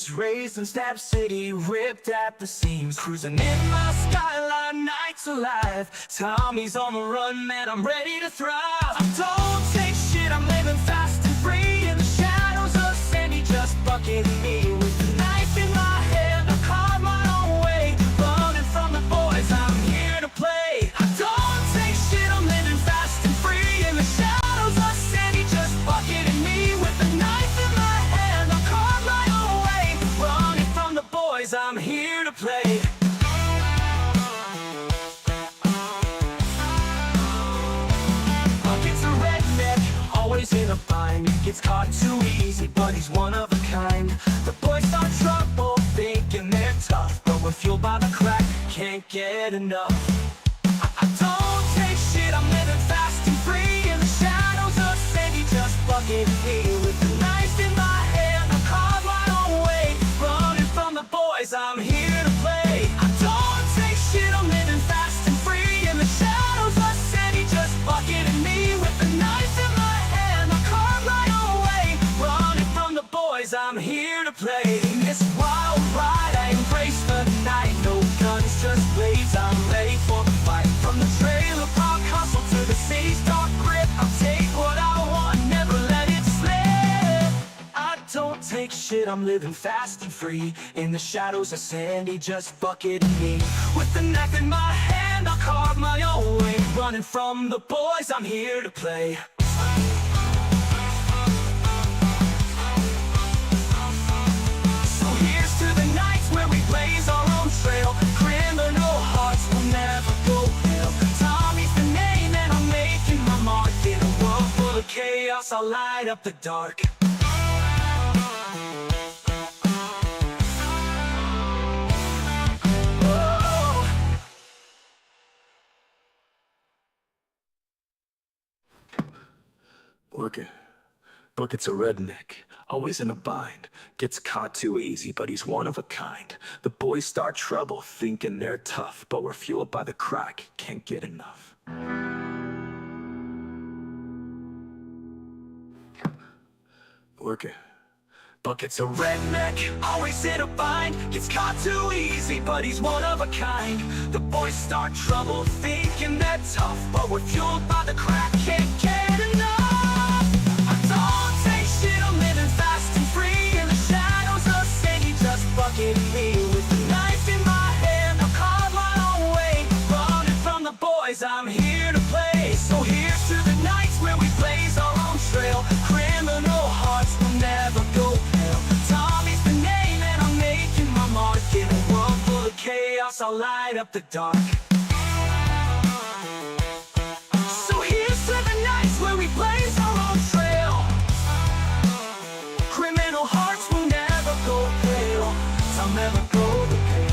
dreams, raised in Stab City, ripped at the seams, cruising in my skyline, nights alive. Tommy's on the run, man, I'm ready to thrive. I don't take shit, I'm living fast and free. In the shadows of Sandy, just bucketing me with the knife in my hand. I carve my own way, running from the boys, I'm here to play. I don't take shit, I'm living fast and free. In the shadows of Sandy, just bucketing me with the knife in my hand. I carve my own way, running from the boys, I'm here to play. Always in a bind, gets caught too easy, but he's one of a kind. The boys start trouble, thinking they're tough, but we're fueled by the crack, can't get enough. I don't take shit, I'm living fast and free. In the shadows of Sandy, just bucket me with the knife in my hand. I carve my own way, running from the boys, I'm here to play. I don't take shit, I'm living fast and free. In the shadows of Sandy, just bucketing me with the knife in my hand. I carve my own way, running from the boys, I'm here to play. In this wild ride, I embrace the night. No guns, just blades, I'm ready for the fight. From the trailer park hustle to the city's dark grip, I'll take what I want, never let it slip. I don't take shit, I'm living fast and free. In the shadows of Sandy, just bucketing me with the knife in my hand. I'll carve my own way, running from the boys, I'm here to play. So here's to the nights where we blaze our own trail. Criminal hearts will never go pale. Tommy's the name and I'm making my mark. In a world full of chaos, I'll light up the dark. Working. Bucket's a redneck, always in a bind. Gets caught too easy, but he's one of a kind. The boys start trouble, thinking they're tough, but we're fueled by the crack, can't get enough. Working. Bucket's a redneck, always in a bind. Gets caught too easy, but he's one of a kind. The boys start trouble, thinking they're tough, but we're fueled by the crack, can't get enough. Bucketing me with the knife in my hand. I'll carve my own way, running from the boys, I'm here to play. So here's to the nights where we blaze our own trail. Criminal hearts will never go pale. Tommy's the name and I'm making my mark. In a world full of chaos, I'll light up the dark. So here's to the nights where we blaze our own trail. Criminal hearts will never go pale. I'll never go to pale.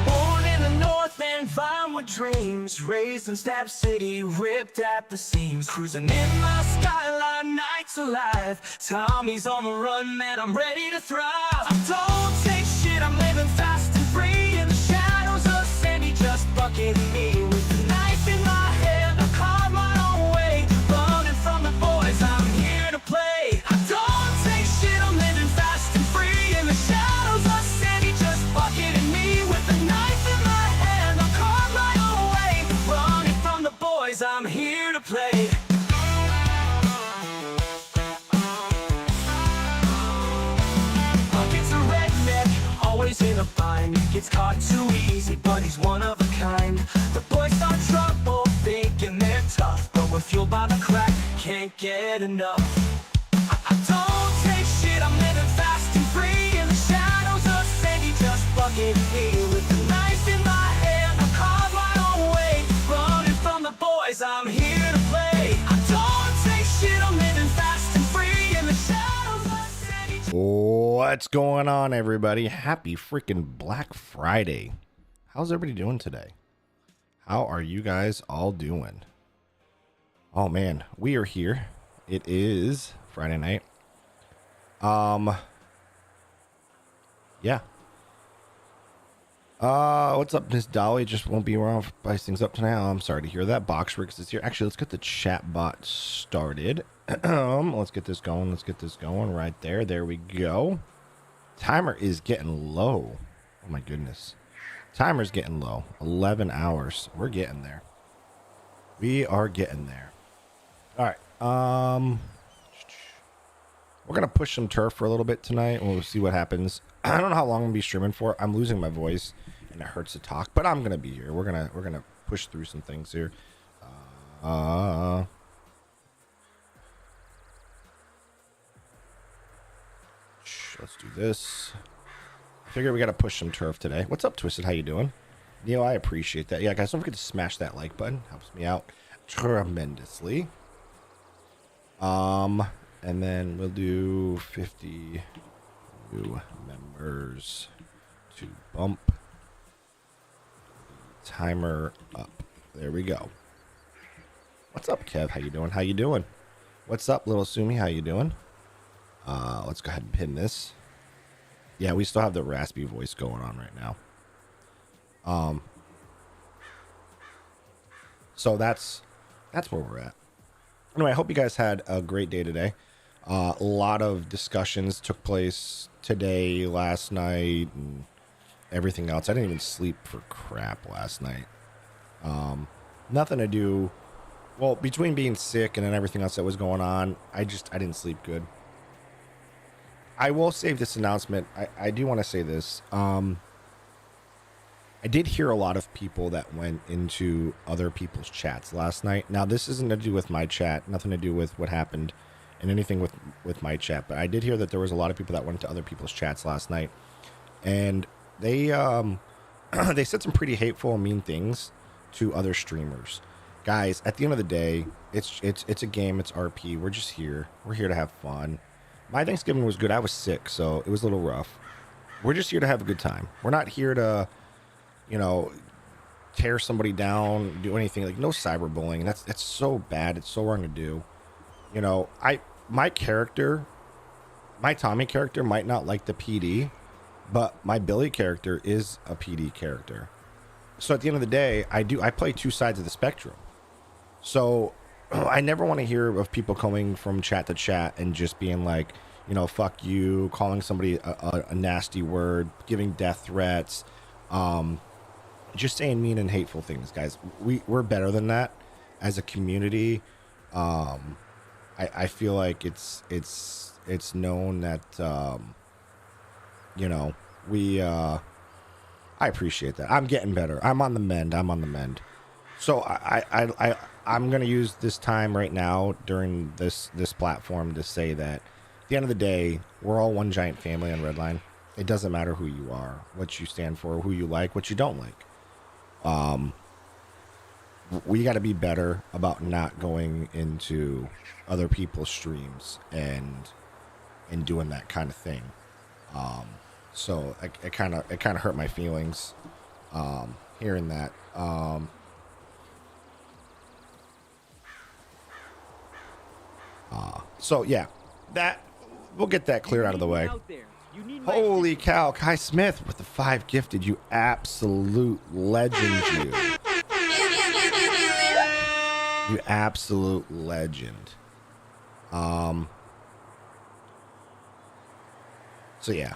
Born in the north and fine with dreams, raised in Stab City, ripped at the seams, cruising in my skyline, nights alive. Tommy's on the run, man, I'm ready to thrive. I don't take shit, I'm living fast and free. In the shadows of Sandy, just bucketing me with the knife in my hand. I carve my own way, running from the boys, I'm here to play. I don't take shit, I'm living fast and free. In the shadows of Sandy, just bucketing me with the knife in my hand. I carve my own way, running from the boys, I'm here to play. Always in a bind, gets caught too easy, but he's one of a kind. The boys start trouble, thinking they're tough, but we're fueled by the crack, can't get enough. I don't take shit, I'm living fast and free. In the shadows of Sandy, just bucketing me with the knife in my hand. I carve my own way, running from the boys, I'm here to play. I don't take shit, I'm living fast and free. In the shadows of Sandy. What's going on, everybody? Happy freaking Black Friday. How's everybody doing today? How are you guys all doing? Oh man, we are here. It is Friday night. Yeah. What's up, Miss Dolly? Just won't be around to spice things up tonight. Oh, I'm sorry to hear that. Boxworks is here. Actually, let's get the chat bot started. Let's get this going. Let's get this going right there. There we go. Timer is getting low. Oh my goodness. Timer's getting low. 11 hours. We're getting there. We are getting there. All right. We're going to push some turf for a little bit tonight. We'll see what happens. I don't know how long I'm going to be streaming for. I'm losing my voice and it hurts to talk, but I'm going to be here. We're going to push through some things here. Let's do this. I figure we got to push some turf today. What's up, Twisted? How you doing? Neil, I appreciate that. Yeah, guys, don't forget to smash that like button. Helps me out tremendously. And then we'll do 50 new members to bump the timer up. There we go. What's up, Kev? How you doing? How you doing? What's up, little Sumi? How you doing? Let's go ahead and pin this. Yeah, we still have the raspy voice going on right now. So that's where we're at. Anyway, I hope you guys had a great day today. A lot of discussions took place today, last night, and everything else. I didn't even sleep for crap last night. Nothing to do. Well, between being sick and then everything else that was going on, I didn't sleep good. I will save this announcement. I do want to say this. I did hear a lot of people that went into other people's chats last night. Now, this isn't to do with my chat, nothing to do with what happened and anything with my chat, but I did hear that there was a lot of people that went to other people's chats last night, and they they said some pretty hateful and mean things to other streamers. Guys, at the end of the day, it's a game, it's RP. We're just here. We're here to have fun. My Thanksgiving was good. I was sick, so it was a little rough. We're just here to have a good time. We're not here to, tear somebody down, do anything. Like, no cyberbullying. That's so bad. It's so wrong to do. My Tommy character might not like the PD, but my Billy character is a PD character. So at the end of the day, I play two sides of the spectrum. So I never want to hear of people coming from chat to chat and just being like, fuck you, calling somebody a nasty word, giving death threats, just saying mean and hateful things, guys. We're better than that as a community. I feel like it's known that I appreciate that. I'm getting better. I'm on the mend. So I'm gonna use this time right now during this platform to say that at the end of the day, we're all one giant family on Redline. It doesn't matter who you are, what you stand for, who you like, what you don't like. We got to be better about not going into other people's streams and doing that kind of thing. So it kind of hurt my feelings hearing that. So yeah, that we'll get that cleared out of the way. Holy cow, Kai Smith with the 5 gifted. You absolute legend, you. You absolute legend. So yeah.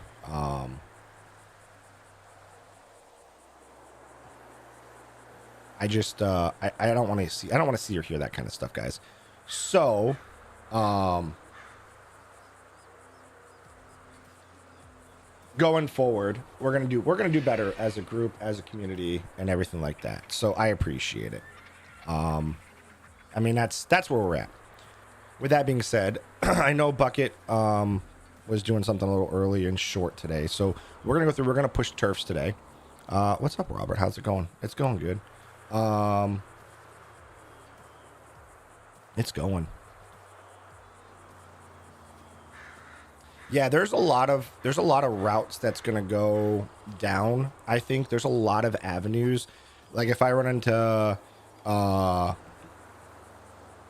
I just I don't want to see or hear that kind of stuff, guys. So going forward, we're gonna do better as a group, as a community, and everything like that. So I appreciate it. I mean, that's where we're at. With that being said, I know Bucket was doing something a little early and short today, so we're gonna push turfs today. What's up, Robert? How's it going? It's going good. It's going. Yeah, there's a lot of routes that's gonna go down. I think there's a lot of avenues. Like if I run into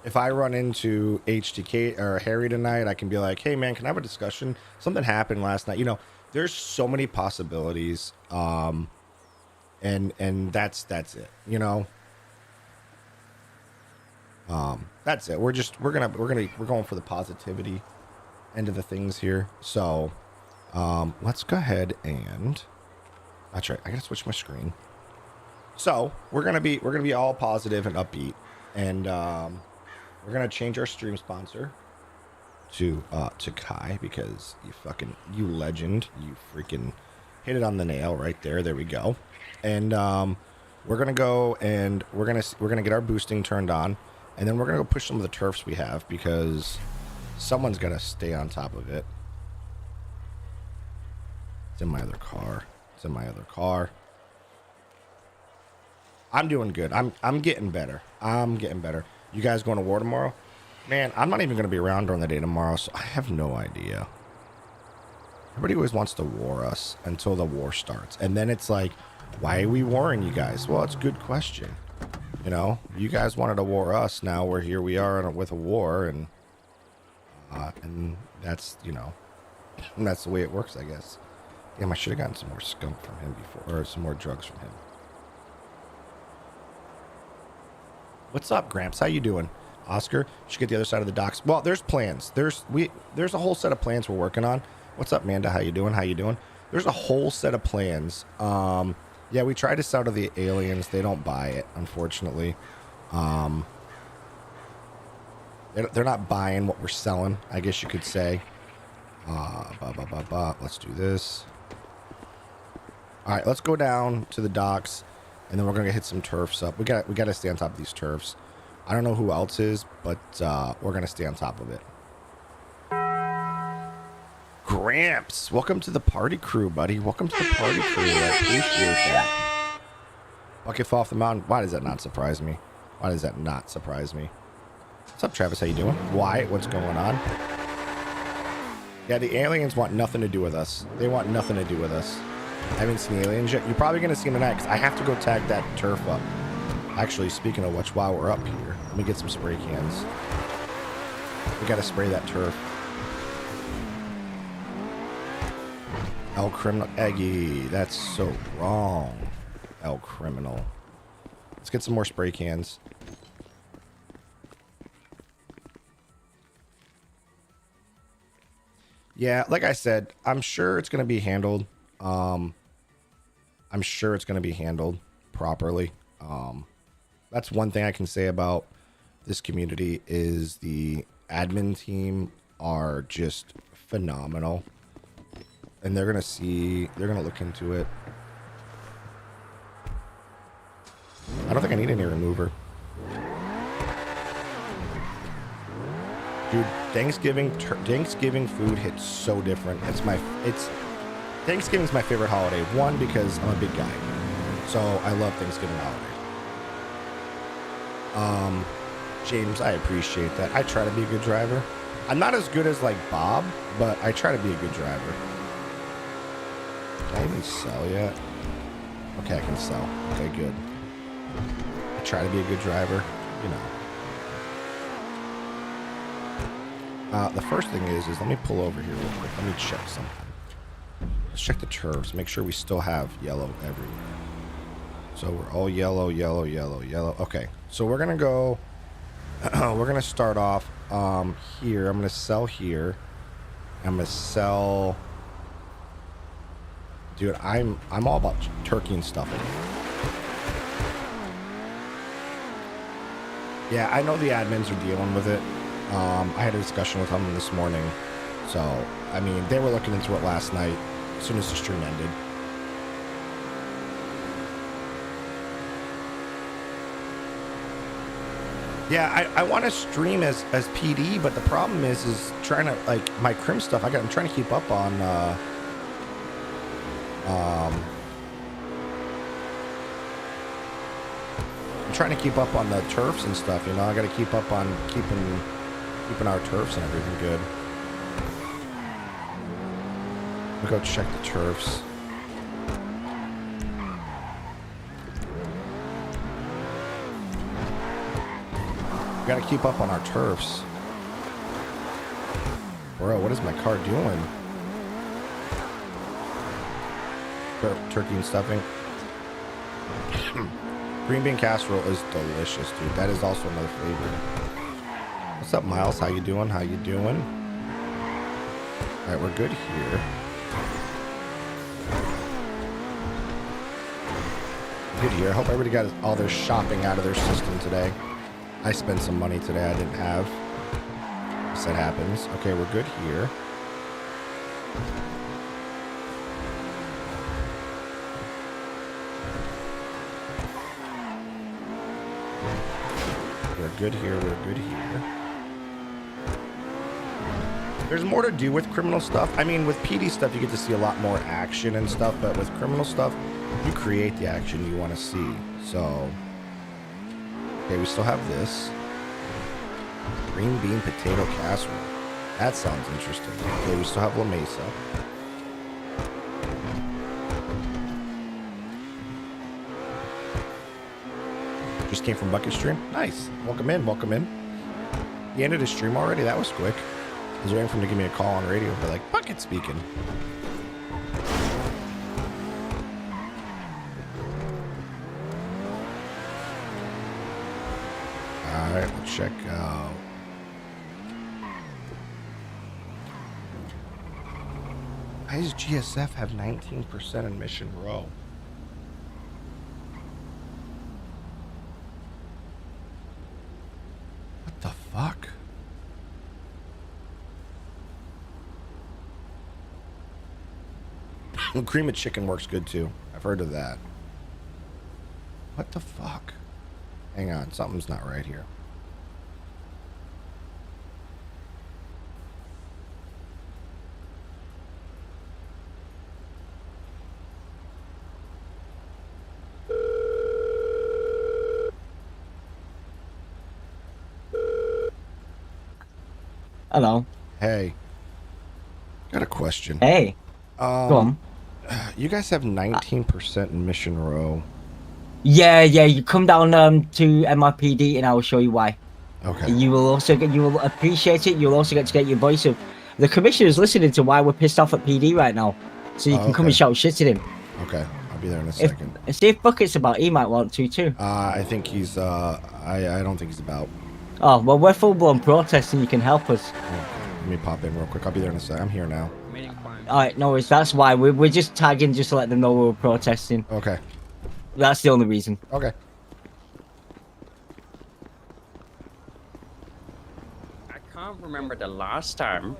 if I run into HTK or Harry tonight, I can be like, hey man, can I have a discussion? Something happened last night. You know, there's so many possibilities. And that's it, you know. That's it. We're going for the positivity end of the things here. So, let's go ahead and that's right. I gotta switch my screen. So we're gonna be all positive and upbeat, and we're gonna change our stream sponsor to Kai, because you legend, you freaking hit it on the nail right there. There we go. And we're gonna go and we're gonna get our boosting turned on, and then we're gonna go push some of the turfs we have, because someone's gotta stay on top of it. It's in my other car. It's in my other car. I'm doing good. I'm getting better. I'm getting better. You guys going to war tomorrow? Man, I'm not even going to be around during the day tomorrow, so I have no idea. Everybody always wants to war us until the war starts. And then it's like, why are we warring you guys? Well, it's a good question. You know, you guys wanted to war us. Now we're here. We are with a war, and that's, you know, that's the way it works, I guess. Damn, I should have gotten some more skunk from him before, or some more drugs from him. What's up, Gramps? How you doing? Oscar, you should get the other side of the docks. Well, there's plans. There's a whole set of plans we're working on. What's up, Manda? How you doing? How you doing? There's a whole set of plans. Yeah, we tried to sell to the aliens. They don't buy it, unfortunately. They're not buying what we're selling, I guess you could say. Let's do this. All right, let's go down to the docks, and then we're gonna hit some turfs up. We got to stay on top of these turfs. I don't know who else is, but we're gonna stay on top of it. Gramps, welcome to the party crew, buddy. Welcome to the party crew. I appreciate that. Bucket fall off the mountain. Why does that not surprise me? Why does that not surprise me? What's up, Travis? How you doing? Why? What's going on? Yeah, the aliens want nothing to do with us. They want nothing to do with us. I haven't seen the aliens yet. You're probably going to see them tonight, because I have to go tag that turf up. Actually, speaking of which, while we're up here, let me get some spray cans. We got to spray that turf. El Criminal. Eggy, that's so wrong. El Criminal. Let's get some more spray cans. Yeah, like I said, I'm sure it's going to be handled. I'm sure it's going to be handled properly. That's one thing I can say about this community is the admin team are just phenomenal. And they're going to look into it. I don't think I need any remover. Dude, Thanksgiving food hits so different. Thanksgiving's my favorite holiday. One, because I'm a big guy, so I love Thanksgiving holiday. James, I appreciate that. I try to be a good driver. I'm not as good as like Bob, but I try to be a good driver. Can I even sell yet? Okay, I can sell. Okay, good. I try to be a good driver, you know. The first thing is let me pull over here real quick. Let me check something. Let's check the turfs. Make sure we still have yellow everywhere. So we're all yellow, yellow, yellow, yellow. Okay, so we're gonna go. We're gonna start off here. I'm gonna sell here. I'm gonna sell. Dude, I'm all about turkey and stuffing. Yeah, I know the admins are dealing with it. I had a discussion with them this morning. So, I mean, they were looking into it last night as soon as the stream ended. Yeah, I want to stream as PD, but the problem is trying to, like, my crim stuff, I'm trying to keep up on, I'm trying to keep up on the turfs and stuff, you know. I got to keep up on keeping our turfs and everything good. We'll go check the turfs. We gotta keep up on our turfs. Bro, what is my car doing? Turkey and stuffing. Green bean casserole is delicious, dude. That is also another favorite. What's up, Miles? How you doing? How you doing? All right, we're good here. Good here. I hope everybody got all their shopping out of their system today. I spent some money today I didn't have. Yes, that happens. Okay, we're good here. We're good here. We're good here. There's more to do with criminal stuff. I mean, with PD stuff, you get to see a lot more action and stuff, but with criminal stuff, you create the action you want to see. So, okay, we still have this. Green bean potato casserole. That sounds interesting. Okay, we still have La Mesa. Just came from Bucket Stream. Nice. Welcome in. Welcome in. He ended his stream already. That was quick. I was waiting for him to give me a call on radio for like Bucket speaking. All right, let's check out. Why does GSF have 19% in Mission Row? What the fuck? Cream of chicken works good too. I've heard of that. What the fuck? Hang on, something's not right here. Hello. Hey. Got a question. Hey. Go on. You guys have 19% in Mission Row. Yeah, you come down to MRPD and I will show you why. Okay. You will appreciate it. You'll also get to get your voice of the commissioner's listening to why we're pissed off at PD right now. So you can come and shout shit at him. Okay. I'll be there in a second. See if Bucket's about, he might want to too. I think he's I don't think he's about. Oh, well, we're full-blown protesting. You can help us. Let me pop in real quick. I'll be there in a sec. I'm here now. Alright, no worries. That's why. We're just tagging just to let them know we're protesting. Okay. That's the only reason. Okay. I can't remember the last time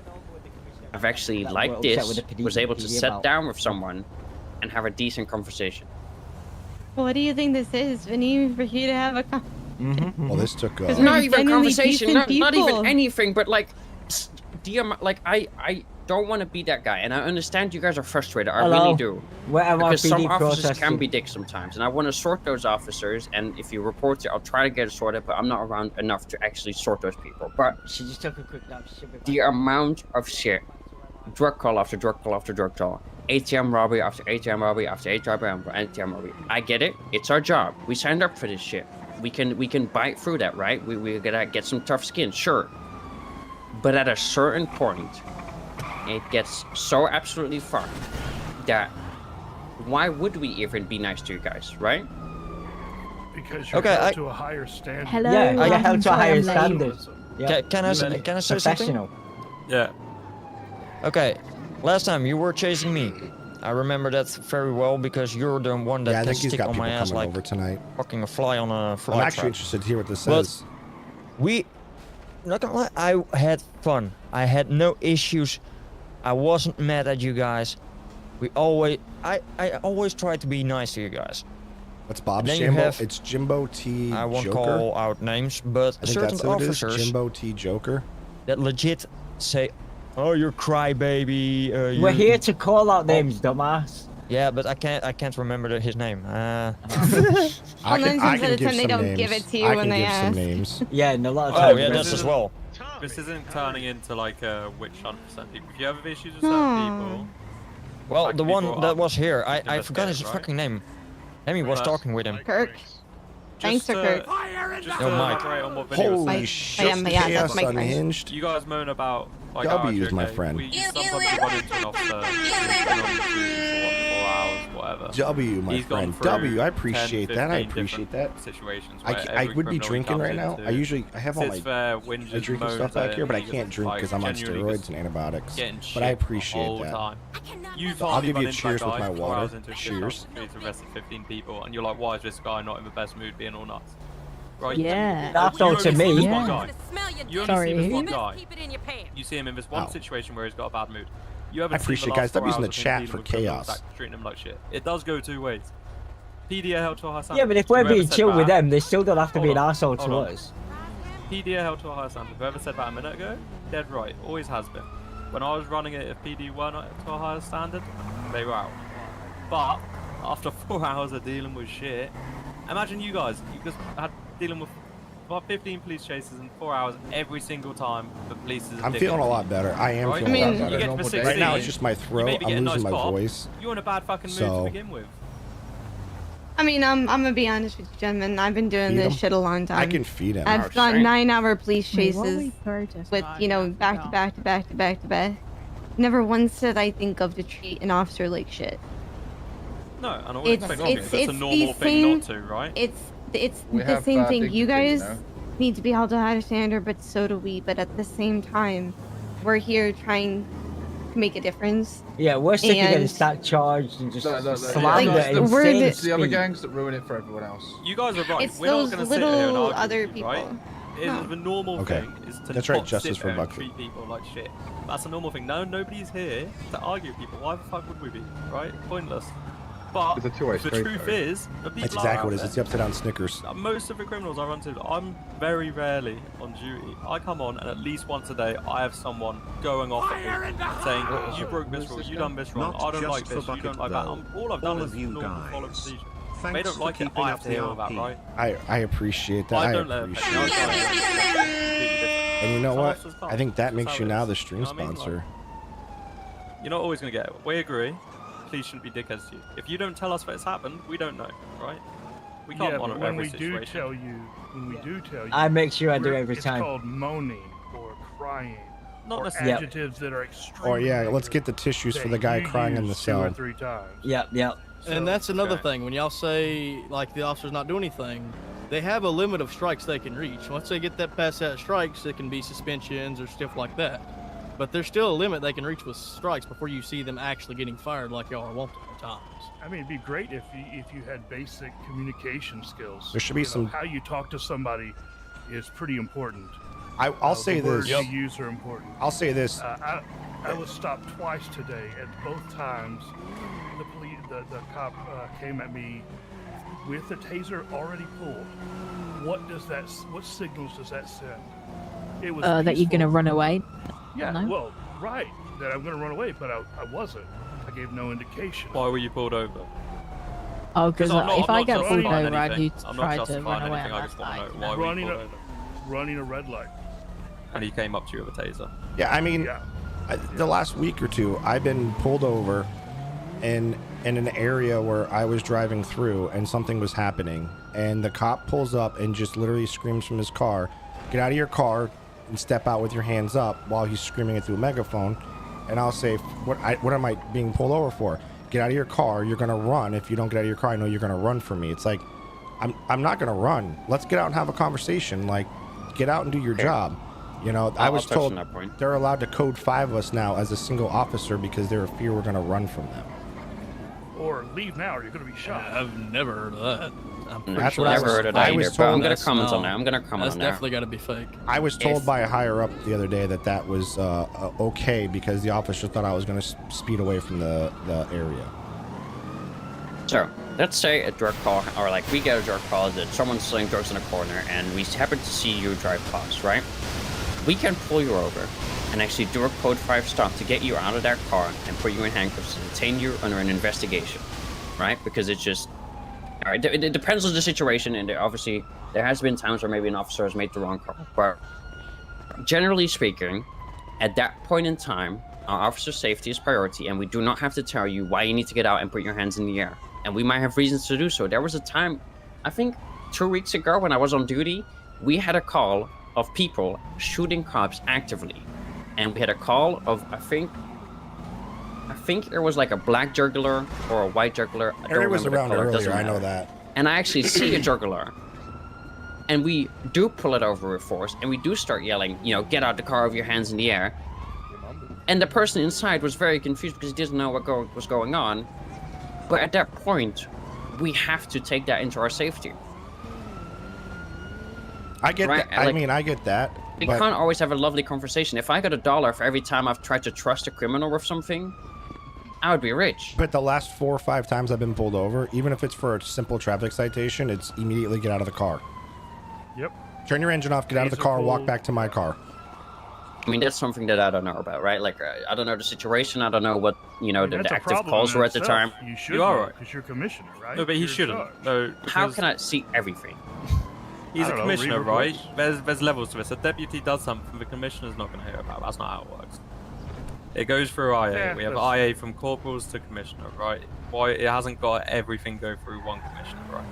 I've actually, like this, was able to sit down with someone and have a decent conversation. What do you think this is? Vinny, for you to have a Well, this took. It's Not even conversation, not even people. anything, but like, I don't want to be that guy, and I understand you guys are frustrated. I really do. Because some officers can be dicks sometimes, and I want to sort those officers. And if you report it, I'll try to get it sorted. But I'm not around enough to actually sort those people. But She just took a quick nap. the amount of shit, drug call after drug call after drug call, ATM robbery after ATM robbery after ATM robbery. I get it. It's our job. We signed up for this shit. We can bite through that, right? We gotta get some tough skin, sure. But at a certain point, it gets so absolutely fucked that why would we even be nice to you guys, right? Because you're held to a higher standard. Hello. Yeah, you're held to a higher Sorry, I'm late. standard. Yeah. Can I say something? Professional. Yeah. Okay. Last time you were chasing me. I remember that very well because you're the one that Yeah, I can think he's stick got on people my ass coming like over tonight. fucking a fly on a fly I'm actually trap. interested to hear what this But says. not gonna lie, I had fun. I had no issues. I wasn't mad at you guys. I always try to be nice to you guys. What's Bob's then you Jimbo? have- It's Jimbo T. I won't Joker. call out names, but I think certain that's what it is. officers Jimbo T. Joker. that legit say, "Oh, you're crybaby." We're here to call out names, dumbass. Yeah, but I can't remember his name. I Well, 9 times out of 10 they some don't names. give it to you I when can they give some ask. names. Yeah, and a lot of Oh times. yeah, that's as well. This isn't turning into like a witch hunt for certain people. If you have issues with certain people, Well, like the one people that up, was here, I forgot his investigate, right? fucking name. Lemmy was First, talking with him. Kirk. Thanks, Kurt. Just Yo, to Mike. elaborate on what Vinny was Holy saying. shit! yeah, that's Chaos my friend. Unhinged. You guys moan about like W's, okay, my friend. We sometimes run into an officer who's been on the cruise for 4 hours, whatever. W, my He's gone friend. through W, I 10, appreciate that. I 15 appreciate that. different situations. I, where I every would be criminal he drinking comes right now. into I have all sits my there, whinges, drinking moans stuff back at here, but I him, can't drink like, because I'm on genuinely steroids just and antibiotics. getting But I shit appreciate all the that. time. You've I'll hardly give you run a into cheers that with guy my 4 water. hours into a shift Cheers. on the streets, arrested 15 people, and you're like, why is this guy not in the best mood, being all nuts? Right? Yeah. That's You all only to see me. this Yeah. one guy. You only Sorry. see this You one best guy. Keep it in your pants. You see him in this one Ow. situation where he's got a bad mood. You haven't I seen appreciate the guys. last 4 W's in the hours of him chat dealing for with criminals chaos. that treating him like shit. It does go 2 ways. PD are held to a higher standard. Yeah, but if we're Whoever being said chill with that- them, they still don't have to be an Hold on, arsehole to hold on. us. PD are held to a higher standard. Whoever said that a minute ago, dead right. Always has been. When I was running it, if PD were not to a higher standard, they were out. But after 4 hours of dealing with shit, imagine you guys. You just had dealing with about 15 police chases in 4 hours every single time the police is. I'm feeling a lot better. I am Right? feeling I a mean, lot You better. get to 16, Right now it's just my you throat. maybe I'm get a losing nice my pop. voice. You're in a bad fucking mood So- to begin with. I mean, I'm gonna be honest with you, gentlemen. I've been doing Feed this him. shit a long time. I can feed him. I've done shame. 9-hour police chases with, you know, back to back to back to back to back. Never once did I think of to treat an officer like shit. No, and I wouldn't It's- expect you to. it's- That's a it's normal the thing same- not to, right? It's We the have, same thing. dignity, You guys know? need to be held to a higher standard, but so do we. But at the same time, we're here trying to make a difference. Yeah, we're sick of getting And- stat charged and just No, slander Like, and we're insane the- It's the other speed. gangs that ruin it for everyone else. You guys are right. It's We're not those going to sit here and little argue other with you, right? people. It is the normal Okay. thing is to That's right, not justice sit for there and Buckley. treat people like shit. That's a normal thing. No, nobody's here to argue with people. Why the fuck would we be? Right? Pointless. But It's a two-way the street, truth though. is, the people That's are exactly out what it is. there. It's the upside down Snickers. Most of the criminals I run to, I'm very rarely on duty. I come on and at least once a day I have someone going off at me saying, you broke this rule, you done this wrong, Not I don't just like for this, you Bucket, don't like that. though. All I've done All is of you normal follow guys. procedure. Thanks They don't for like it, keeping I up have to the deal with that, RP. right? I appreciate that. I I don't let it appreciate affect me. that. I try and do completely different. And you know Some what? officers can't. I think that That's makes how you it now is. the stream You know what I mean? sponsor. You're not always going to get it. We agree. Police shouldn't be dickheads to you. If you don't tell us that it's happened, we don't know, right? We can't Yeah, but monitor when every we situation. when we do tell you, I make sure I do we're- every time. It's called moaning or crying. Not or necessarily. adjectives that are extreme. Or yeah, let's get the tissues for the guy crying in the Two or cell. 3 times. Yep, yep. And that's another Okay. thing. When y'all say like the officers not doing anything, they have a limit of strikes they can reach. Once they get that past that strikes, it can be suspensions or stuff like that. But there's still a limit they can reach with strikes before you see them actually getting fired like y'all are wanted at times. I mean, it'd be great if you had basic communication skills. There should be You know, some- how you talk to somebody is pretty important. I'll say the words this. you use are important. I'll say this. I was stopped twice today. At both times, the cop came at me with the taser already pulled. What signals does that send? It was That you're gonna peaceful. run away. Yeah, No? well, right. That I'm gonna run away, but I wasn't. I gave no indication. Why were you pulled over? Oh, because I'm not- if I'm I not get pulled justifying over, I'd anything. need I'm to not try to justifying run away anything, on I that just wanna side. know why were you Running pulled a- over? Running a red light. And he came up to you with a taser. Yeah, I mean, Yeah. the last week or two, I've been pulled over in an area where I was driving through and something was happening, and the cop pulls up and just literally screams from his car, "Get out of your car and step out with your hands up," while he's screaming it through a megaphone. And I'll say, what am I being pulled over for? Get out of your car. You're gonna run. If you don't get out of your car, I know you're gonna run for me. It's like, I'm not gonna run. Let's get out and have a conversation. Like, get out and do your job. You know, I was touch on told that point. they're allowed to code 5 us now as a single officer because they're fear we're gonna run from them. Or leave now, or you're gonna be shot. I've never heard of that. I'm pretty That's sure what I Never was- heard of I that was either, but I'm told gonna that's- comment on no, that. I'm gonna comment That's on that. definitely got to be fake. I was told If- by a higher up the other day that was okay because the officer thought I was gonna speed away from the area. So, let's say a drug call, or like we get a drug call that someone's selling drugs in a corner and we happen to see you drive past, right? We can pull you over and actually do a code 5 stop to get you out of that car and put you in handcuffs and detain you under an investigation, right? Because it's just, all right, it depends on the situation, and obviously there has been times where maybe an officer has made the wrong call, but generally speaking, at that point in time, our officer's safety is priority, and we do not have to tell you why you need to get out and put your hands in the air. And we might have reasons to do so. There was a time, I think 2 weeks ago when I was on duty, we had a call of people shooting cops actively. And we had a call of, I think there was like a black juggler or a white juggler. I don't Harry was remember the around color, earlier, doesn't I know matter. that. And I actually see a juggler. And we do pull it over with force, and we do start yelling, you know, get out the car with your hands in the air. And the person inside was very confused because he didn't know what was going on. But at that point, we have to take that into our safety. I get Right, that. I like- mean, I get that. We but can't always have a lovely conversation. If I got $1 for every time I've tried to trust a criminal with something, I would be rich. But the last 4 or 5 times I've been pulled over, even if it's for a simple traffic citation, it's immediately get out of the car. Yep. Turn your engine off, get out of the car, walk Physical- back to my car. I mean, that's something that I don't know about, right? Like, I don't know the situation. I don't know what, you know, the That's a active problem calls in were at the itself. time. You should You are know, right. because you're commissioner, right? No, but he You're shouldn't. judge. No, How because can I see everything? he's I a don't know, commissioner, read right? reports. There's levels to this. A deputy does something the commissioner's not going to hear about. That's not how it works. It goes through IA. Yeah, we have that's- IA from corporals to commissioner, right? Why it hasn't got everything go through one commissioner, right?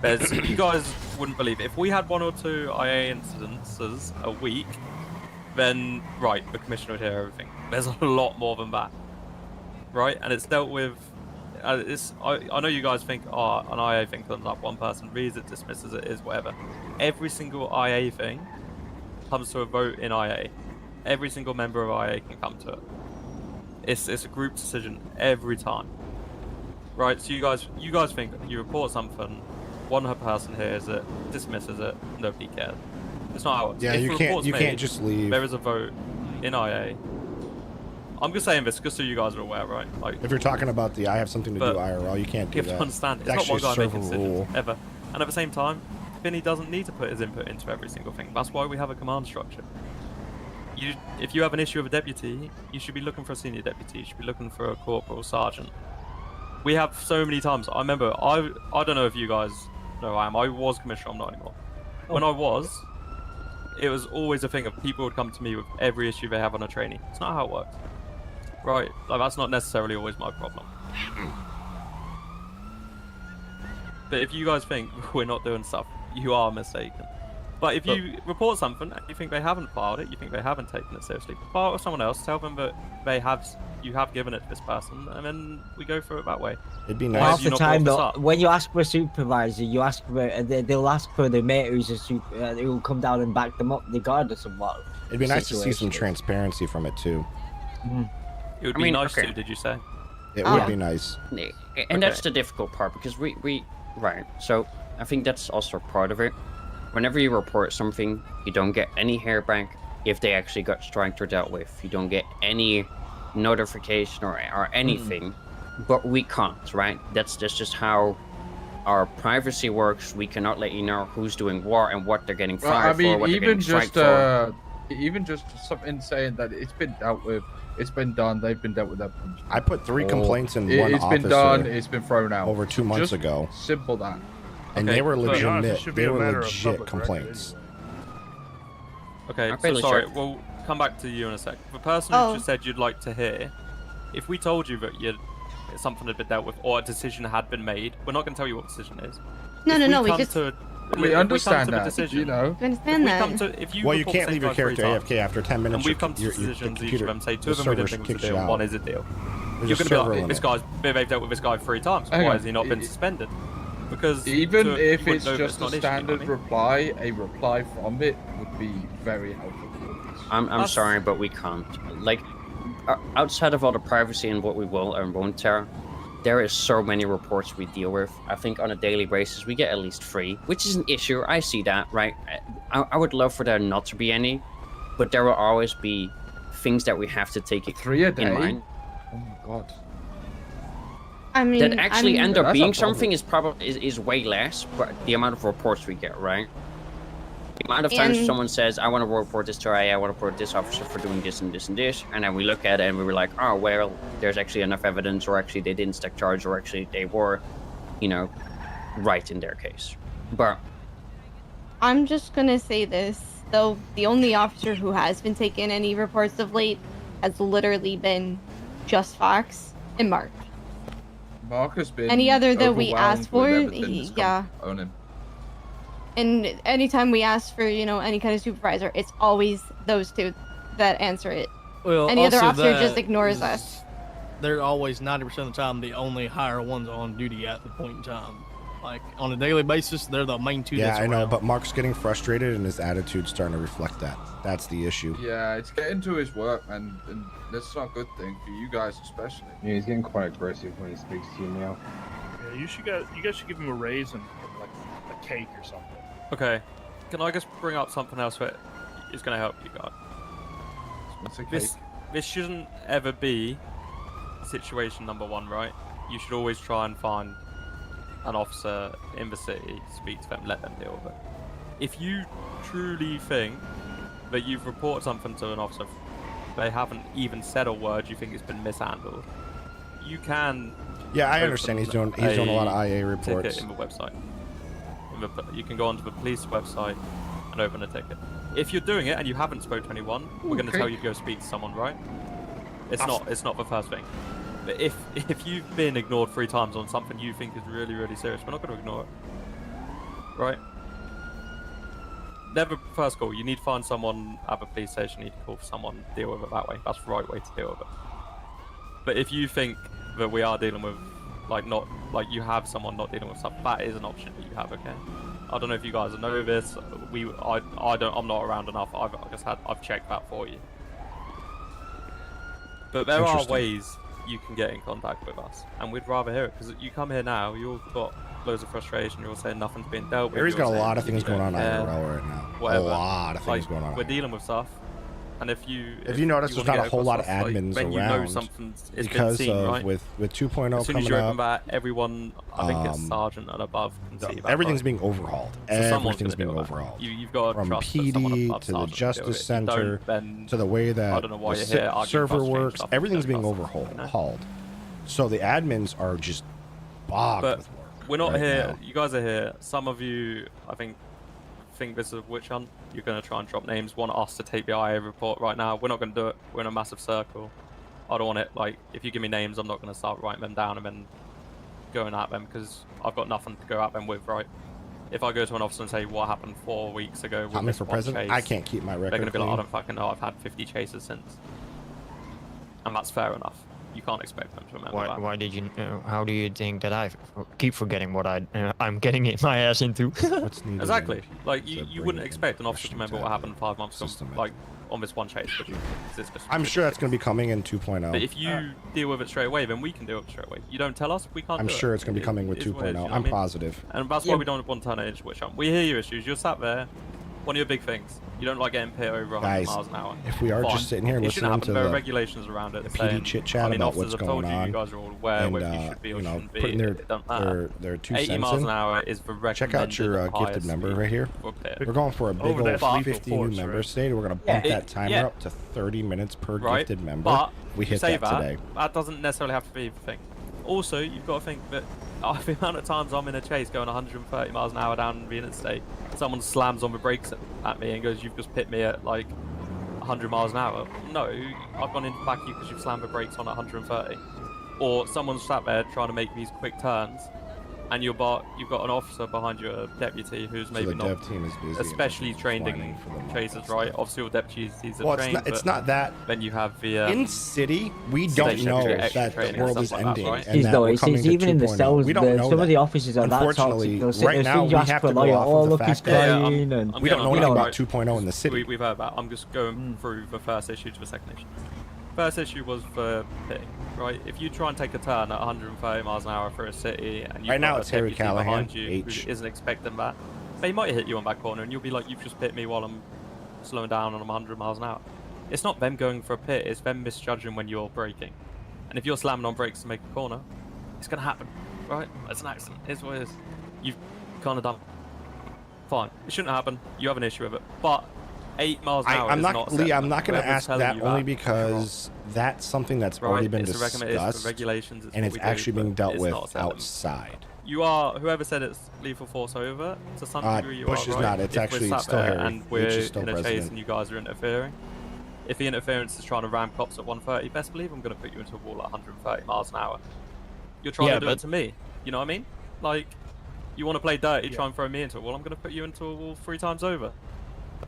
There's, you guys wouldn't believe it. If we had 1 or 2 IA incidences a week, then right, the commissioner would hear everything. There's a lot more than that, right? And it's dealt with. I know you guys think, oh, an IA thing comes up, one person reads it, dismisses it, is whatever. Every single IA thing comes to a vote in IA. Every single member of IA can come to it. It's a group decision every time, right? So you guys think you report something, one person hears it, dismisses it, nobody cares. It's not how it works. Yeah, If you a can't report's made, just leave. there is a vote in IA. I'm just saying this just so you guys are aware, right? Like, If you're talking about the I have something to But do IRL, you can't do you have that. to understand, It's it's not actually one guy a making server decisions, rule. ever. And at the same time, Vinny doesn't need to put his input into every single thing. That's why we have a command structure. If you have an issue with a deputy, you should be looking for a senior deputy. You should be looking for a corporal, sergeant. We have so many times. I remember, I don't know if you guys know who I am. I was commissioner, I'm not anymore. When I was, it was always a thing of people would come to me with every issue they have on a trainee. It's not how it works. Right, like that's not necessarily always my problem. But if you guys think we're not doing stuff, you are mistaken. But if you report something and you think they haven't filed it, you think they haven't taken it seriously, file it with someone else, tell them that you have given it to this person, and then we go through it that way. It'd be Why nice. have Half you the not time, brought though, this up? when you ask for a supervisor, you ask for they'll ask for the mate who's a who'll come down and back them up, regardless of what. It'd be nice to see some situation is. transparency from it too. It would I be mean, nice okay. to, did you say? It Oh. would be nice. And that's the difficult part because we right. So I think that's also part of it. Whenever you report something, you don't get any hair back if they actually got striked or dealt with. You don't get any notification or anything. But we can't, right? That's just how our privacy works. We cannot let you know who's doing what and what they're getting Well, fired I mean, for, what they're even getting just striked for. even just something saying that it's been dealt with, it's been done, they've been dealt with that. I put 3 Or complaints in it- one It's officer been done, it's been thrown out. over 2 months Just ago, Simple that. and Okay, they were but- To be honest, it legitimate. should be They a were matter of legit public complaints. record Okay, I'm so fairly sorry, sure. we'll come back to you in a sec. The person Oh. who just said you'd like to hear, if we told you that something had been dealt with or a decision had been made, we're not going to tell you what the decision is. No, If no, no. We come just to- if We come understand to the that, decision, you know. I understand we that. come to, if you Well, you report the can't same leave your guy 3 character times, AFK after 10 minutes. and we've come to your decisions, each computer, of them say 2 the of them we don't server think it's kicks a you deal, out. one is a deal. There's You're a going to be server like, this limit. guy's, they've dealt with this guy 3 times, Hang why on, has he not been i- suspended? Because Even to- if you wouldn't it's know that just not a an issue, you know standard what I mean? reply, a reply from it would be very helpful. I'm That's- sorry, but we can't. Like, outside of all the privacy and what we will and won't tell, there is so many reports we deal with. I think on a daily basis we get at least 3, which is an issue. I see that, right? I would love for there not to be any, but there will always be things that we have to take 3 a day? in mind. Oh my god. I mean, That actually end up That's a being problem. something is probably is way less, but the amount of reports we get, right? The amount of times And- someone says, I want to report this to IA, I want to report this officer for doing this and this and this, and then we look at it and we were like, oh, well, there's actually enough evidence, or actually they didn't stack charge, or actually they were, you know, right in their case. But I'm just gonna say this, though the only officer who has been taking any reports of late has literally been just Fox and Mark. Mark has been Any other that we overwhelmed asked for, with everything that's come yeah. on him. And anytime we ask for, you know, any kind of supervisor, it's always those two that answer it. Well, Any other also officer just that ignores is- us. They're always 90% of the time the only higher ones on duty at the point in time. Like on a daily basis, they're the main two. Yeah, that's I know, around. but Mark's getting frustrated and his attitude's starting to reflect that. That's the issue. Yeah, it's getting to his work, man, and that's not a good thing for you guys especially. Yeah, he's getting quite aggressive when he speaks to you now. Yeah, you guys should give him a raise and like a cake or something. Okay, can I just bring up something else that is going to help you guys? What's a cake? This shouldn't ever be situation number one, right? You should always try and find an officer in the city, speak to them, let them deal with it. If you truly think that you've reported something to an officer, they haven't even said a word, you think it's been mishandled, you can. Yeah, I understand. He's doing a lot of IA ticket reports. in the website. You can go onto the police website and open a ticket. If you're doing it and you haven't spoken to anyone, we're going to tell you to go speak to someone, right? It's not the first thing. But if you've been ignored 3 times on something you think is really, really serious, we're not going to ignore it, right? Never first call. You need to find someone at the police station. You need to call for someone, deal with it that way. That's the right way to deal with it. But if you think that we are dealing with, you have someone not dealing with stuff, that is an option that you have. Okay. I don't know if you guys know this. I'm not around enough. I've checked that for you. But there are ways you can get in contact with us, and we'd rather hear it, because you come here now, you've got loads of frustration, you're all saying nothing's being dealt with. Harry's got a you're lot of saying things going on IRL right now. whatever. A lot of things going on. We're dealing with stuff, and if you notice, there's wanna not a get whole lot across of us, admins when you know around something's it's because been seen, of right? with 2.0 as soon as coming you open up. that, everyone, I think it's sergeant and above can see that. Everything's right? being overhauled. So someone's Everything's gonna being deal with that. overhauled. You've got to From trust that someone PD above to the sergeant can deal with Justice it. Center Don't then, to the way I that don't know why the you're here arguing server about change works. stuff, Everything's being you know? overhauled. So the admins are just bogged But with work. we're not right here. now. You guys are here. Some of you, I think this is a witch hunt. You're going to try and drop names. Want us to take the IA report right now. We're not going to do it. We're in a massive circle. I don't want it. Like, if you give me names, I'm not going to start writing them down and then going at them, because I've got nothing to go at them with, right? If I go to an officer and say what happened 4 weeks ago with I'm this for one president. chase, I can't keep my record. they're going to be like, I clean. don't fucking know. I've had 50 chases since. And that's fair enough. You can't expect them to remember that. Why did you? How do you think that I keep forgetting what I'm getting my ass into? What's needed Exactly. in- Like, to you bring wouldn't in expect an officer to questions remember what at happened 5 months ago, system. like, on this one chase, would you? 'Cause it's just I'm sure that's going to be coming in 2.0. But if you deal with it straight away, then we can deal with it straight away. You don't tell us, we can't I'm do it. sure it's going to be It coming with is what it is, 2.0. you know what I'm I mean? positive. And that's why we don't want to turn it into witch hunt. We hear your issues. You're sat there. One of your big things. You don't like getting hit over 100 Guys, miles an hour. if we are Fine. just sitting here it shouldn't listening happen. to There are the- regulations around it. the PD saying, chit-chat I mean, about officers what's have told going you, on, you guys are all aware and whether you should be or you know, shouldn't be. putting It doesn't matter. their 2 80 cents miles in. an hour is the recommended Check out your gifted highest member speed right here. for clear. We're going for a big Over old that's lethal 50 force, new right? members today. We're going to bump Yeah. that timer Yeah. up to 30 minutes per Right, gifted member. but We hit say that today. That doesn't necessarily have to be the thing. Also, you've got to think that the amount of times I'm in a chase going 130 miles an hour down the interstate, someone slams on the brakes at me and goes, "You've just hit me at like 100 miles an hour." No, I've gone in to back you because you've slammed the brakes on at 130. Or someone's sat there trying to make these quick turns, and you've got an officer behind you, a deputy who's So maybe the not dev team is busy. especially and trained whining in for the chases, market right? stuff. Obviously, all deputies are Well, trained. it's but not that. Then you have the In city, we so don't they should know get extra that the training and world is stuff like that, ending right? and that we're it's coming to even in the 2.0. cells. We don't know some of that. the officers are that Unfortunately, toxic. They'll sit right there, as now, soon as we you ask have for to a go lawyer, off oh of the look, he's fact that crying, and we don't know I'm anything gonna- about 2.0 in the city. We've heard that. I'm just going through the first issue to the second issue. First issue was for pitting, right? If you try and take a turn at 130 miles an hour through a city, and you've Right now got it's a Harry deputy Callahan, behind you H. who isn't expecting that, they might hit you on that corner, and you'll be like, "You've just hit me while I'm slowing down and I'm 100 miles an hour." It's not them going for a pit; it's them misjudging when you're braking. And if you're slamming on brakes to make a corner, it's gonna happen, right? It's an accident. It's what it is. You've kind of done. Fine. It shouldn't happen. You have an issue with it, but 8 miles an hour I'm is not, a Lee. I'm settlement. not going to Whoever's ask telling that you only that, because that's something that's already been it's the discussed, regulations, and what it's we do, actually being but dealt it's with not a settlement. outside. You are, whoever said it's lethal force over, to some degree you Bush are is right. not, it's If we're actually sat still there Harry. and H we're is still in a chase president. and you guys are interfering, if the interference is trying to ram cops at 130, best believe I'm going to put you into a wall at 130 miles an hour. You're trying Yeah, to do it but- to me, you know what I mean? Like, You want to play dirty, Yeah. try and throw me into it. Well, I'm going to put you into a wall 3 times over.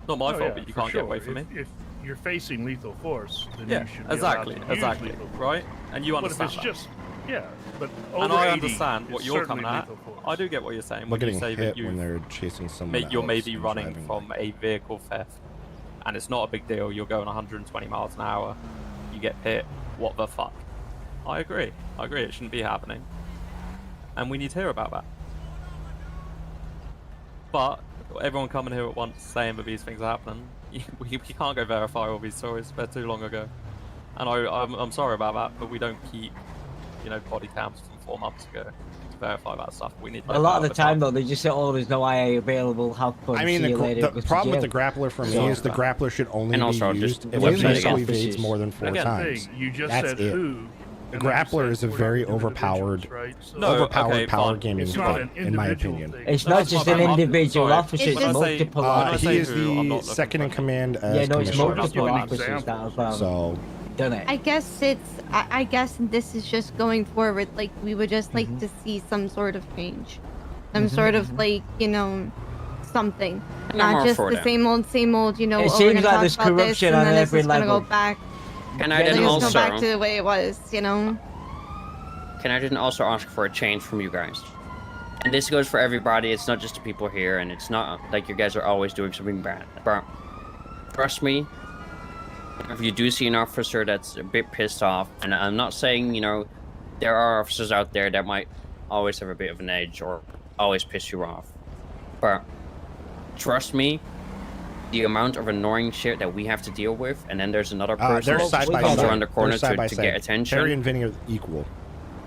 Not my fault, but you for can't sure. get away from me. If you're facing lethal force, then Yeah, you should be allowed to use exactly, lethal force. right? And you But understand if it's that. just, yeah, but And over I 80 understand what is you're certainly coming at. lethal force. I do get what you're saying They're when you getting say hit that when they're chasing someone. you're else maybe and running driving from a vehicle theft, and it's not a big deal. You're going 120 miles an hour, you get hit. What the fuck? I agree. It shouldn't be happening, and we need to hear about that. But everyone coming here at once saying that these things are happening, we can't go verify all these stories. They're too long ago, and I'm sorry about that, but we don't keep, body cams from 4 months ago to verify that stuff. We need to A lot of the time, though, they just say, "Oh, there's no IA available. Have fun." I mean, see you later, the goes to problem with the jail." grappler for me So- is the grappler should only And be also used just if women a vehicle officers. evades more than 4 Again, times. Thing, you just That's said it. who. The and then you grappler said is a we're not very doing overpowered, individuals, right? So No, overpowered okay, power fine. gaming It's not squad, an in my individual opinion. thing. It's No, not that's just my an bad. individual Sorry. officer; It's it's just- multiple When I officers. say He is who, I'm not the looking second for in any- command Yeah, as no, it's commissioner. multiple giving officers that examples. have So done it. I guess I guess this is just going forward. Like we would just like to see some sort of change, some sort of like something, And I'm not all just for the that. same old. It oh, we're seems gonna like talk there's about this, corruption and on then it's every just gonna level. go back. Can I Yeah, then Things also- go back to the way it was. Can I then also ask for a change from you guys? And this goes for everybody. It's not just the people here, and it's not like you guys are always doing something bad. But trust me, if you do see an officer that's a bit pissed off, and I'm not saying, there are officers out there that might always have a bit of an edge or always piss you off. But trust me, the amount of annoying shit that we have to deal with, and then there's another person they're that side by comes side. around the corner They're side by to side. get attention. Terry and Vinny are equal.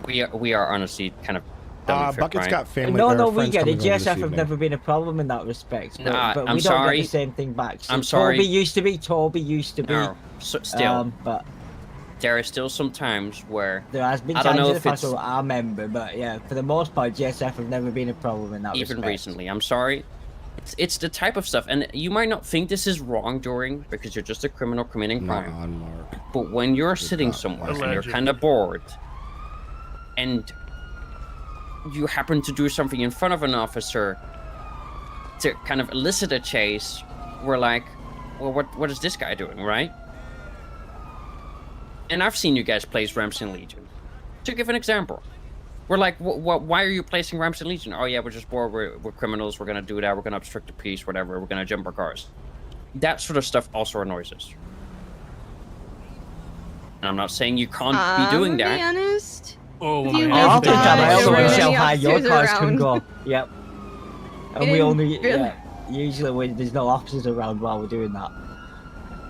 We are honestly kind of done with it, Bucket's right? got family. No, or we friends get it. coming over this JSF have evening. never been a problem in that respect. But, Nah, but I'm we don't sorry. get the same thing back. So I'm sorry. Toby used to be. No, still, but there are still some times where there has been I don't times know in the if past it's where I remember. But yeah, for the most part, JSF have never been a problem in that even respect. recently. I'm sorry. It's the type of stuff, and you might not think this is wrongdoing because you're just a criminal committing crime. on Mark. But when you're sitting somewhere and you're Allegedly. kind of bored, and you happen to do something in front of an officer to kind of elicit a chase, we're like, well, what is this guy doing, right? And I've seen you guys place ramps in Legion. To give an example, we're like, why are you placing ramps in Legion? Oh yeah, we're just bored. We're criminals. We're gonna do that. We're gonna obstruct the peace. Whatever. We're gonna jump our cars. That sort of stuff also annoys us. And I'm not saying you can't be doing To be that. honest, Oh, If you my have Half God. the time, I there also weren't want to see any how high your officers cars can around. go. Yep. And we didn't only really- usually when there's no officers around while we're doing that.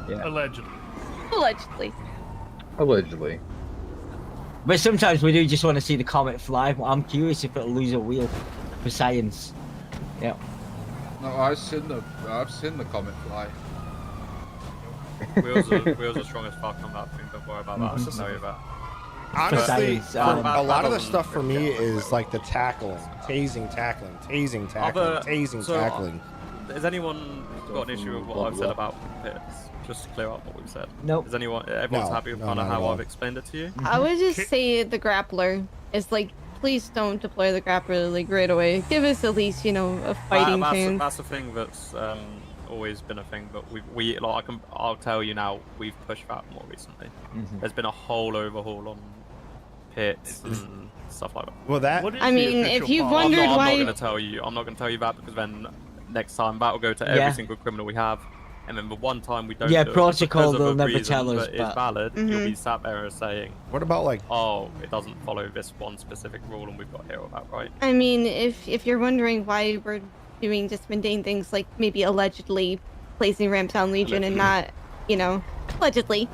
Yeah. Allegedly. allegedly. Allegedly. But sometimes we do just want to see the comet fly. I'm curious if it'll lose a wheel for science. Yeah. No, I've seen the comet fly. Wheels are strong as fuck on that thing. Don't worry about that. I can tell you that. Honestly, Science, a lot of the Battle- stuff for me is like the tackling, tasing, tackling, So, tackling. Has anyone got an issue with what I've said about pits? Just to clear up what we've said. Nope. Is everyone's No, happy with no, kind of not at how all. I've explained it to you? I would just say the grappler is like, please don't deploy the grappler like right away. Give us at least, a fighting chance. That's a thing that's always been a thing, but I'll tell you now, we've pushed that more recently. There's been a whole overhaul on pits and stuff like that. Well, that What is I the mean, official if you've policy? wondered I'm why- not going to tell you. I'm not going to tell you that because then next time that will go to every Yeah. single criminal we have. And then the one time we don't Yeah, do it protocol, because of they'll a never reason tell us, that but- is valid, you'll be sat there saying, What about like? oh, it doesn't follow this one specific rule and we've got to hear all that, right? I mean, if you're wondering why we're doing just mundane things like maybe allegedly placing ramps on Legion and not, allegedly,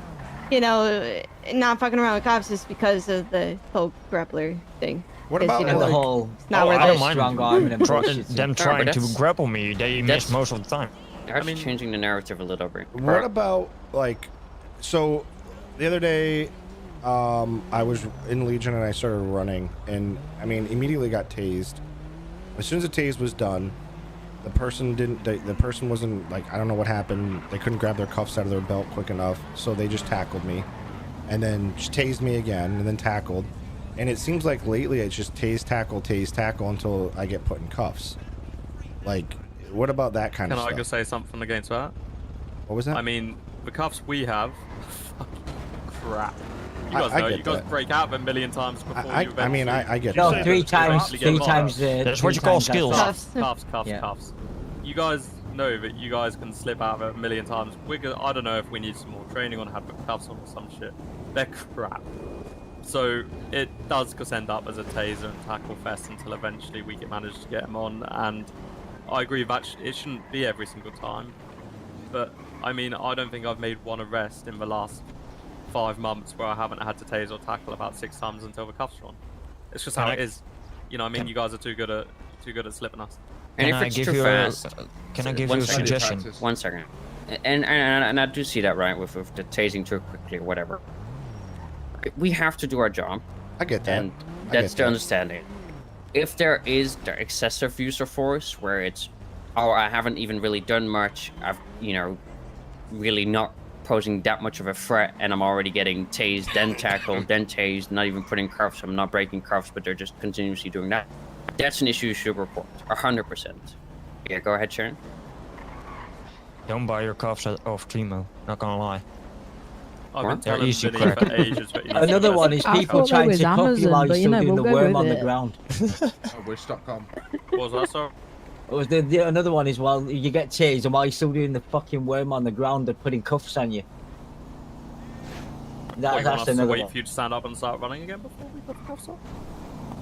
not fucking around with cops is because of the whole grappler thing. What 'Cause, about And the like? whole not where I the don't mind strong arm and Try, bullshit. them but trying to that's- grapple me, they miss that's- most of the time. They're actually changing the narrative a little bit. What about like? So, the other day, I was in Legion and I started running, and I mean, immediately got tased. As soon as the tase was done, the person didn't. The person wasn't like, I don't know what happened. They couldn't grab their cuffs out of their belt quick enough, so they just tackled me, and then tased me again, and then tackled, And it seems like lately it's just tase tackle until I get put in cuffs. Like, what about that kind of Can stuff? I just say something against that? What was that? I mean, the cuffs we have, crap. You guys I know, get you guys that. break out a million times before you I get No, that. three times. That's what you call skills. Cuffs. Yeah. You guys know that you guys can slip out of it a million times. I don't know if we need some more training on how to put cuffs on or some shit. They're crap. So it does just end up as a taser and tackle fest until eventually we can manage to get them on. And I agree that it shouldn't be every single time. But I mean, I don't think I've made one arrest in the last 5 months where I haven't had to tase or tackle about 6 times until the cuffs are on. It's just how it is. You know what I mean? You guys are too good at slipping us. And if it's too fast, can I give you a suggestion? 1 second. And I do see that, right, with the tasing too quickly or whatever. We have to do our job. I get that. And that's the understanding. If there is the excessive use of force where it's, oh, I haven't even really done much, I've, really not posing that much of a threat, and I'm already getting tased, then tackled, then tased, not even putting cuffs, I'm not breaking cuffs, but they're just continuously doing that. That's an issue you should report, 100%. Yeah, go ahead, Sharon. Don't buy your cuffs off Trimo, not gonna lie. I've been They're telling easy Vinny crap. for ages that you need Another to one is I people thought trying that to was copy Amazon, while you're but, you still know, doing we'll the go worm with on the it. ground. Wish.com. What was that, sir? Another one is while you get tased and while you're still doing the fucking worm on the ground, they're putting cuffs on you. You want That's us to another wait one. for you to stand up and start running again before we put the cuffs on?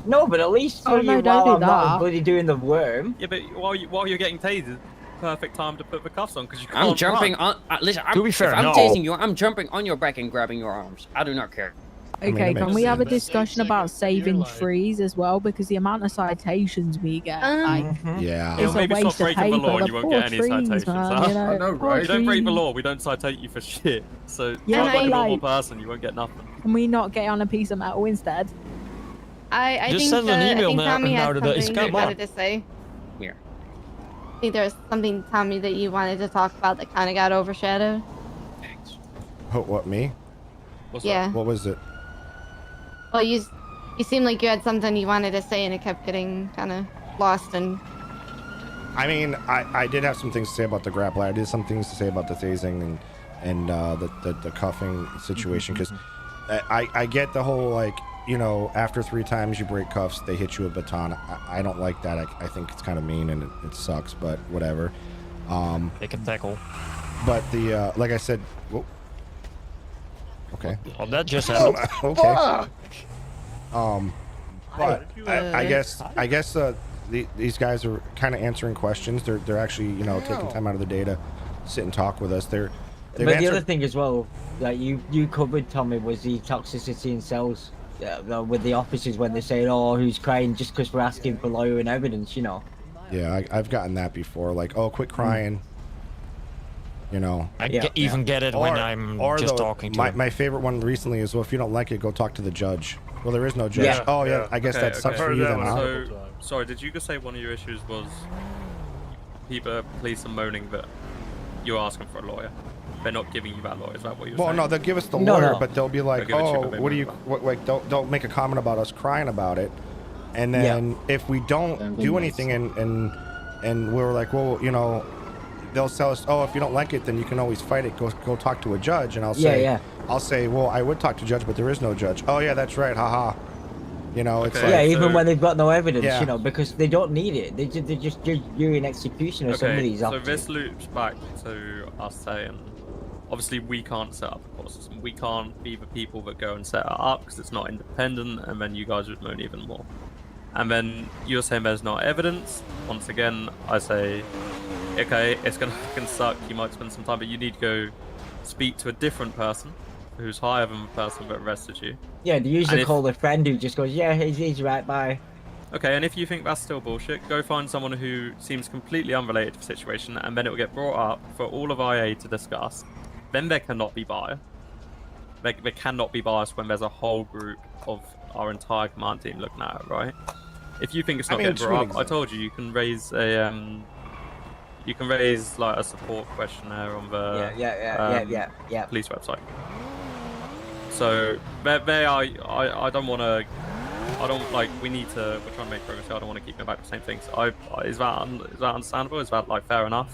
No, but at least Oh, no, while don't do I'm not that. bloody doing the worm. Yeah, but while you're getting tased, perfect time to put the cuffs on because you can't I'm jumping run. on. Listen, To be fair, if I'm no. tasing you, I'm jumping on your back and grabbing your arms. I do not care. mean, Okay, that can makes we have a sense. discussion about saving life. trees as well? Because the amount of citations we get, like, Yeah. You'll it's a maybe stop waste of breaking the paper. law and The you won't poor get any trees, citations, man, huh? you know, I know, poor right? You don't break the trees. law, we don't citate you for shit. So Yeah, like a like- normal person, you won't get nothing. Can we not get on a piece of metal instead? I Just think send an email I think now- Tommy had nowadays, something he come on. wanted to say. Here. I think there was something, Tommy, that you wanted to talk about that kind of got overshadowed. Thanks. What, me? What's Yeah. What was it? Well, you seemed like you had something you wanted to say, and it kept getting kind of lost. And I mean, I did have some things to say about the grappler. I did some things to say about the tasing and the cuffing situation, because I get the whole, like, after 3 times you break cuffs, they hit you with a baton. I don't like that. I think it's kind of mean and it sucks, but whatever. They can tackle. But the like I said, whoa. Okay. Well, that just happened. Okay. But I guess these guys are kind of answering questions. They're actually taking time out of the day to sit and talk with us. They've But the answered- other thing as well, that you covered, Tommy, was the toxicity in cells with the officers when they say, "Oh, who's crying?" just because we're asking for lawyer and evidence, Yeah, I've gotten that before. Like, oh, quit crying. I Yeah, even get it when I'm just talking to them. my favorite one recently is, well, if you don't like it, go talk to the judge. Well, there is no judge. Yeah. Oh yeah, I guess Okay, that sucks okay. for Heard you that then, one. huh? So- So, sorry, did you just say one of your issues was police are moaning that you're asking for a lawyer? They're not giving you that lawyer. Is that what you're Well, saying? no, they'll give us the No, lawyer, no. but they'll be like, They'll give it to you, oh, but they what do won't you, like, don't make a comment about us crying about it. And then if we don't do anything and we're like, well, they'll tell us, oh, if you don't like it, then you can always fight it. Go talk to a judge. And I'll say, well, I would talk to a judge, but there is no judge. Oh yeah, that's right. Haha. It's Okay. yeah, like, even so- when they've got no evidence, Yeah. because they don't need it. They just you're in execution or some of Okay, these so officers. this loops back to us saying, obviously we can't set up a court system. We can't be the people that go and set it up because it's not independent, and then you guys would moan even more. And then you're saying there's no evidence. Once again, I say, okay, it's gonna fucking suck. You might spend some time, but you need to go speak to a different person who's higher than the person that arrested you. Yeah, they usually And if- call their friend who just goes, yeah, he's right, bye. Okay, and if you think that's still bullshit, go find someone who seems completely unrelated to the situation, and then it will get brought up for all of IA to discuss. Then there cannot be bias. There cannot be bias when there's a whole group of our entire command team looking at it, right? If you think it's not mean, getting to an brought up, I extent. told you, you can raise a like a support questionnaire on the Yeah. police website. So they are. I don't want to I don't like. We need to. We're trying to make progress. I don't want to keep going back to the same things. Is that understandable? Is that like fair enough?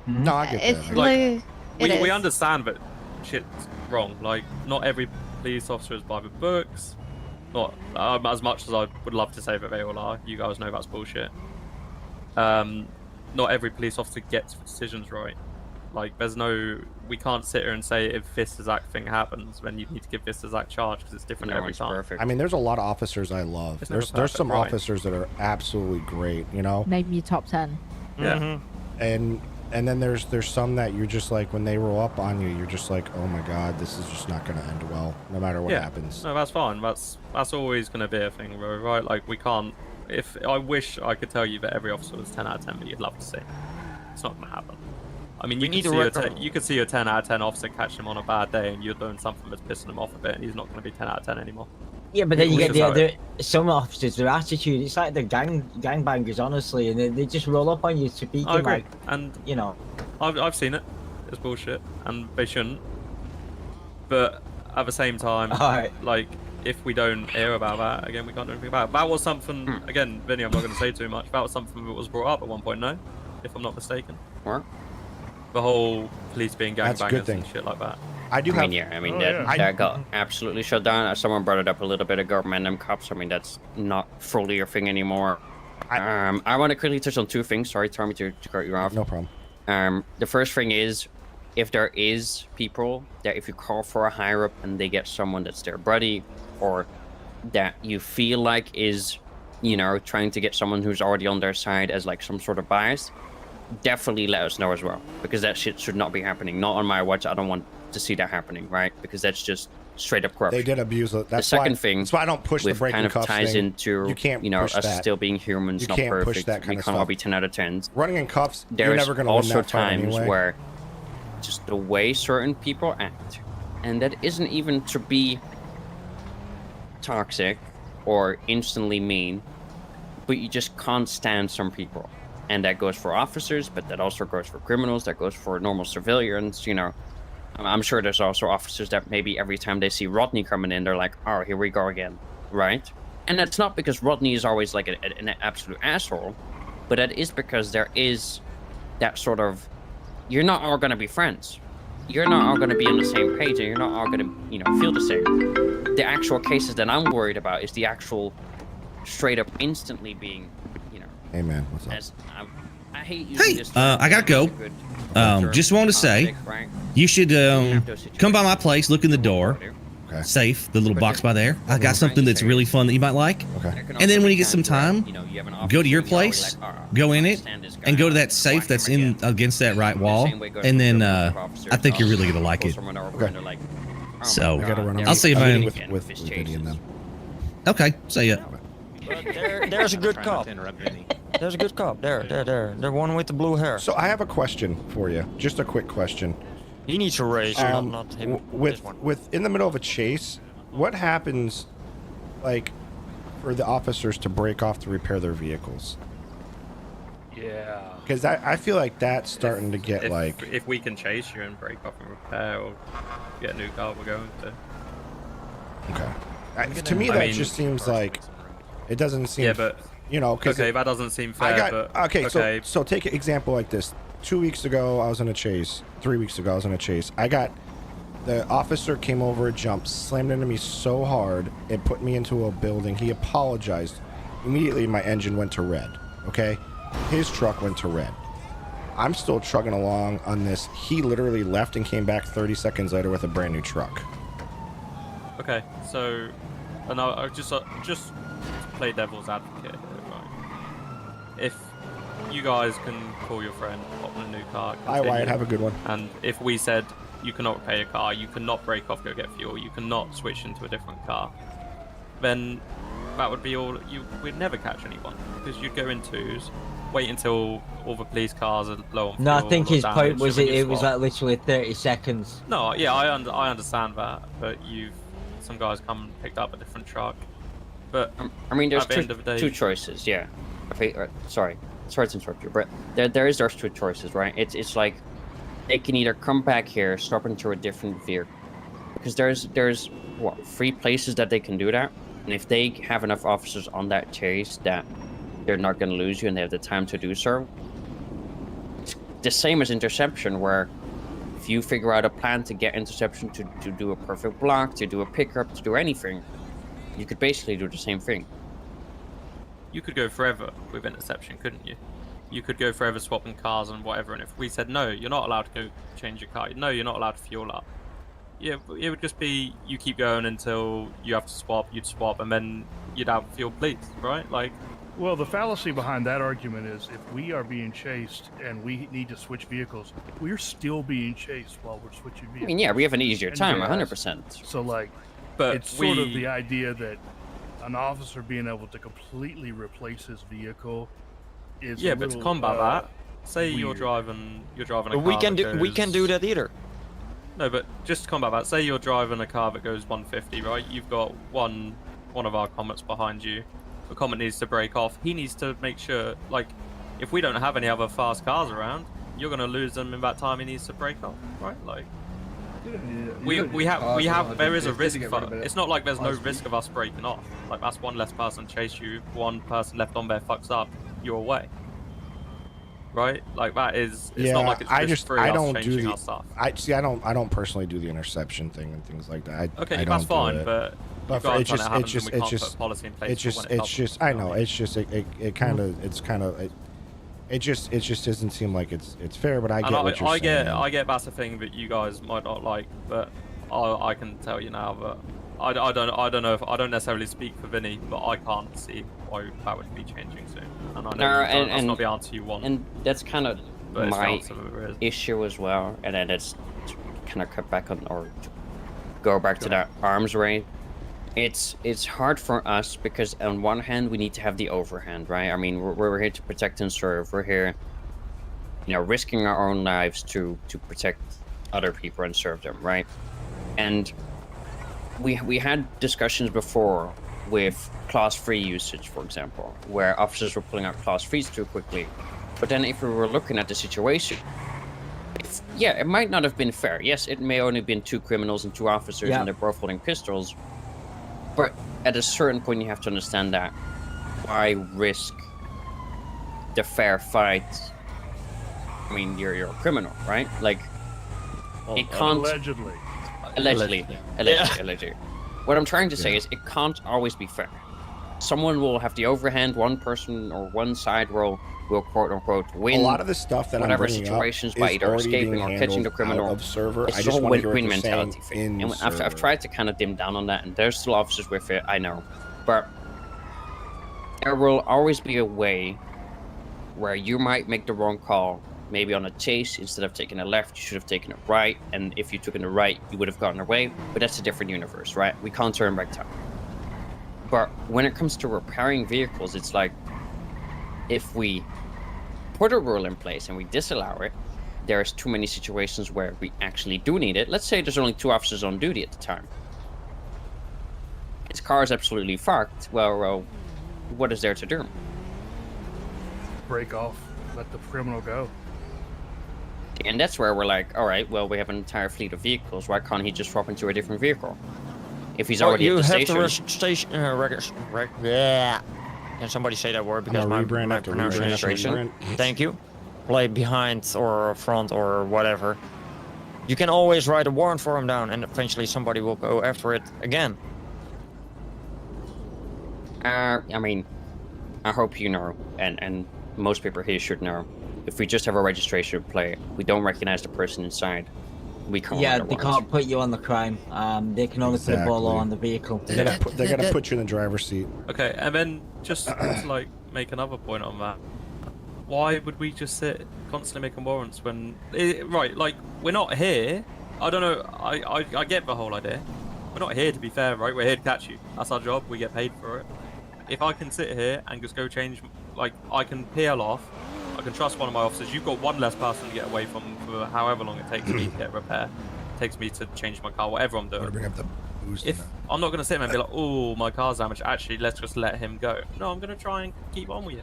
No, I get It's that. like, We understand, but shit's wrong. Like, not every police officer is by the books. Not as much as I would love to say that they all are. You guys know that's bullshit. Not every police officer gets decisions right. Like, we can't sit here and say if this exact thing happens, then you need to give this exact charge because it's different every time. Perfect. I mean, there's a lot of officers I love. It's never There's perfect, some right. officers that are absolutely great, you know. Name your top 10. Yeah. And then there's some that you're just like, when they roll up on you, you're just like, oh my god, this is just not going to end well, no matter what happens. No, that's fine. That's always going to be a thing, right? Like, we can't. If I wish I could tell you that every officer was 10 out of 10, but you'd love to see. It's not going to happen. I mean, you could see a 10 out of 10 officer catch him on a bad day, and you're doing something that's pissing him off a bit, and he's not going to be 10 out of 10 anymore. Yeah, but then you get Which is some officers, their attitude, it's like they're gangbangers, honestly, and they just roll up on you speaking I agree. like, And you know. I've seen it. It's bullshit, and they shouldn't. But at the same time, Alright. like, if we don't hear about that, again, we can't do anything about it. That was something, again, Vinny, I'm not going to say too much. That was something that was brought up at one point, no? If I'm not mistaken. What? The whole police being That's a good gangbangers thing. and shit like that. I do I have. mean, yeah. I mean, Oh, that, yeah. that got absolutely shut down. Someone brought it up a little bit ago, random cops. I mean, that's not fully a thing anymore. I want to quickly touch on two things. Sorry, Tommy, to cut you off. No problem. The first thing is, if there is people that if you call for a higher up and they get someone that's their buddy, or that you feel like is, you know, trying to get someone who's already on their side as like some sort of bias, definitely let us know as well, because that shit should not be happening. Not on my watch. I don't want to see that happening, right? Because that's just straight up corruption. They did abuse it. That's the second why, thing, that's why I don't push the which breaking kind of cuffs ties thing. into, You can't you know, push us that. still being humans, You not can't push perfect. that kind We of can't all stuff. be 10 out of 10s. Running in cuffs, you're There's never going to win also that fight times anyway. where just the way certain people act, and that isn't even to be toxic or instantly mean, but you just can't stand some people. And that goes for officers, but that also goes for criminals, that goes for normal civilians, you know. I'm sure there's also officers that maybe every time they see Rodney coming in, they're like, oh, here we go again, right? And that's not because Rodney is always like an absolute asshole, but that is because there is that sort of, you're not all going to be friends. You're not all going to be on the same page, and you're not all going to, you know, feel the same. The actual cases that I'm worried about is the actual straight up instantly being, you know. Hey man, what's up? As, I hate using Hey, this term. I gotta go. It's a good term. Just wanted to say, Toxic, right? you should come by my place, look in the door, Okay. safe, the little box by there. I got something that's really fun that you might like. Okay. And then when you get some time, go to your place, go in it, and go to that safe that's in against that right wall, and then I think you're really gonna like it. So, I gotta run over. I'll see you, I'll man. meet with Vinny and them. Okay, see ya. There's a good cop. There's a good cop. There. The one with the blue hair. So I have a question for you. Just a quick question. He needs a raise, not him. With in the middle of a chase, what happens, like, for the officers to break off to repair their vehicles? Yeah. Because I feel like that's starting to get like. If we can chase you and break off and repair or get a new car, we're going to. Okay. To me, that just seems like it doesn't seem. Yeah, but you know, because okay, that doesn't seem fair. But okay. So take an example like this. 2 weeks ago, I was in a chase. 3 weeks ago, I was in a chase. The officer came over a jump, slammed into me so hard, it put me into a building. He apologized. Immediately, my engine went to red. Okay, his truck went to red. I'm still trucking along on this. He literally left and came back 30 seconds later with a brand new truck. Okay, so, and I just play devil's advocate here, right? If you guys can call your friend, hop in a new car, Hi, Wyatt. Have a good one. and if we said you cannot repair your car, you cannot break off, go get fuel, you cannot switch into a different car, then that would be all. We'd never catch anyone because you'd go in twos, wait until all the police cars are low on fuel. No, I think or his point damaged, was and then you it was swap. like literally 30 seconds. No, yeah, I understand that, but some guys come and picked up a different truck. But I mean, there's at the end of the day, two choices, yeah. Okay, sorry to interrupt you, but there's two choices, right? It's like they can either come back here, swap into a different vehicle, because there's what 3 places that they can do that. And if they have enough officers on that chase that they're not going to lose you and they have the time to do so, it's the same as interception, where if you figure out a plan to get interception to do a perfect block, to do a pickup, to do anything, you could basically do the same thing. You could go forever with interception, couldn't you? You could go forever swapping cars and whatever, and if we said, no, you're not allowed to go change your car, no, you're not allowed to fuel up. Yeah, it would just be, you keep going until you have to swap, you'd swap, and then you'd have fuel bleeds, right? Like, well, the fallacy behind that argument is if we are being chased and we need to switch vehicles, we're still being chased while we're switching vehicles. I mean, yeah, we have an easier time, whereas- 100%. So, like, but it's sort of the idea that an officer being able to completely replace his vehicle is yeah, a but to little, combat that, say you're weird. driving a car. But we can do that either. No, but just to combat that, say you're driving a car that goes 150, right? You've got one of our comets behind you. The comet needs to break off. He needs to make sure, like, if we don't have any other fast cars around, you're gonna lose them in that time he needs to break off, right? Like, there is a risk for, it's not like there's no risk of us breaking off. Like, that's one less person chase you, one person left on there fucks up, you're away. Right? Like, that is, it's not like it's risk-free us changing our stuff. I don't personally do the interception thing and things like that. Okay, I that's don't fine, do it. but it's just policy in place. I know, it's just it kind of it just doesn't seem like it's fair, but I get what you're saying. I get that's a thing that you guys might not like, but I can tell you now that I don't know if I don't necessarily speak for Vinny, but I can't see why that would be changing soon. And I know that's not the answer you want. And that's kind of my issue as well, and then it's kind of cut back on, or go back to that arms race. It's hard for us because on one hand we need to have the overhand, right? I mean, we're here to protect and serve. We're here, risking our own lives to protect other people and serve them, right? And we had discussions before with class 3 usage, for example, where officers were pulling out class 3s too quickly. But then if we were looking at the situation, it might not have been fair. Yes, it may only have been 2 criminals and 2 officers, and they're both holding pistols. But at a certain point, you have to understand that why risk the fair fight? I mean, you're a criminal, right? Like, it can't... Allegedly. What I'm trying to say is it can't always be fair. Someone will have the overhand, one person or one side will quote unquote win. A lot of the stuff that whatever I'm bringing situations up by is either escaping or catching the criminal. Observer. It's I just all want to hear what win-win you're mentality saying thing. And I've tried to kind of dim down on that, and there's still officers with it, I know. But there will always be a way where you might make the wrong call. Maybe on a chase, instead of taking a left, you should have taken a right. And if you took in the right, you would have gotten away. But that's a different universe, right? We can't turn back time. But when it comes to repairing vehicles, it's like, if we put a rule in place and we disallow it, there's too many situations where we actually do need it. Let's say there's only 2 officers on duty at the time. His car is absolutely fucked. Well, what is there to do? Break off. Let the criminal go. And that's where we're like, all right, well, we have an entire fleet of vehicles. Why can't he just swap into a different vehicle? If he's already at the station. You have to yeah. Can somebody say that word, because my pronunciation. Thank you. Play behind or front or whatever. You can always write a warrant for him down, and eventually somebody will go after it again. I mean, I hope you know, and most people here should know. If we just have a registration plate, we don't recognize the person inside, we can't. Yeah, they can't put you on the crime. They can only put a bolo on the vehicle. They're gonna put you in the driver's seat. Okay, and then just to like make another point on that, why would we just sit constantly making warrants when right? Like, we're not here. I don't know. I get the whole idea. We're not here to be fair, right? We're here to catch you. That's our job. We get paid for it. If I can sit here and just go change, like, I can peel off. I can trust one of my officers. You've got one less person to get away from for however long it takes me to get repair. It takes me to change my car, whatever I'm doing. Bring up the boost. If I'm not going to sit there and be like, oh, my car's damaged. Actually, let's just let him go. No, I'm going to try and keep on with you.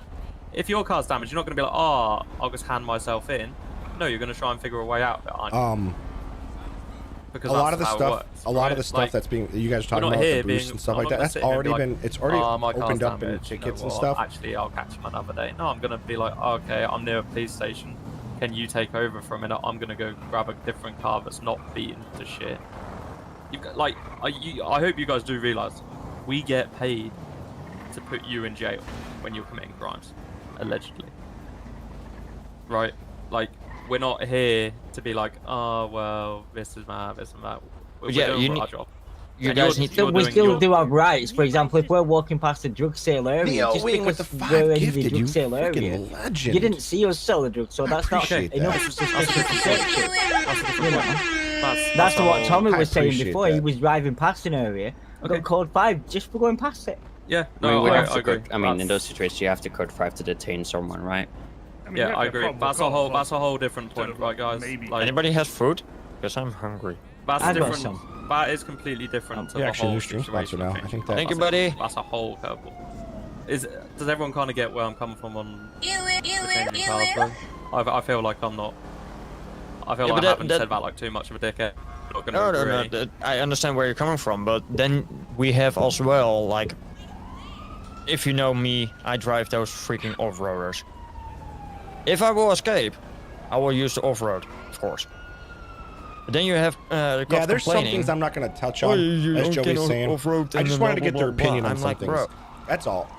If your car's damaged, you're not going to be like, oh, I'll just hand myself in. No, you're going to try and figure a way out of it, aren't you? because a lot of the that's how it stuff, works, a lot of right? the stuff Like, that's being, you guys are we're talking not about here the boosts being- and stuff I'm like not that. gonna That's sit here and already be like, been, it's already my car's opened up in damaged, you tickets know and what, stuff. Actually, I'll catch him another day. No, I'm gonna be like, okay, I'm near a police station. Can you take over for a minute? I'm gonna go grab a different car that's not beaten to shit. You've got, like, I hope you guys do realize we get paid to put you in jail when you're committing crimes, allegedly. Right? Like, we're not here to be like, oh well, this is that, this and that. We're doing our job. You guys need to. We still do have rights. For example, if we're walking past the drug sale area, Neo just Wing because with the 5 we're in the gifted, drug you sale area, freaking legend. you didn't see us sell the drugs, so that's not appreciate enough that. suspicion to search it. You know? That's the what whole- Tommy I was saying appreciate before. He that. was driving past an area, Okay. got code 5 just for going past it. Yeah, I mean, no, we I have to agree. code, I mean, in those situations, you have to code 5 to detain someone, right? I mean, Yeah, you I have to agree. probably That's a whole different point, right, guys? Maybe. Like, Anybody has food? Because I'm hungry. that's I've got different. some. That is completely different to Yeah, the actually, whole new stream sponsor situation now. change. I think that- Thank you, buddy. That's a whole curveball. Does everyone kind of get where I'm coming from on the changing cars, though? I feel like I'm not. I feel Yeah, like but I haven't that- said that like too much of a dickhead. I'm not No, gonna no, agree. no. I understand where you're coming from, but then we have as well, like, if you know me, I drive those freaking off-roaders. If I will escape, I will use the off-road, of course. But then you have the cops Yeah, there's some complaining. things I'm not going to touch "Oh, on, you as don't Joey's get saying. off-road I and just blah, wanted to blah, get their blah, blah." opinion on I'm some like, things. bro. That's all.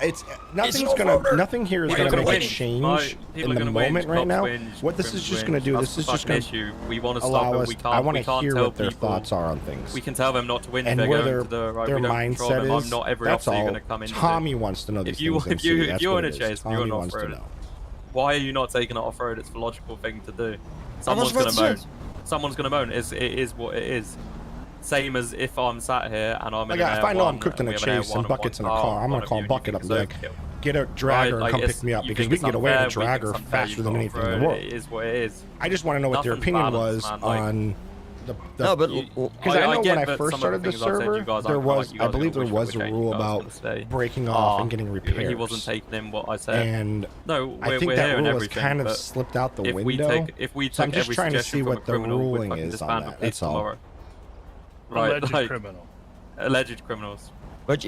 Nothing's off-roader. nothing here is People gonna are make a gonna whinge. change People in are the gonna whinge, moment right cops now. whinge, What this is criminals just gonna whinge. do, That's this is the just fucking gonna issue. We want to allow stop it. us. We I can't. want We to can't hear tell what their people. thoughts are on things. We can tell them not to whinge. And They're where going their to the right. their We don't control mindset them. is. I'm not every That's officer you're all. gonna come in. Tommy wants to know these things. MC. If That's you're what in a it is. chase and you're Tommy not wants to off-road, know. why are you not taking it off-road? It's the logical thing to do. was Someone's about gonna to moan. say. Someone's gonna moan. It is what it is. Same as if I'm sat here and I'm in Like, an if I know I'm Air1 cooked in and a we have an chase Air1 and buckets in a one car, I'm one gonna call of you bucket up and and you be think like, it's overkill. get a dragger and come pick me up you because think we it's can get away in a unfair, we think dragger it's unfair, faster you than got anything in the off-road, world. It is what it is. I just want to know what their Nothing's opinion balanced, was man, like- on the No, but because I know get when I that first some of started the the things I've said, server, you guys there aren't was, like, you I guys believe are there gonna was wish a it would rule change. I was about gonna say, breaking off and getting yeah, repairs. he wasn't taking in what I said. And No, I we're think here that and rule has everything, kind of but slipped out the if we window. took So I'm just every trying to suggestion see from a what the criminal, we'd ruling fucking is on disband that. the police That's all. tomorrow. Right, Alleged like, criminal. alleged criminals. But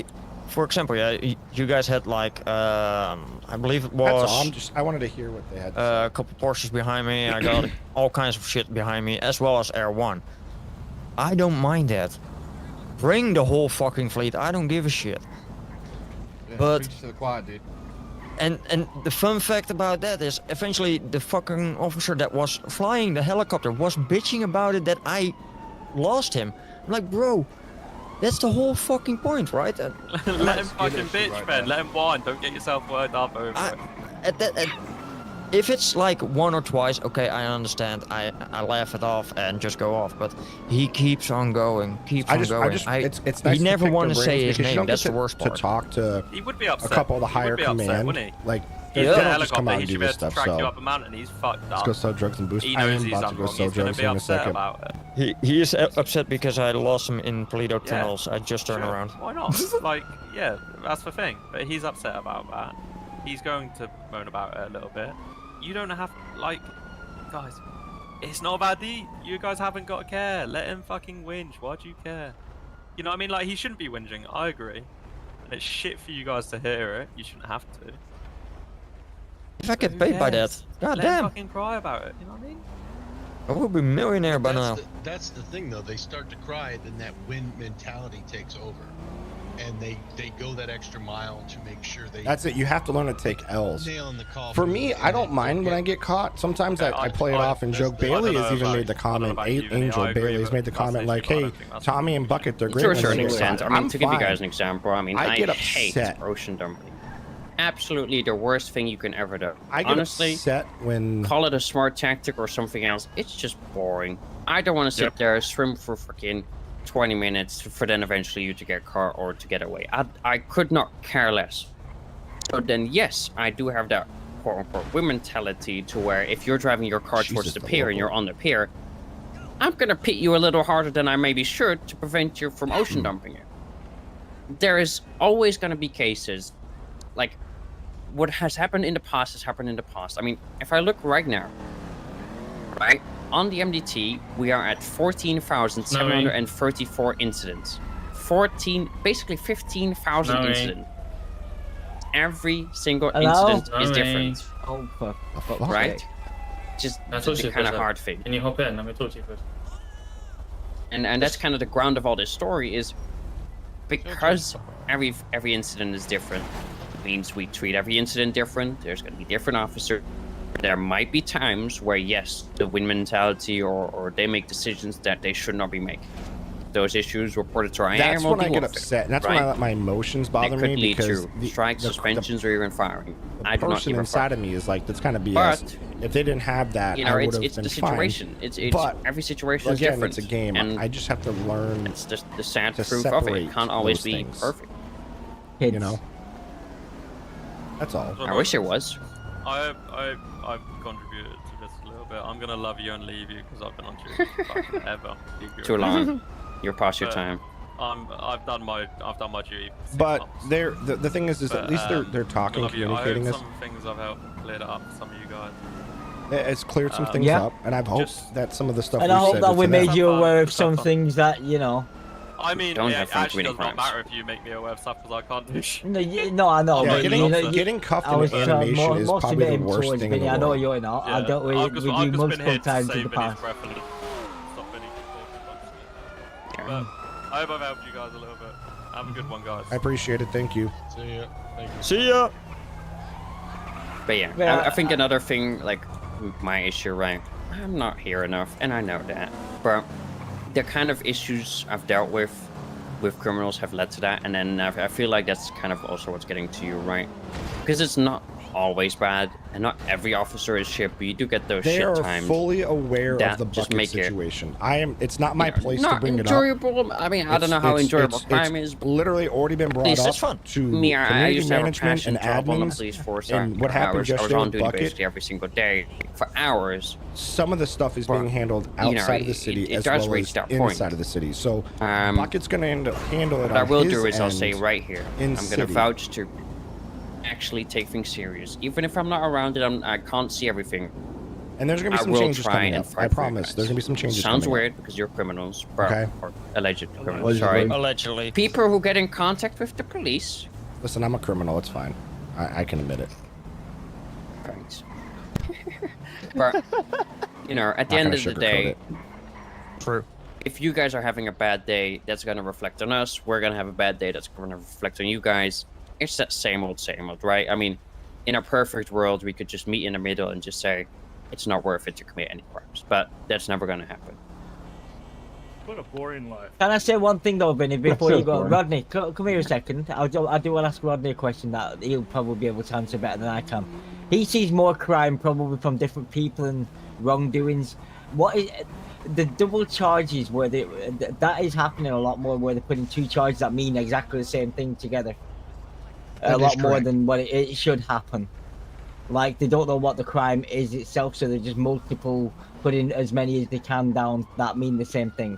for example, yeah, you guys had like I believe it That's was all. I wanted to hear what they had to say. a couple Porsches behind me. I got all kinds of shit behind me, as well as Air1. I don't mind that. Bring the whole fucking fleet. I don't give a shit. Yeah, But- preach to the choir, dude. And the fun fact about that is, eventually the fucking officer that was flying the helicopter was bitching about it that I lost him. I'm like, bro, that's the whole fucking point, right? Let him fucking bitch, right man. there. Let him whine. Don't get yourself worked up over it. If it's like one or twice, okay, I understand. I laugh it off and just go off. But he keeps on going, keeps on going. It's nice he never to want pick to their say brains his because you name. don't That's get the worst to part. talk to He would be a upset. couple of the higher He would be upset, command. wouldn't he? Like, He's they in a don't just come helicopter. out He and should do be this able to stuff. track you So up a mountain. He's fucked let's up. go sell drugs and boost. He I knows am he's about done to go wrong. sell He's gonna drugs be in a upset second. about it. He is upset because I lost him in Toledo Yeah. tunnels. I just turned Sure, around. Why not? Like, yeah, that's the thing. But he's upset about that. He's going to moan about it a little bit. You don't have, like, guys, it's not about you guys haven't got to care. Let him fucking whinge. Why do you care? You know what I mean? Like, he shouldn't be whinging. I agree. And it's shit for you guys to hear it. You shouldn't have to. If I get Who paid by that, cares? god Let him damn, fucking cry about it. You know what I mean? I would be a millionaire by now. That's the thing, though. They start to cry, then that win mentality takes over, and they go that extra mile to make sure they. That's it. You have to learn to take L's. Nail in the coffin. For me, I don't mind when I get caught. Sometimes I play it off and joke. Bailey has even made the comment. Angel Bailey has made the comment like, "Hey, Tommy and Bucket, they're great." To a when they certain get extent. caught." I mean, I'm to give you fine. guys an example, I mean, I get hate upset. ocean dumping. Absolutely the worst thing you can ever do. I get Honestly, upset when call it a smart tactic or something else. It's just boring. I don't want to sit there, swim for freaking 20 minutes for then eventually you to get caught or to get away. I could not care less. So then, yes, I do have that quote-unquote win mentality to where if you're driving your car towards the pier and you're on the pier, I'm going to pit you a little harder than I maybe should to prevent you from ocean dumping it. There is always going to be cases, like what has happened in the past has happened in the past. I mean, if I look right now, right, On the MDT, we are at 14,734 incidents. Basically 15,000 incidents. Every single incident is different. Oh, fuck. Right? Just the kind of hard thing. Can you hop in? Let me talk to you first. And that's kind of the ground of all this story is because every incident is different. Means we treat every incident different. There's going to be different officers. There might be times where, yes, the win mentality or they make decisions that they should not be making. Those issues reported to our That's when I get upset. And that's when I let my emotions bother me because strikes, suspensions, or even firing. The person inside of me is like, that's kind of BS. But, if they didn't have that, I would have been fine. It's the situation. It's every situation is again, different. It's a game. And I just have to learn. It's just the sad proof of it. It can't always be perfect. You know. That's all. I wish it was. I've contributed to this a little bit. I'm gonna love you and leave you because I've been on duty forever. Too long. You're past your time. I've done my duty. But the thing is at least they're talking, communicating this. Some things I've helped clear it up for some of you guys. It's cleared some things up, and I've hoped that some of the stuff. And I hope that we made you aware of some things that you know. I mean, it actually does not matter if you make me aware of stuff because I can't do shit. No, I know. Yeah, but getting cuffed in animation is probably the worst thing in the world. I know you're not. I dealt with you multiple times in the past. But I hope I've helped you guys a little bit. Have a good one, guys. I appreciate it. Thank you. See ya. Thank you. See ya. But yeah, I think another thing, like my issue, right? I'm not here enough, and I know that. But the kind of issues I've dealt with criminals have led to that, and then I feel like that's kind of also what's getting to you, right? Because it's not always bad, and not every officer is shit, but you do get those shit times. They are fully aware of the bucket situation. It's not my place to bring it up. I mean, I don't know how enjoyable crime is. Literally already been brought up to me. I used to have a management and passion job on the admins. police force. And what happened yesterday I was on with duty Bucket, basically every single day for hours. Some of the stuff is being handled outside of the city as well as inside of the city. So Bucket's going to handle it. What I will do is I'll say right here, I'm going to city. vouch to actually take things serious. Even if I'm not around it, I can't see everything. And there's gonna be some changes coming up. I promise. There's gonna be some changes. Sounds coming weird up. because you're criminals, bro. Okay. Or alleged criminals. Sorry. Allegedly. People who get in contact with the police. Listen, I'm a criminal. It's fine. I can admit it. Thanks. But you know, at the end of the day, true. If you guys are having a bad day, that's gonna reflect on us. We're gonna have a bad day. That's gonna reflect on you guys. It's that same old, right? I mean, in a perfect world, we could just meet in the middle and just say, it's not worth it to commit any crimes. But that's never going to happen. What a boring life. Can I say one thing though, Vinny, before you go? Rodney, come here a second. I do want to ask Rodney a question that he'll probably be able to answer better than I can. He sees more crime probably from different people and wrongdoings. What is the double charges where that is happening a lot more, where they're putting two charges that mean exactly the same thing together? A lot more than what it should happen. Like, they don't know what the crime is itself, so they're just putting as many as they can down that mean the same thing.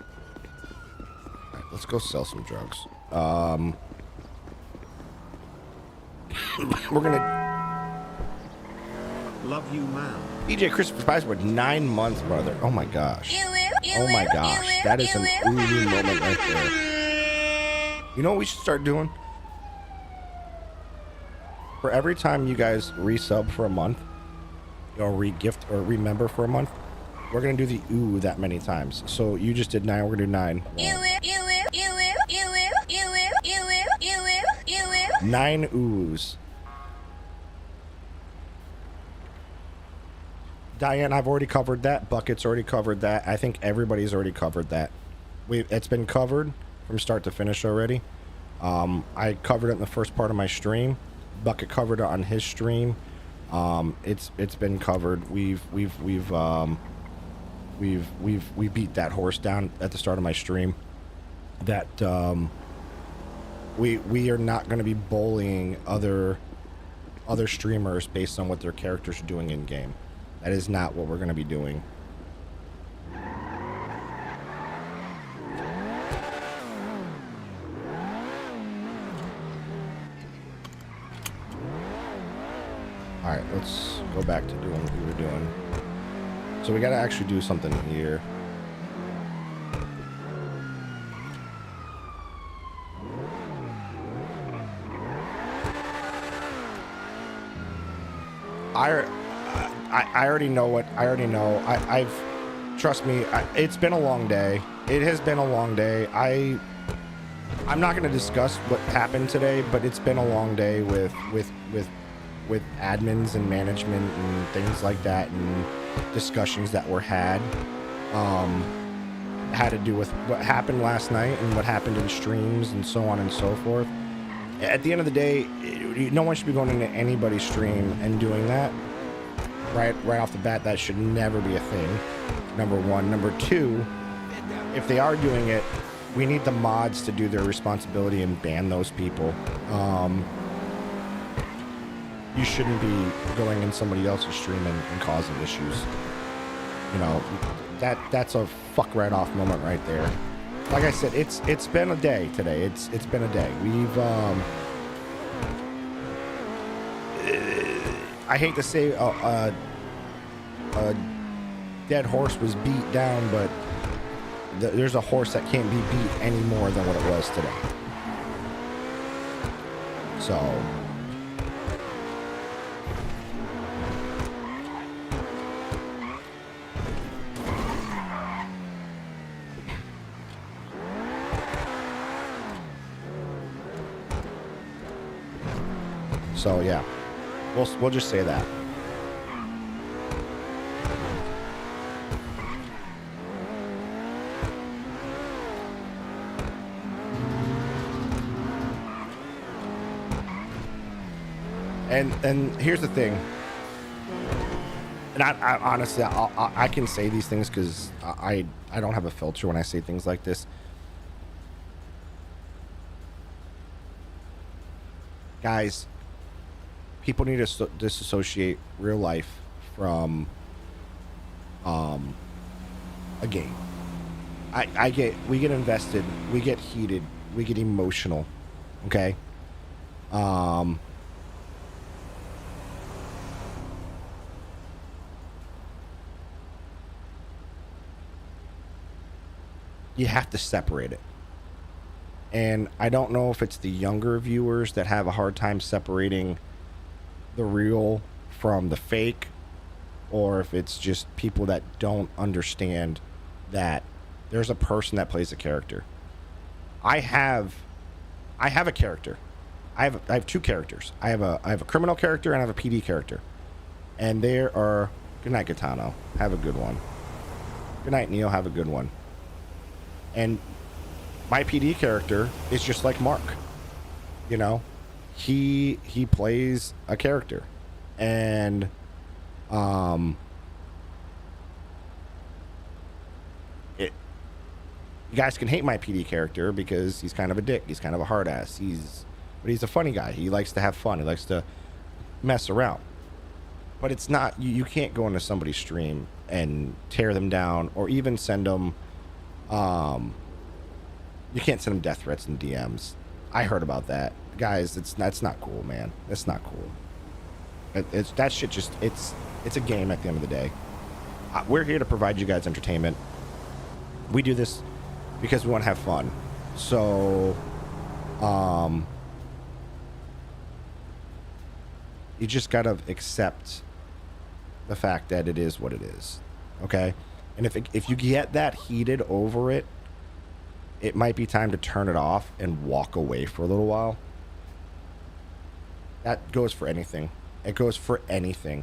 Right, let's go sell some drugs. We're gonna love you, man. DJ Christopher Spice with 9 months, brother. Oh my gosh. Oh my gosh. That is an ooh moment right there. You know what we should start doing? For every time you guys resub for a month, or re-gift or remember for a month, we're gonna do the ooh that many times. So you just did 9, we're gonna do 9. 9 oohs. Diane, I've already covered that. Bucket's already covered that. I think everybody's already covered that. It's been covered from start to finish already. I covered it in the first part of my stream. Bucket covered it on his stream. It's been covered. We beat that horse down at the start of my stream. That we are not going to be bullying other streamers based on what their characters are doing in game. That is not what we're going to be doing. Alright, let's go back to doing what we were doing. So we got to actually do something here. I already know what I already know. I've trust me. It's been a long day. It has been a long day. I'm not going to discuss what happened today, but it's been a long day with admins and management and things like that, and discussions that were had to do with what happened last night and what happened in streams and so on and so forth. At the end of the day, no one should be going into anybody's stream and doing that right off the bat. That should never be a thing, number one. Number two, if they are doing it, we need the mods to do their responsibility and ban those people. You shouldn't be going in somebody else's stream and causing issues. You know, that's a fuck right off moment right there. Like I said, it's been a day today. It's been a day. We've I hate to say a dead horse was beat down, but there's a horse that can't be beat any more than what it was today. So yeah, we'll just say that. And here's the thing. And I honestly, I can say these things because I don't have a filter when I say things like this. Guys, people need to disassociate real life from a game. We get invested, we get heated, we get emotional, okay? You have to separate it. And I don't know if it's the younger viewers that have a hard time separating the real from the fake, or if it's just people that don't understand that there's a person that plays a character. I have a character. I have two characters. I have a criminal character and I have a PD character. And there are... Good night, Gitano. Have a good one. Good night, Neo. Have a good one. And my PD character is just like Mark. You know? He plays a character. And you guys can hate my PD character because he's kind of a dick. He's kind of a hard ass. But he's a funny guy. He likes to have fun. He likes to mess around. But it's not, you can't go into somebody's stream and tear them down or even send them, you can't send them death threats and DMs. I heard about that. Guys, that's not cool, man. That's not cool. That shit just, it's a game at the end of the day. We're here to provide you guys entertainment. We do this because we want to have fun. So, you just gotta accept the fact that it is what it is, okay? And if you get that heated over it, it might be time to turn it off and walk away for a little while. That goes for anything. It goes for anything.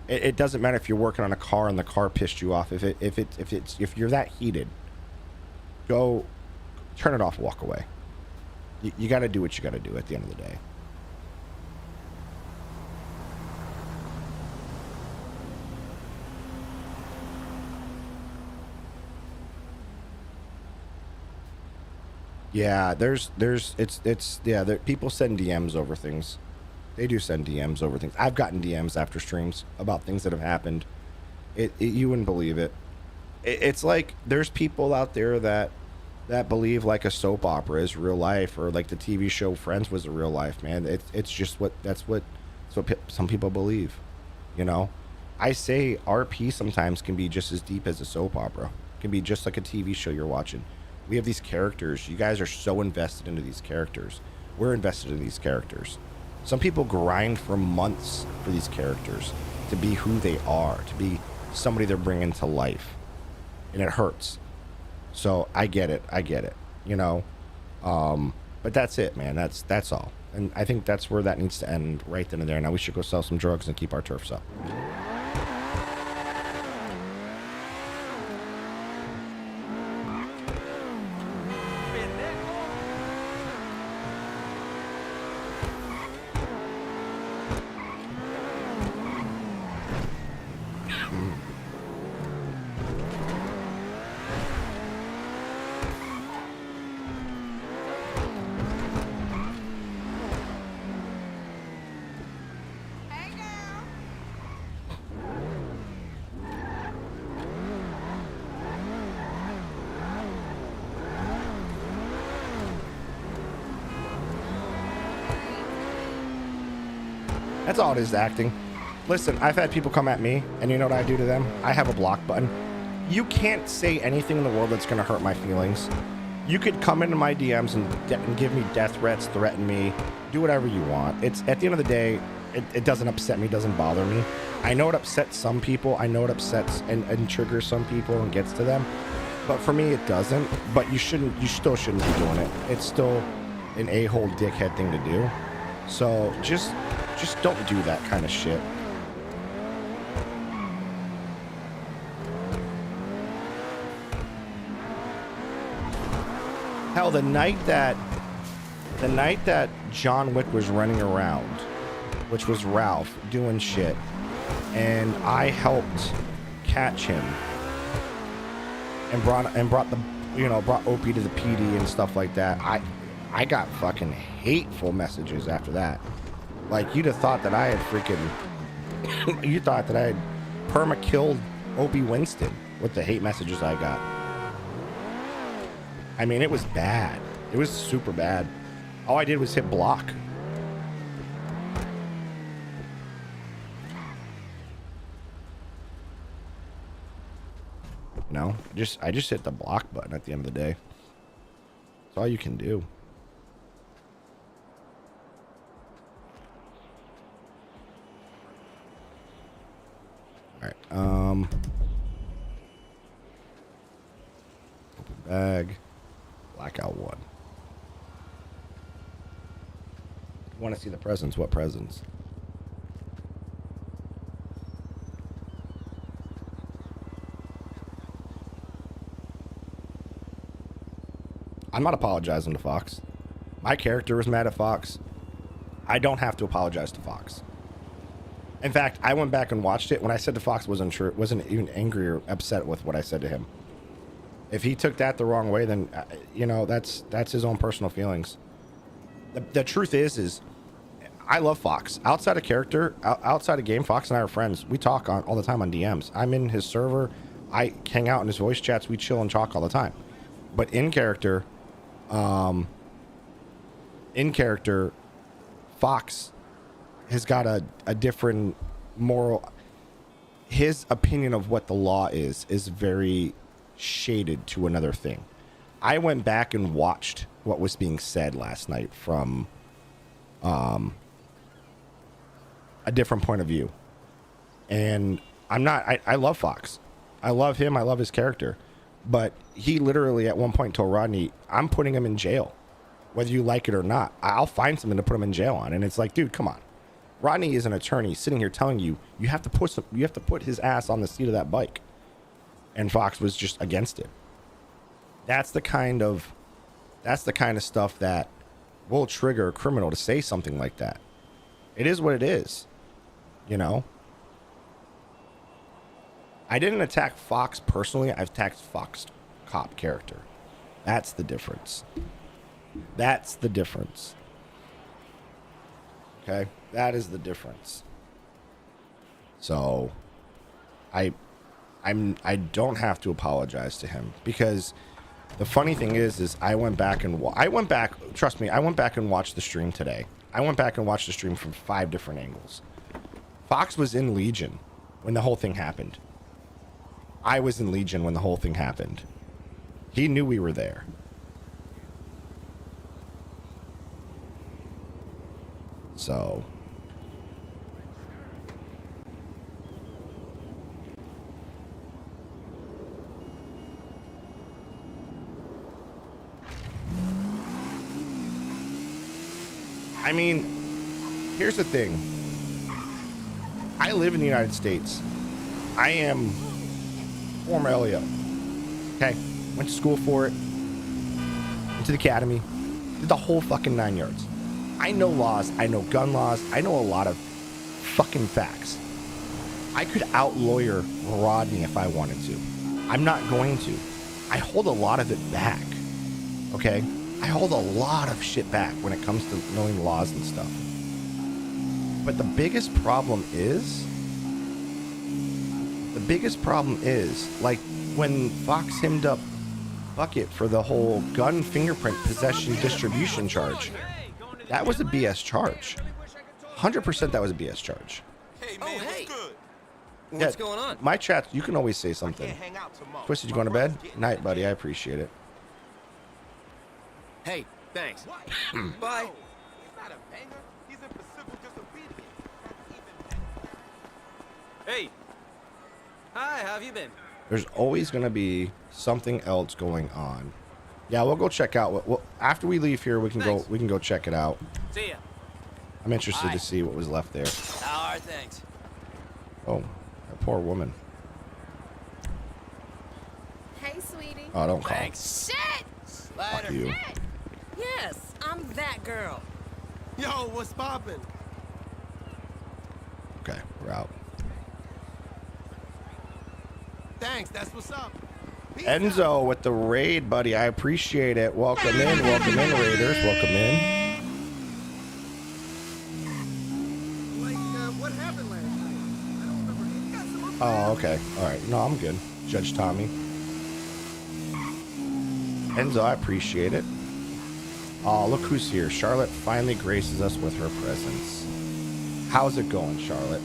It doesn't matter if you're working on a car and the car pissed you off. If you're that heated, go turn it off, walk away. You got to do what you got to do at the end of the day. Yeah, people send DMs over things. They do send DMs over things. I've gotten DMs after streams about things that have happened. You wouldn't believe it. It's like there's people out there that believe like a soap opera is real life, or like the TV show Friends was a real life, man. It's just that's what some people believe, you know. I say RP sometimes can be just as deep as a soap opera. It can be just like a TV show you're watching. We have these characters. You guys are so invested into these characters. We're invested in these characters. Some people grind for months for these characters to be who they are, to be somebody they're bringing to life. And it hurts. So I get it. You know? But that's it, man. That's all. And I think that's where that needs to end, right then and there. Now we should go sell some drugs and keep our turfs up. That's all it is, acting. Listen, I've had people come at me, and you know what I do to them? I have a block button. You can't say anything in the world that's going to hurt my feelings. You could come into my DMs and give me death threats, threaten me, do whatever you want. It's at the end of the day, it doesn't upset me, doesn't bother me. I know it upsets some people. I know it upsets and triggers some people and gets to them. But for me, it doesn't. But you still shouldn't be doing it. It's still an a-hole dickhead thing to do. So just don't do that kind of shit. Hell, the night that John Wick was running around, which was Ralph doing shit, and I helped catch him and brought Opie to the PD and stuff like that. I got fucking hateful messages after that. Like, you'd have thought that I had freaking you thought that I had perma-killed Opie Winston with the hate messages I got. I mean, it was bad. It was super bad. All I did was hit block. You know, I just hit the block button at the end of the day. That's all you can do. All right. Open bag. Blackout 1. Want to see the presents? What presents? I'm not apologizing to Fox. My character was mad at Fox. I don't have to apologize to Fox. In fact, I went back and watched it. When I said to Fox, wasn't even angry or upset with what I said to him. If he took that the wrong way, then you know, that's his own personal feelings. The truth is I love Fox. Outside of character, outside of game, Fox and I are friends. We talk all the time on DMs. I'm in his server. I hang out in his voice chats. We chill and talk all the time. But in character, Fox has got a different moral. His opinion of what the law is very shaded to another thing. I went back and watched what was being said last night from a different point of view. And I love Fox. I love him. I love his character. But he literally at one point told Rodney, I'm putting him in jail. Whether you like it or not, I'll find something to put him in jail on. And it's like, dude, come on. Rodney is an attorney sitting here telling you you have to put his ass on the seat of that bike. And Fox was just against it. That's the kind of stuff that will trigger a criminal to say something like that. It is what it is. You know? I didn't attack Fox personally. I've attacked Fox cop character. That's the difference. That's the difference. Okay? That is the difference. So, I don't have to apologize to him, because the funny thing is I went back and trust me, I went back and watched the stream today. I went back and watched the stream from 5 different angles. Fox was in Legion when the whole thing happened. I was in Legion when the whole thing happened. He knew we were there. So... I mean, here's the thing. I live in the United States. I am former LEO. Okay? Went to school for it. Went to the academy. Did the whole fucking 9 yards. I know laws. I know gun laws. I know a lot of fucking facts. I could out-lawyer Rodney if I wanted to. I'm not going to. I hold a lot of it back. Okay? I hold a lot of shit back when it comes to knowing laws and stuff. But the biggest problem is, like, when Fox hemmed up Bucket for the whole gun fingerprint possession distribution charge, that was a BS charge. 100% that was a BS charge. Hey, man, what's good? What's going on? My chat, you can always say something. Twisted, you going to bed? Night, buddy. I appreciate it. Hey, thanks. Bye. Hey. Hi, how have you been? There's always going to be something else going on. Yeah, we'll go check out what after we leave here, we can go check it out. See ya. I'm interested to see what was left there. All right, thanks. Oh, that poor woman. Hey, sweetie. Oh, don't call. Thanks. Shit! Fuck you. Yes, I'm that girl. Yo, what's poppin'? Okay, we're out. Thanks, that's what's up. Enzo with the raid, buddy. I appreciate it. Welcome in, Raiders. Welcome in. What happened last night? I don't remember. Oh, okay. All right. No, I'm good. Judge Tommy. Enzo, I appreciate it. Oh, look who's here. Charlotte finally graces us with her presence. How's it going, Charlotte?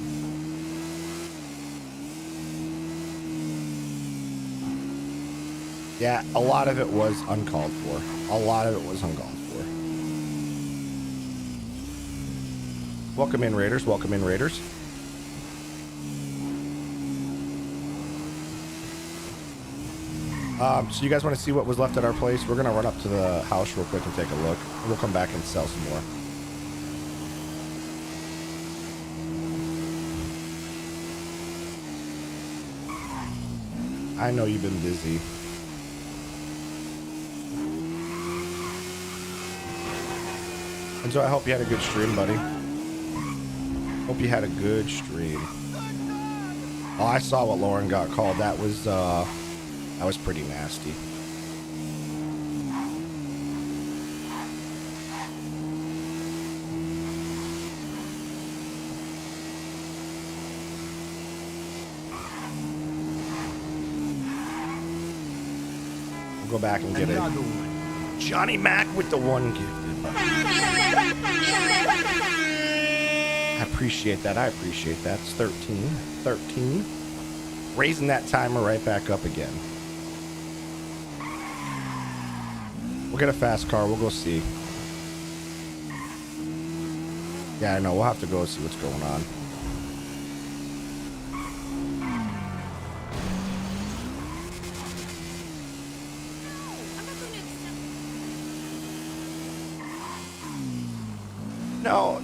Yeah, a lot of it was uncalled for. Welcome in, Raiders. Welcome in, Raiders. So you guys want to see what was left at our place? We're going to run up to the house real quick and take a look. We'll come back and sell some more. I know you've been busy. And so I hope you had a good stream, buddy. Hope you had a good stream. Oh, I saw what Lauren got called. That was pretty nasty. We'll go back and get it. Johnny Mac with the one gifted button. I appreciate that. It's 13. Raising that timer right back up again. We'll get a fast car. We'll go see. Yeah, I know. We'll have to go see what's going on.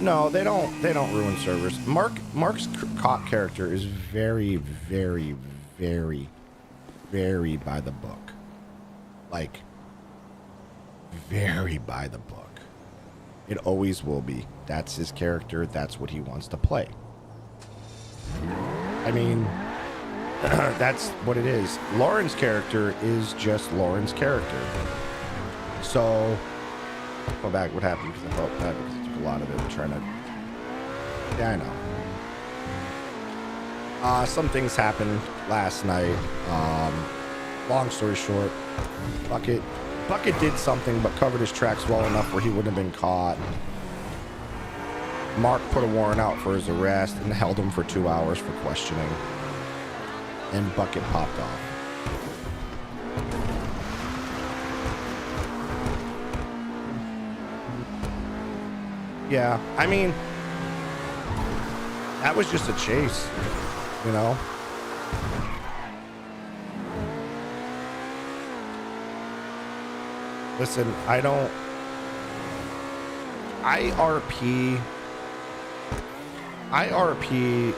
No, they don't ruin servers. Mark's cop character is very, very, very, very by the book. Like, very by the book. It always will be. That's his character. That's what he wants to play. I mean, that's what it is. Lauren's character is just Lauren's character. So, go back. What happened? Because I felt bad because it took a lot of it trying to. Yeah, I know. Some things happened last night. Long story short, Bucket did something but covered his tracks well enough where he wouldn't have been caught. Mark put a warrant out for his arrest and held him for 2 hours for questioning. And Bucket popped off. Yeah, I mean, that was just a chase, you know? Listen, I RP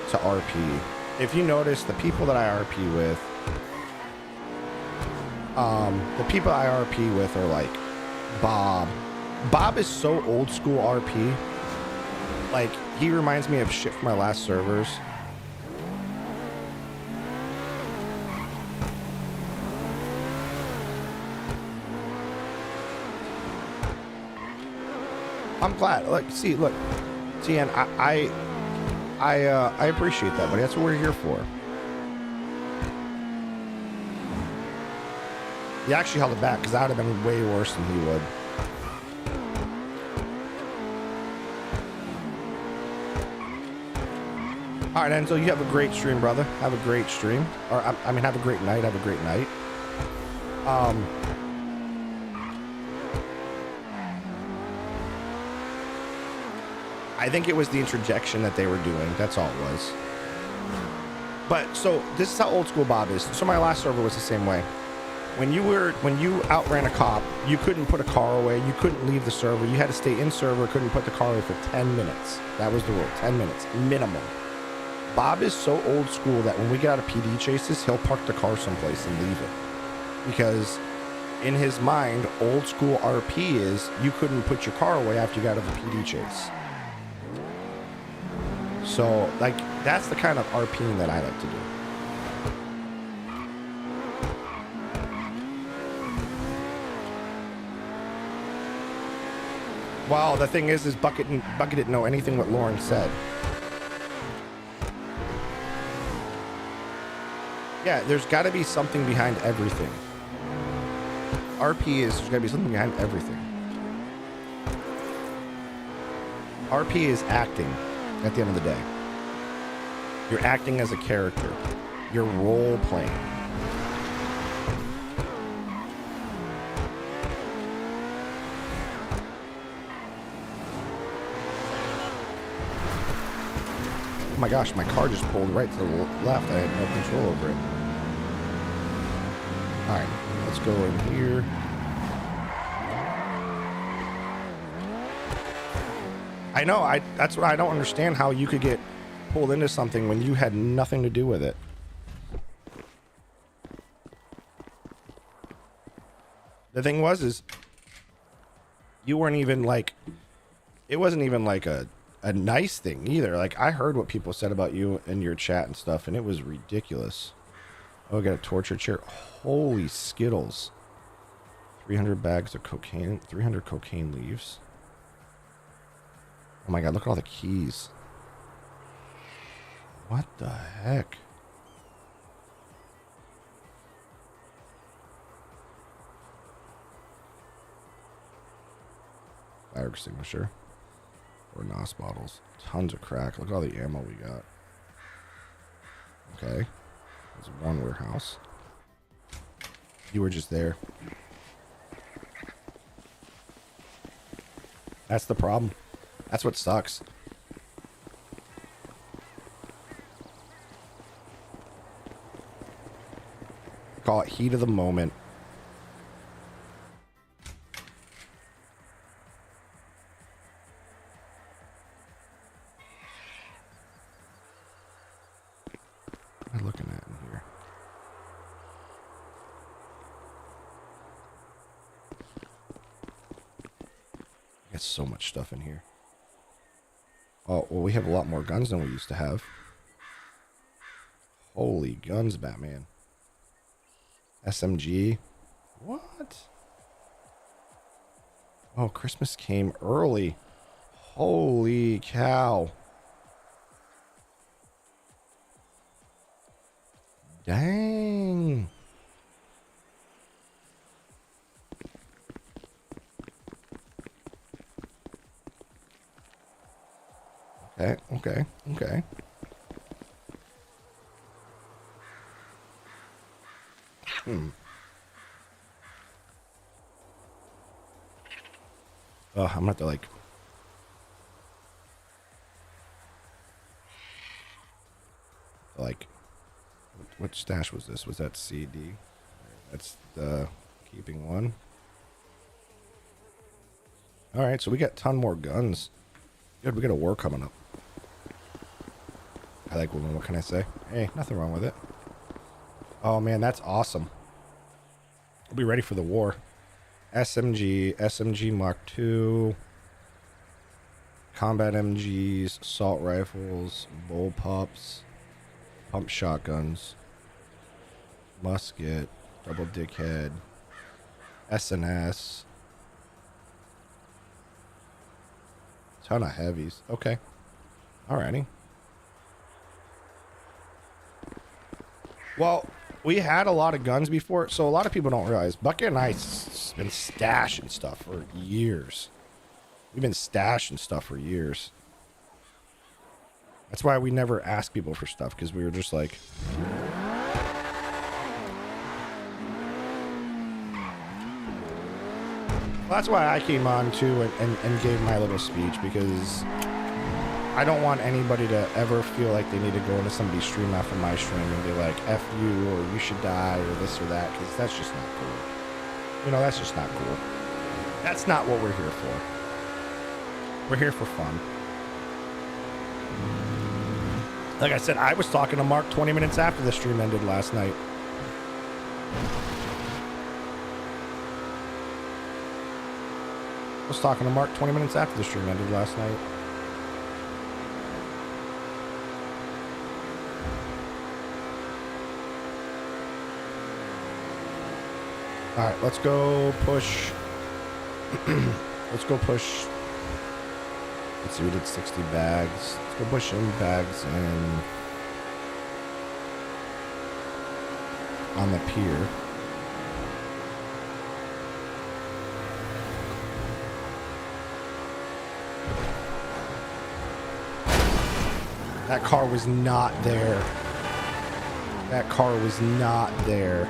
to RP. If you notice, the people that I RP with, are like Bob. Bob is so old school RP. Like, he reminds me of shit from my last servers. I'm glad. Look, TN, I appreciate that, buddy. That's what we're here for. He actually held it back because that would have been way worse than he would. All right, Enzo, you have a great stream, brother. Have a great stream. Or, I mean, have a great night. Have a great night. I think it was the interjection that they were doing. That's all it was. But, so, this is how old school Bob is. So my last server was the same way. When you outran a cop, you couldn't put a car away. You couldn't leave the server. You had to stay in server. Couldn't put the car away for 10 minutes. That was the rule. 10 minutes minimum. Bob is so old school that when we get out of PD chases, he'll park the car someplace and leave it. Because in his mind, old school RP is you couldn't put your car away after you got out of a PD chase. So, like, that's the kind of RPing that I like to do. Well, the thing is Bucket didn't know anything what Lauren said. Yeah, there's got to be something behind everything. RP is, there's got to be something behind everything. RP is acting at the end of the day. You're acting as a character. You're role playing. Oh my gosh, my car just pulled right to the left. I had no control over it. Alright, let's go in here. I know, that's what I don't understand, how you could get pulled into something when you had nothing to do with it. The thing is you weren't even like, it wasn't even like a nice thing either. Like, I heard what people said about you in your chat and stuff, and it was ridiculous. Oh, I got a torture chair. Holy Skittles. 300 bags of cocaine. 300 cocaine leaves. Oh my god, look at all the keys. What the heck? Fire extinguisher. Or NOS bottles. Tons of crack. Look at all the ammo we got. Okay. There's one warehouse. You were just there. That's the problem. That's what sucks. Call it heat of the moment. What am I looking at in here? Got so much stuff in here. Oh, well, we have a lot more guns than we used to have. Holy guns, Batman. SMG. What? Oh, Christmas came early. Holy cow. Dang. Okay. Oh, I'm gonna have to like, what stash was this? Was that CD? That's the keeping one. All right, so we got a ton more guns. Good, we got a war coming up. I like women. What can I say? Hey, nothing wrong with it. Oh man, that's awesome. We'll be ready for the war. SMG Mark II, combat MGs, assault rifles, bullpups, pump shotguns, musket, double dickhead, SNS, ton of heavies. Okay, alrighty. Well, we had a lot of guns before, so a lot of people don't realize Bucket and I been stashing stuff for years. We've been stashing stuff for years. That's why we never ask people for stuff, because we were just like, well, that's why I came on too and gave my little speech, because I don't want anybody to ever feel like they need to go into somebody's stream after my stream and be like, F you, or you should die, or this or that, because that's just not cool. You know, that's just not cool. That's not what we're here for. We're here for fun. Like I said, I was talking to Mark 20 minutes after the stream ended last night. I was talking to Mark 20 minutes after the stream ended last night. All right, let's go push. Let's go push. Let's see, we did 60 bags. Let's go push in bags and on the pier. That car was not there. That car was not there.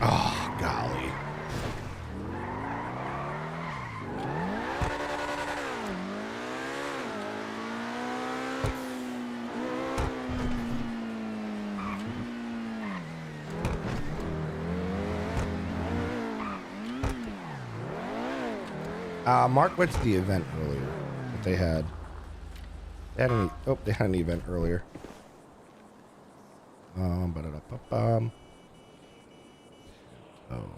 Oh, golly. Mark went to the event earlier that they had. They had an event earlier. Ba-da-da-ba-bum. Oh.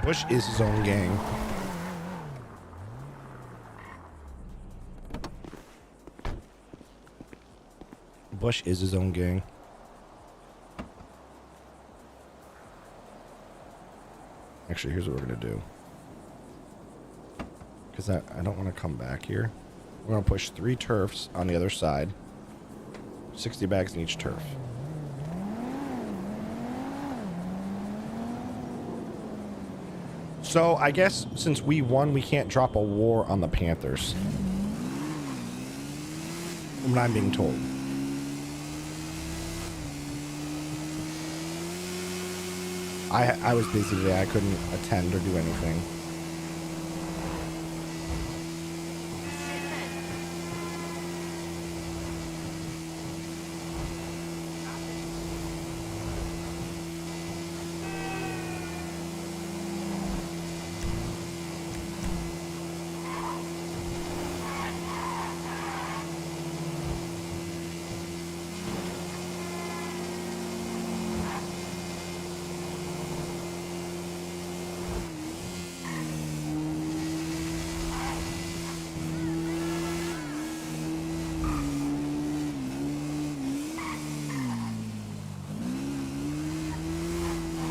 Bush is his own gang. Bush is his own gang. Actually, here's what we're going to do. Because I don't want to come back here. We're going to push 3 turfs on the other side. 60 bags in each turf. So, I guess since we won, we can't drop a war on the Panthers. From what I'm being told. I was busy today. I couldn't attend or do anything.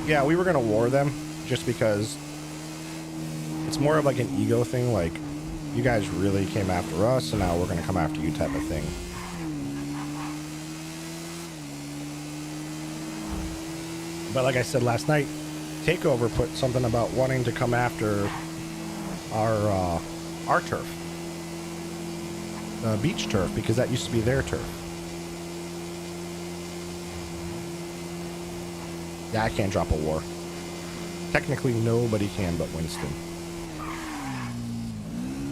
Yeah, we were gonna war them just because it's more of like an ego thing, like you guys really came after us and now we're gonna come after you type of thing. But like I said last night, Takeover put something about wanting to come after our turf, beach turf, because that used to be their turf. Yeah, I can't drop a war. Technically, nobody can but Winston.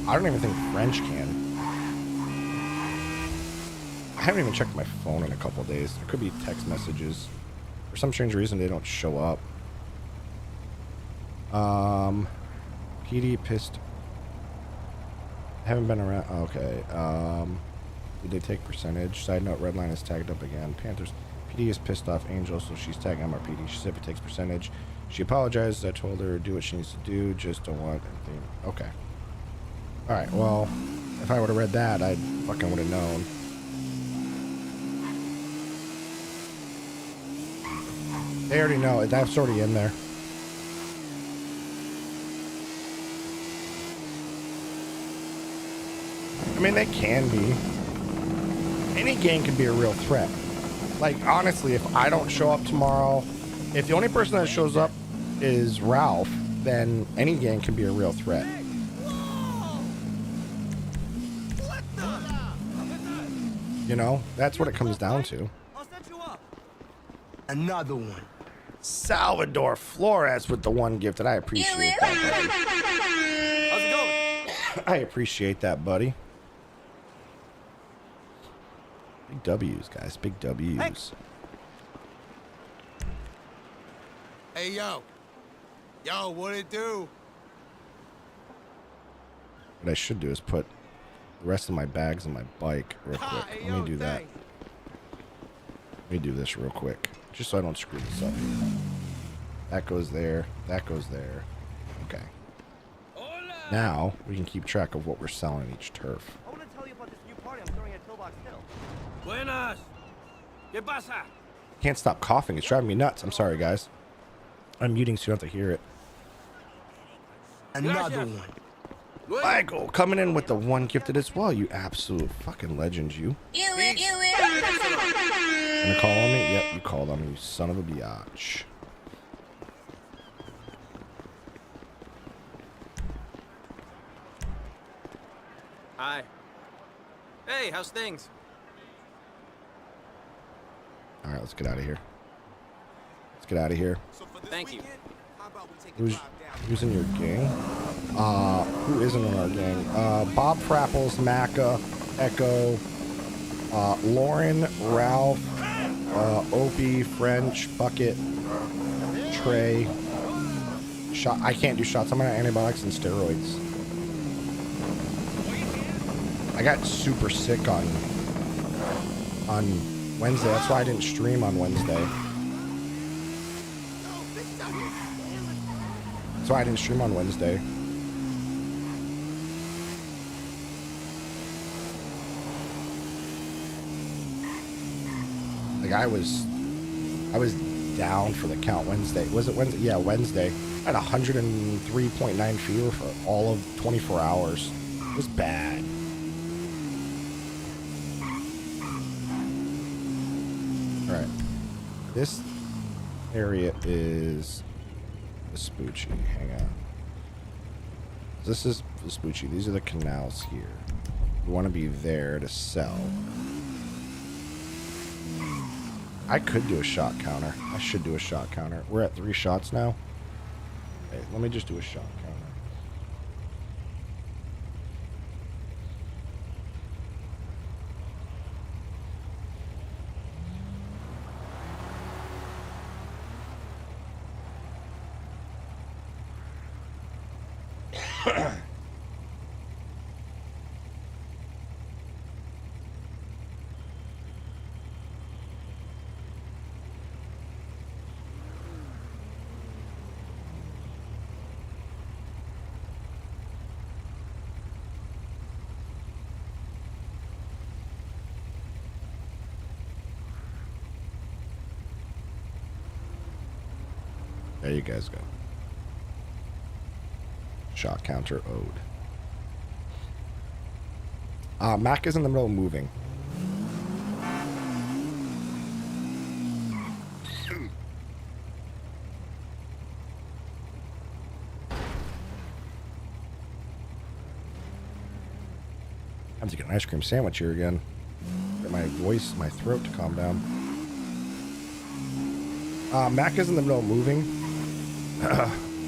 I don't even think French can. I haven't even checked my phone in a couple of days. There could be text messages. For some strange reason, they don't show up. PD pissed. Haven't been around. Okay. Did they take percentage? Side note, Redline is tagged up again. Panthers. PD is pissed off Angel, so she's tagging MRPD. She said if it takes percentage. She apologized. I told her to do what she needs to do. Just don't want anything. Okay. Alright, well, if I would have read that, I fucking would have known. They already know. That's already in there. I mean, they can be. Any gang can be a real threat. Like, honestly, if I don't show up tomorrow, if the only person that shows up is Ralph, then any gang can be a real threat. You know, that's what it comes down to. Another one. Salvador Flores with the one gift that I appreciate that, buddy. How's it going? I appreciate that, buddy. Big W's, guys. Big W's. Hey, yo. Yo, what it do? What I should do is put the rest of my bags in my bike real quick. Let me do that. Let me do this real quick, just so I don't screw this up. That goes there. That goes there. Okay. Now we can keep track of what we're selling each turf. I want to tell you about this new party I'm throwing at Pillbox Hill. Buenas. ¿Qué pasa? Can't stop coughing. It's driving me nuts. I'm sorry, guys. I'm muting so you don't have to hear it. Another one. Michael coming in with the one gifted as well. You absolute fucking legend, you. Gonna call on me? Yep, you called on me, you son of a biatch. Hi. Hey, how's things? All right, let's get out of here. Let's get out of here. Thank you. Who's in your gang? Who isn't in our gang? Bob Frapples, Macca, Echo, Lauren, Ralph, Opie, French, Bucket, Trey. Shot. I can't do shots. I'm on antibiotics and steroids. I got super sick on Wednesday. That's why I didn't stream on Wednesday. That's why I didn't stream on Wednesday. Like I was down for the count Wednesday. Was it Wednesday? Yeah, Wednesday. I had 103.9 fever for all of 24 hours. It was bad. All right. This area is Vespucci. Hang on. This is Vespucci. These are the canals here. We want to be there to sell. I could do a shot counter. I should do a shot counter. We're at 3 shots now. Hey, let me just do a shot counter. There you guys go. Shot counter owed. Mac is in the middle of moving. have to get an ice cream sandwich here again. Get my voice, my throat to calm down. Mac is in the middle of moving.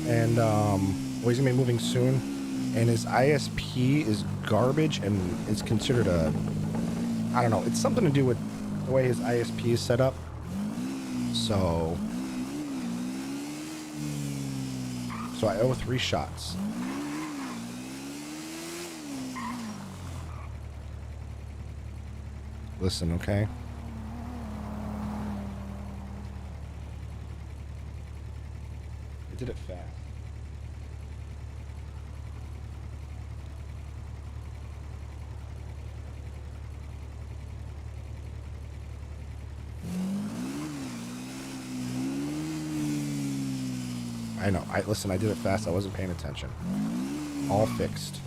And well, he's gonna be moving soon. And his ISP is garbage and is considered a, I don't know, it's something to do with the way his ISP is set up. So I owe 3 shots. Listen, okay? I did it fast. I know. Listen, I did it fast. I wasn't paying attention. All fixed.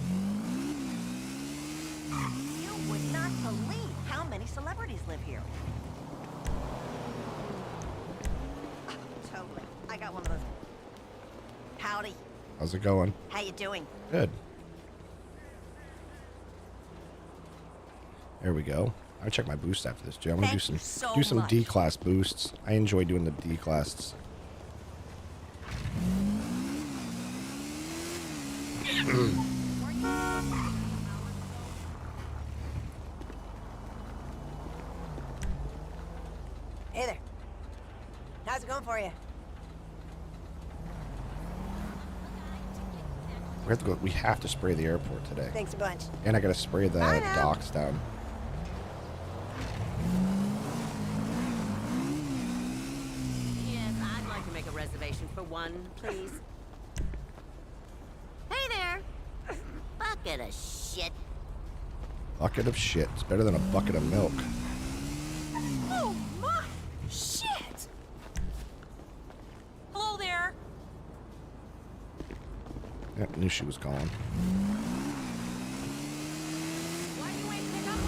You would not believe how many celebrities live here. Oh, totally. I got one of those. Howdy. How's it going? How you doing? Good. There we go. I'll check my boost after this, too. I'm gonna do some D-class boosts. I enjoy doing the D-class. Hey there. How's it going for you? We have to spray the airport today. Thanks a bunch. And I gotta spray the docks down. Yes, I'd like to make a reservation for one, please. Hey there. Bucket of shit. Bucket of shit. It's better than a bucket of milk. Oh my shit! Hello there. Yep, knew she was calling. Why do you ain't pick up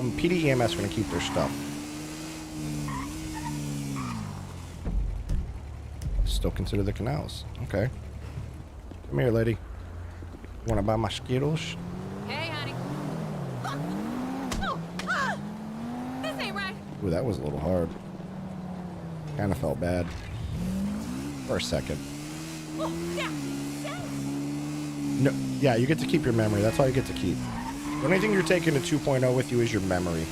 when PD EMS are gonna keep their stuff. Still consider the canals. Okay. Come here, lady. You wanna buy my Skittles? Hey, honey. This ain't right. Ooh, that was a little hard. Kinda felt bad. For a second. Oh, yeah. No, yeah, you get to keep your memory. That's all you get to keep. The only thing you're taking to 2.0 with you is your memory.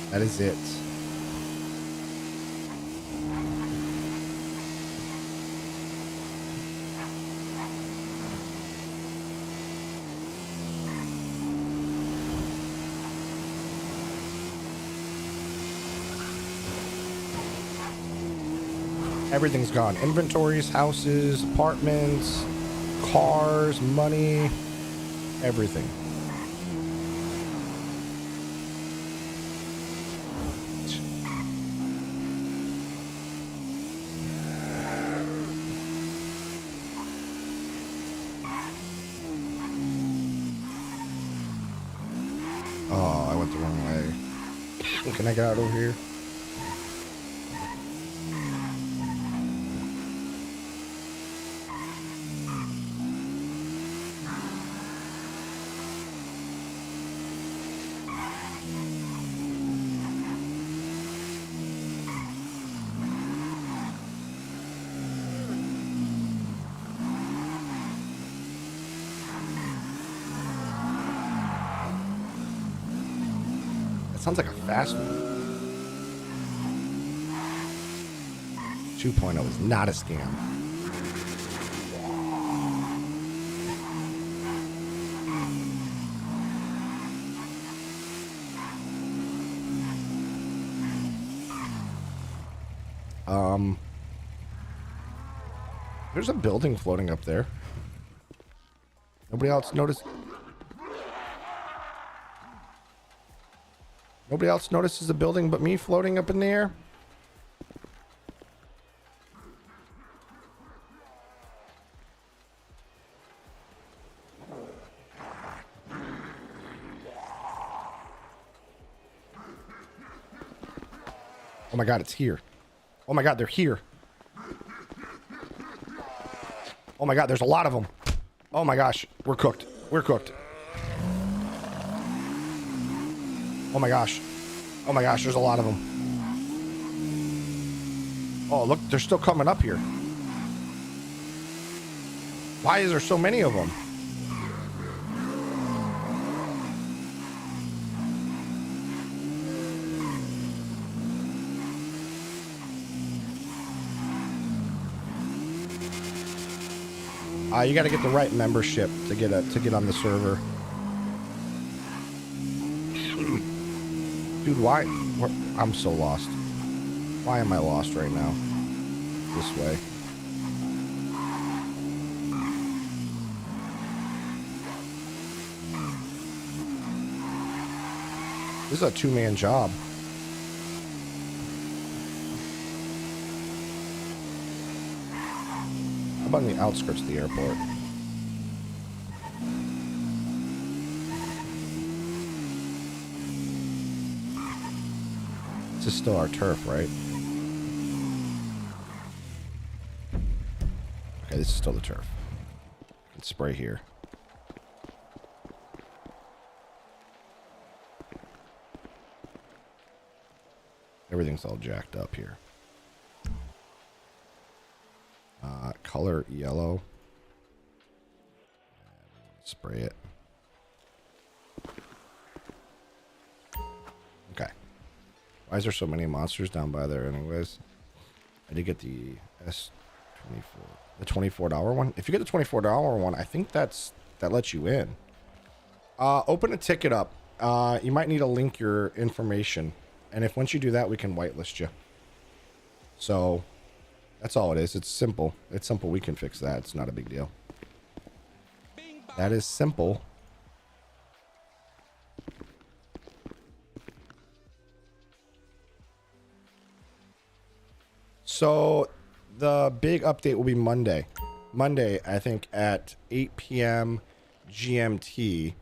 That is it. Everything's gone. Inventories, houses, apartments, cars, money, everything. Oh, I went the wrong way. Can I get out over here? Sounds like a fast one. 2.0 is not a scam. There's a building floating up there. Nobody else noticed. Nobody else notices the building but me floating up in the air? Oh my god, it's here. Oh my god, they're here. Oh my god, there's a lot of them. Oh my gosh, we're cooked. We're cooked. Oh my gosh. Oh my gosh, there's a lot of them. Oh, look, they're still coming up here. Why is there so many of them? You got to get the right membership to get on the server. Dude, why? I'm so lost. Why am I lost right now? This way. This is a two-man job. How about in the outskirts of the airport? This is still our turf, right? Okay, this is still the turf. Let's spray here. Everything's all jacked up here. Color yellow. Spray it. Okay. Why is there so many monsters down by there anyways? I did get the S24. The $24 one? If you get the $24 one, I think that lets you in. Open a ticket up. You might need to link your information. And if once you do that, we can whitelist you. So that's all it is. It's simple. It's simple. We can fix that. It's not a big deal. That is simple. So the big update will be Monday. Monday, I think at 8 p.m. GMT.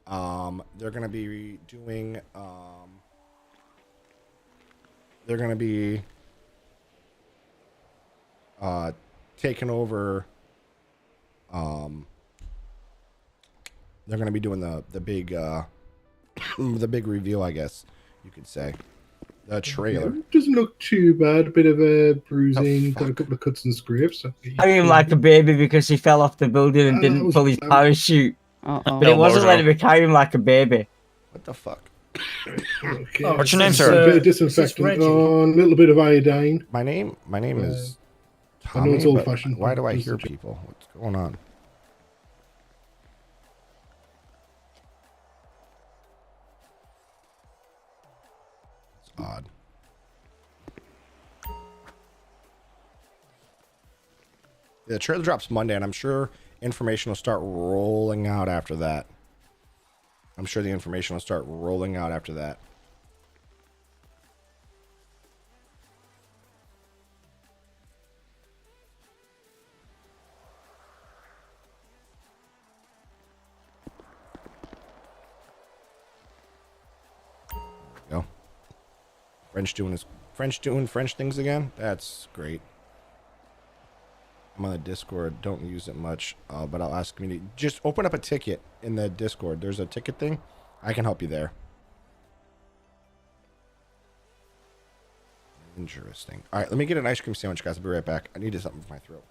They're going to be doing... they're going to be taking over. They're going to be doing the big the big reveal, I guess you could say. The trailer. Yeah, doesn't look too bad. A bit of a bruising, got a couple of cuts and scrapes. Carrying him like a baby because he fell off the building and didn't pull his parachute. But it wasn't letting me carry him like a baby. What the fuck? Okay. What's your name, sir? A bit of disinfectant on, a little bit of iodine. My name is I know Tommy. it's old-fashioned. Why do I hear people? What's going on? It's odd. The trailer drops Monday, and I'm sure information will start rolling out after that. I'm sure the information will start rolling out after that. There we go. French doing French things again. That's great. I'm on the Discord. Don't use it much, but I'll ask community. Just open up a ticket in the Discord. There's a ticket thing. I can help you there. Interesting. All right, let me get an ice cream sandwich, guys. I'll be right back. I needed something for my throat.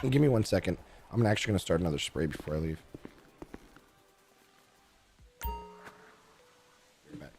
Give me 1 second. I'm actually going to start another spray before I leave. Be right back.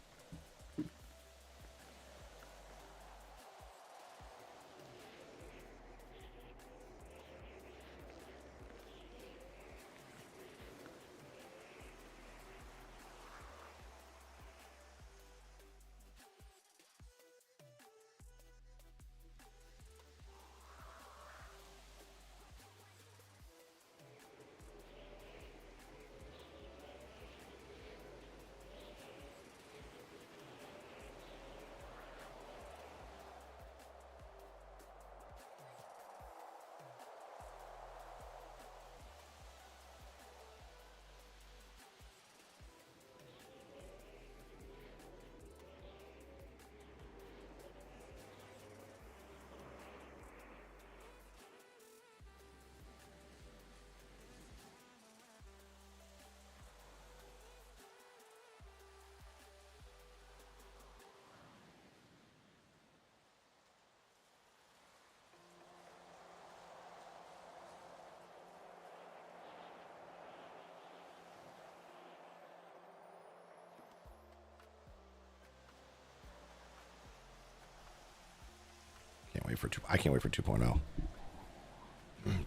for I can't wait for 2.0.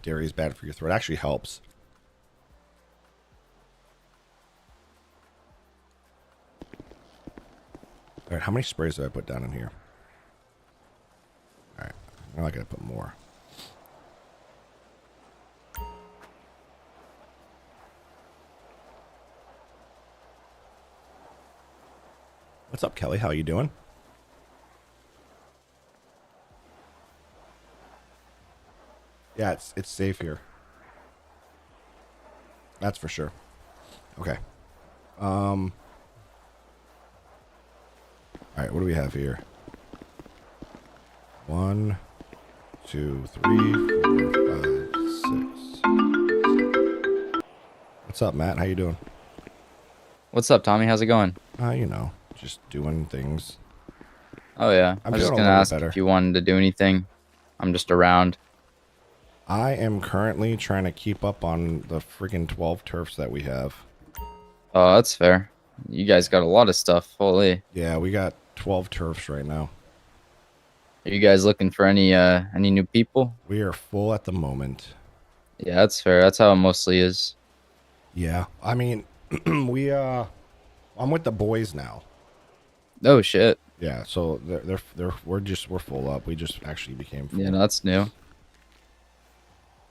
Dairy is bad for your throat. It actually helps. All right, how many sprays did I put down in here? All right, now I gotta put more. What's up, Kelly? How you doing? Yeah, it's safe here. That's for sure. Okay. All right, what do we have here? 1, 2, 3, 4, 5, 6. What's up, Matt? How you doing? What's up, Tommy? How's it going? You know, just doing things. Oh yeah, I was just gonna ask better. if you wanted to do anything. I'm just around. I am currently trying to keep up on the freaking 12 turfs that we have. Oh, that's fair. You guys got a lot of stuff. Holy. Yeah, we got 12 turfs right now. Are you guys looking for any new people? We are full at the moment. Yeah, that's fair. That's how it mostly is. Yeah, I mean, I'm with the boys now. Oh shit. Yeah, so we're full up. We just actually became full. Yeah, no, that's new.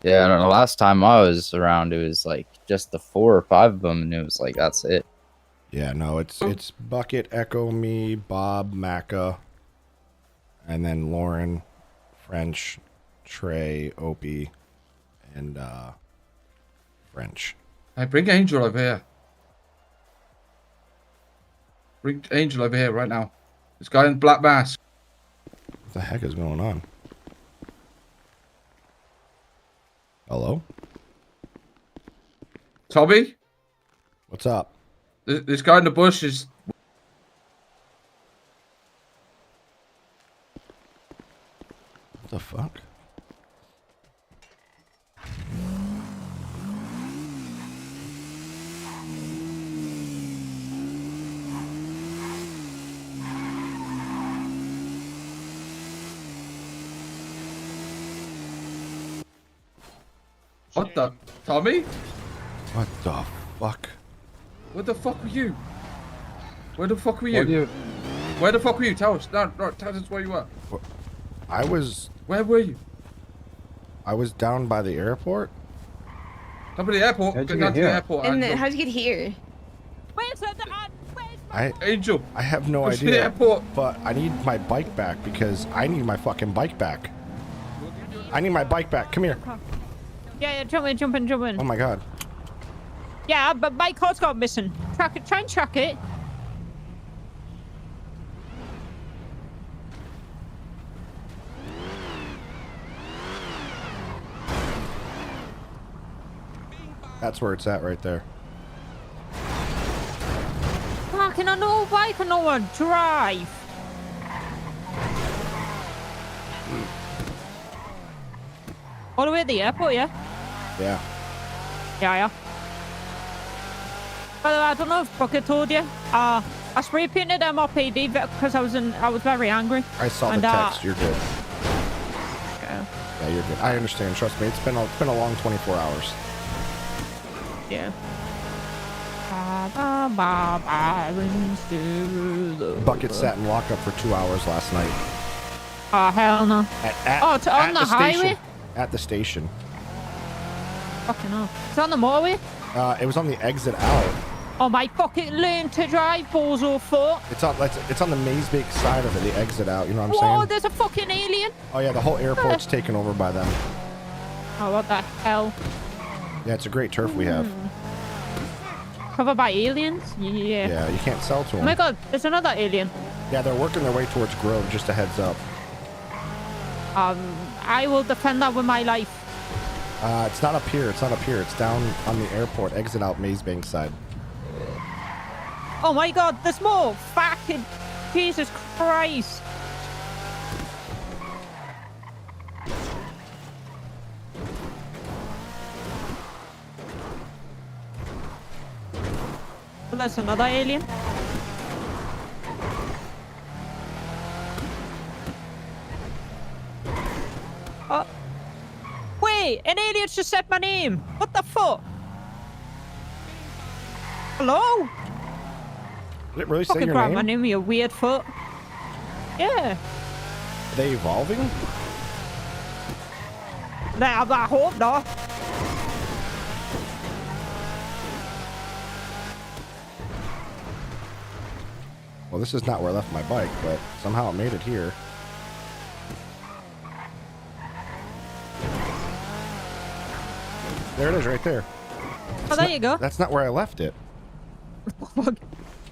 Yeah, I don't know. Last time I was around, it was like just the 4 or 5 of them, and it was like that's it. Yeah, no, it's Bucket, Echo, me, Bob, Macca, and then Lauren, French, Trey, Opie, and French. Hey, bring Angel over here. Bring Angel over here right now. This guy in black mask. What the heck is going on? Hello? Tommy? What's up? This guy in the bush is... What the fuck? What the... Tommy? What the fuck? Where the fuck were you? Where the fuck were you? Where the fuck were you? Tell us. No, tell us where you were. I was... Where were you? I was down by the airport. Down by the airport? How'd you Get down get to the here? airport. And Angel. how'd you get here? Where's the Angel. I have no Go to the idea. airport. But I need my bike back because I need my fucking bike back. I need my bike back. Come here. Yeah, jump in. Oh my god. Yeah, but my car's got missing. Track it. Try and track it. That's where it's at right there. Fucking I know why can no one drive? All the way to the airport, yeah? Yeah. Yeah. By the way, I don't know if Bucket told you. I spray painted MRPD because I was very angry. I saw the text. You're good. Okay. Yeah, you're good. I understand. Trust me. It's been a long 24 hours. Yeah. Bucket sat in lockup for 2 hours last night. Oh, hell no. On the highway? Station. At the station. Fucking hell. It's on the motorway? It was on the exit out. Oh, my fucking learn to drive, bozo foot. It's on the Mazebank side of it, the exit out. You know what I'm Whoa, saying? there's a fucking alien. Oh yeah, the whole airport's taken over by them. Oh, what the hell? Yeah, it's a great turf we have. Covered by aliens? Yeah. Yeah, you can't sell to them. Oh my god, there's another alien. Yeah, they're working their way towards Grove, just a heads up. I will defend that with my life. It's not up here. It's down on the airport, exit out Mazebank side. Oh my god, there's more! Fucking Jesus Christ! Well, there's another alien. Hey, an alien just said my name. What the fuck? Hello? Did it really say Fucking your grab my name? name, you weird fuck. Yeah. Are they evolving? I hope not. Well, this is not where I left my bike, but somehow it made it here. There it is, right there. Oh, there you go. That's not where I left it.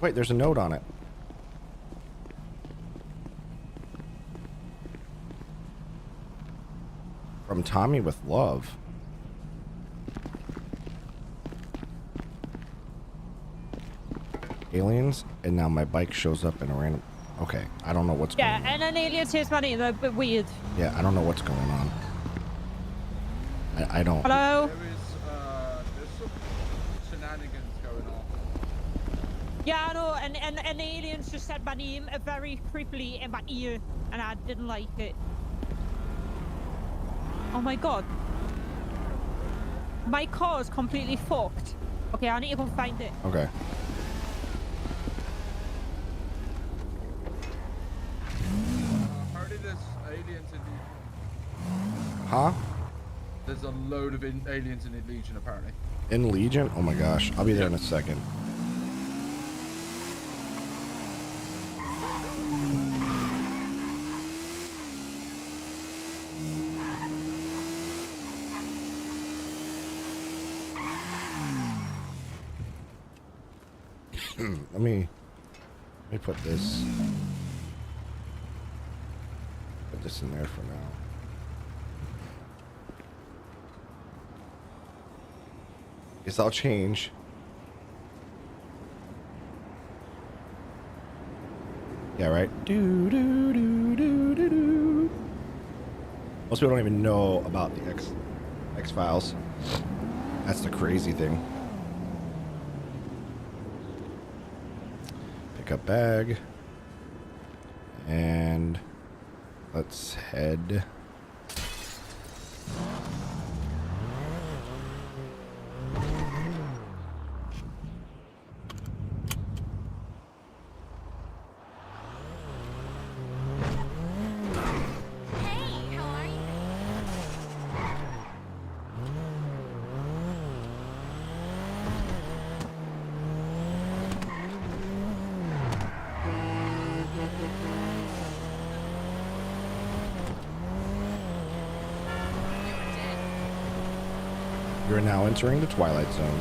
Wait, there's a note on it. From Tommy with love. Aliens, and now my bike shows up in a random... Okay, I don't know what's going on. Yeah, and an alien says my name. They're a bit weird. Yeah, I don't know what's going on. I don't... Hello? There's some shenanigans going on. Yeah, I know, and the aliens just said my name very creepily in my ear, and I didn't like it. Oh my god. My car is completely fucked. Okay, I need to go find it. Okay. Apparently there's aliens in Huh? There's a load of aliens in the Legion, apparently. In Legion? Oh my gosh. I'll be there in a second. Let me put this in there for now. Guess I'll change. Yeah, right. Do do do do do do. Most people don't even know about the X-Files. That's the crazy thing. Pick up bag. And let's head. You're now entering the Twilight Zone.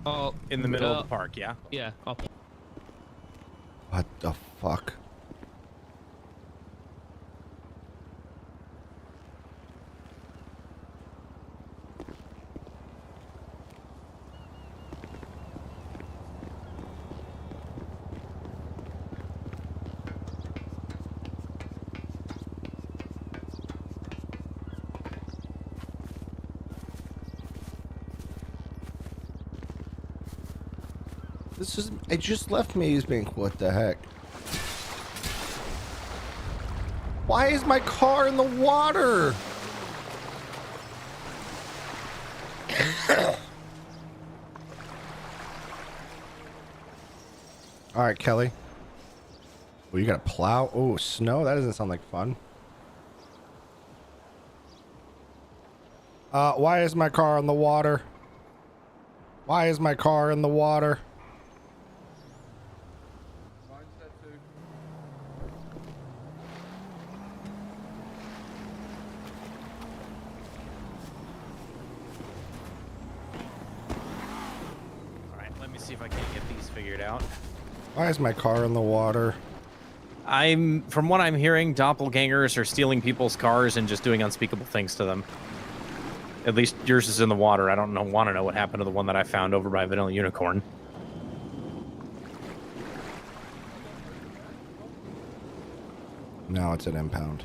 Oh, in the middle of the park, yeah? Yeah. Up. What the fuck? This is... I just left Maze Bank. What the heck? Why is my car in the water? All right, Kelly. Oh, you got to plow. Oh, snow. That doesn't sound like fun. Why is my car in the water? Why is my car in the water? See if I can't get these figured out. Why is my car in the water? From what I'm hearing, doppelgangers are stealing people's cars and just doing unspeakable things to them. At least yours is in the water. I don't want to know what happened to the one that I found over by Vanilla Unicorn. No, it's an impound.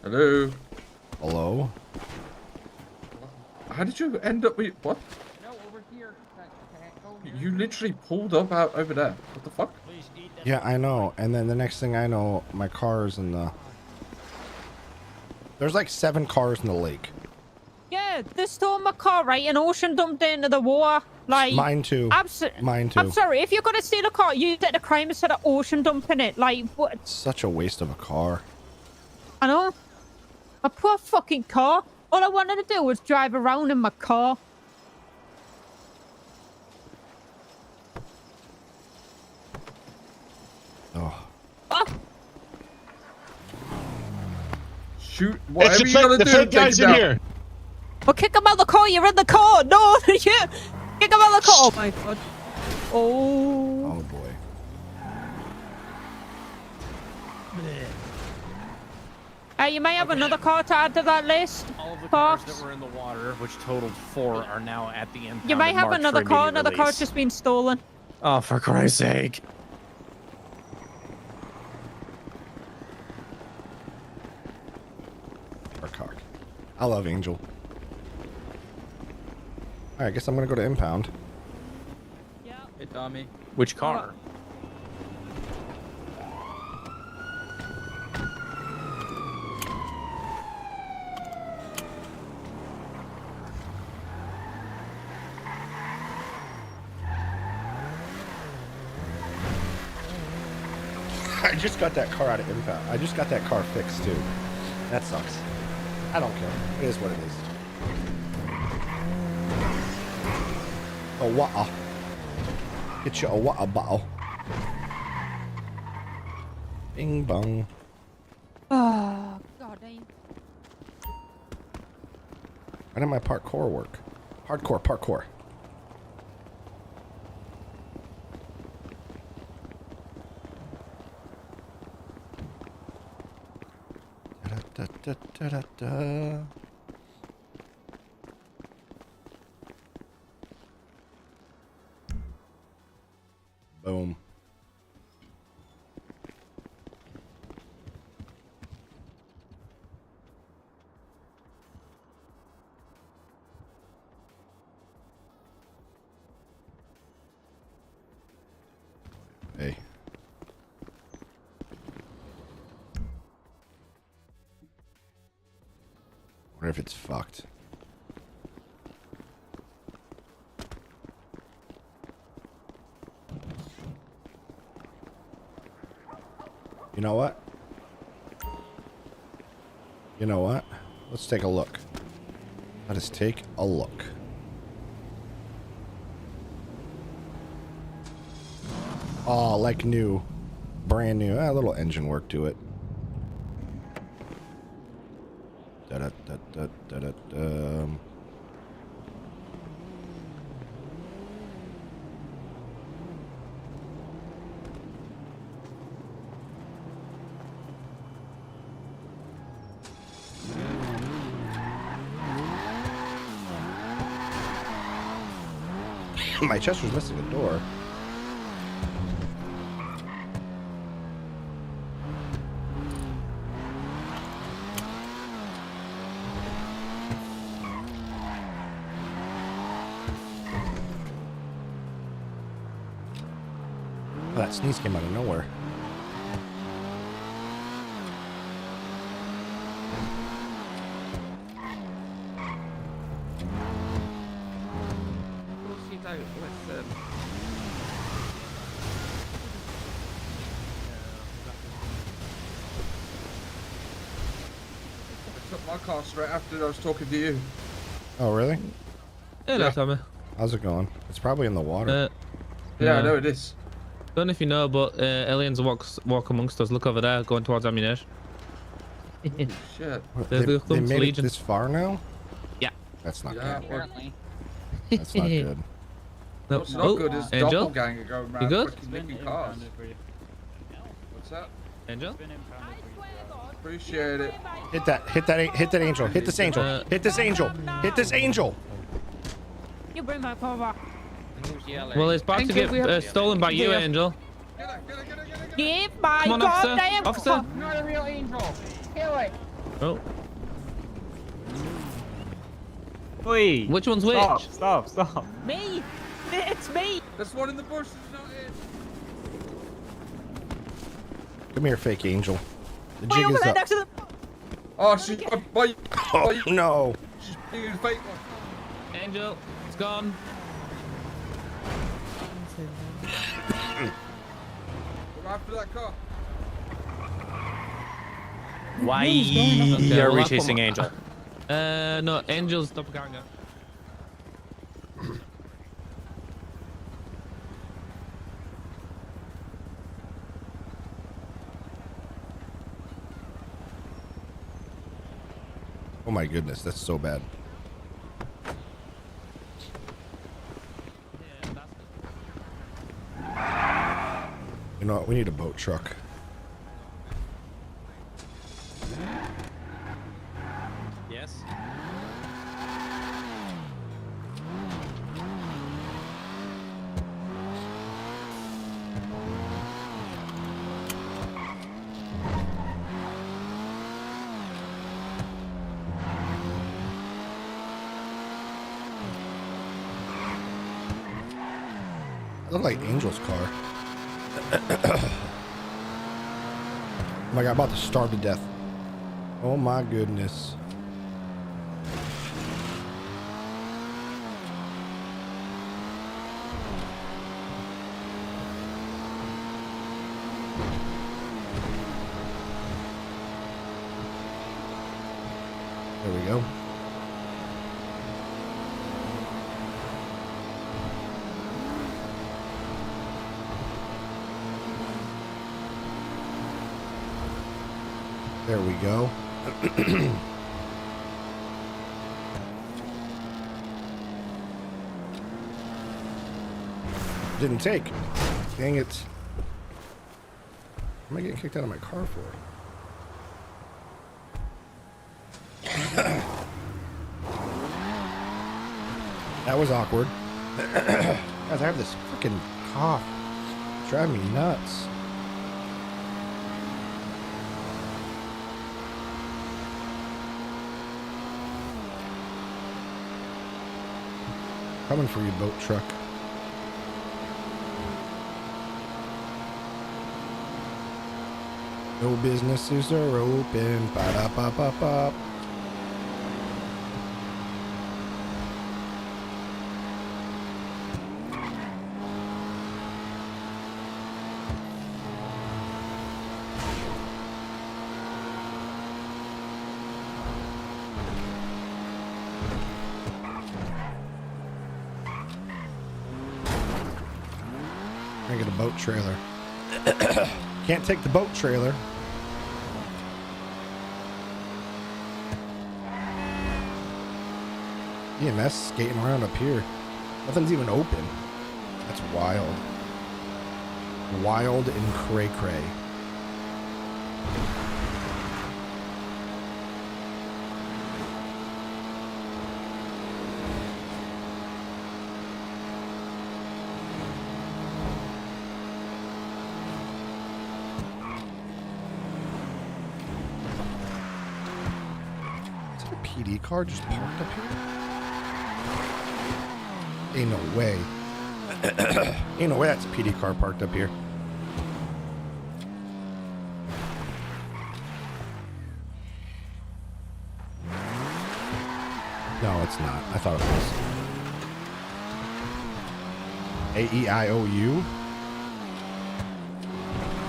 Hello. Hello. How did you end up with what? No, over here. You literally pulled up out over there. What the fuck? Yeah, I know. And then the next thing I know, my car's in the... There's like 7 cars in the lake. Yeah, they stole my car, right? And ocean dumped it into the water. Like Mine too. Mine too. I'm sorry. If you're gonna steal a car, use it at a crime instead of ocean dumping it. Like what? Such a waste of a car. I know. A poor fucking car. All I wanted to do was drive around in my car. Oh. Shoot! Whatever you gotta do, fake guy's in here. Well, kick him out of the car. You're in the car. No, yeah. Kick him out of the car. Oh my god. Oh. Oh boy. You may have another car to add to that list. All of the cars that were in the water, which totaled 4, are now at the impound. You may and have marked another for car. immediate Another release. car's just been stolen. Oh, for Christ's sake. Or cock. I love Angel. Alright, I guess I'm gonna go to impound. Hey, Tommy. Which car? I just got that car out of impound. I just got that car fixed too. That sucks. I don't care. It is what it is. A water. Get you a water bottle. Bing bong. Oh, god damn. Why did my parkour work? Hardcore parkour. Da, da, da, da, da. Boom. Hey. Wonder if it's fucked. You know what? You know what? Let's take a look. Let us take a look. Oh, like new. Brand new. A little engine work to it. Da-da-da-da-da-da. My Chester's missing a door. Oh, that sneeze came out of nowhere. I took my car straight after I was talking to you. Oh, really? Hello, Tommy. How's it going? It's probably in the water. Yeah, I know it is. Don't know if you know, but aliens walk amongst us. Look over there, going towards ammunition. Shit. They made it this far now? Yeah. That's not Yeah, good. apparently. That's not good. No. What's not good is Angel? doppelganger going around You good? fucking nicking cars. What's that? Angel? Appreciate it. Hit that angel. Hit this angel. Hit this angel. Hit this angel. You bring my car back. Who's yelling? Well, it's about to Angel, we get have- stolen by you, Yeah. Angel. Give my Come on, officer. goddamn Officer. Not a real angel. Kill it. Oh, Oi! which one's which? Stop. Me! It's me! There's one in the bushes, not it. Come here, fake angel. The Way jig over is there up. next to the... Oh, she's a bite. Oh, no. She's being a fake one. Angel, it's gone. We're after that car. Why Okay, are well, we I'll put chasing my- Angel? No, Angel's doppelganger. Oh my goodness, that's so bad. You know what? We need a boat truck. Yes. That looked like Angel's car. Oh my god, I'm about to starve to death. Oh my goodness. There we go. There we go. Didn't take. Dang it. What am I getting kicked out of my car for? That was awkward. Guys, I have this freaking cough. It's driving me nuts. Coming for you, boat truck. No businesses are open. Ba-da-ba-ba-ba. I get a boat trailer. Can't take the boat trailer. EMS skating around up here. Nothing's even open. That's wild. Wild and cray cray. Is that a PD car just parked up here? Ain't no way. Ain't no way that's a PD car parked up here. No, it's not. I thought it was. A-E-I-O-U?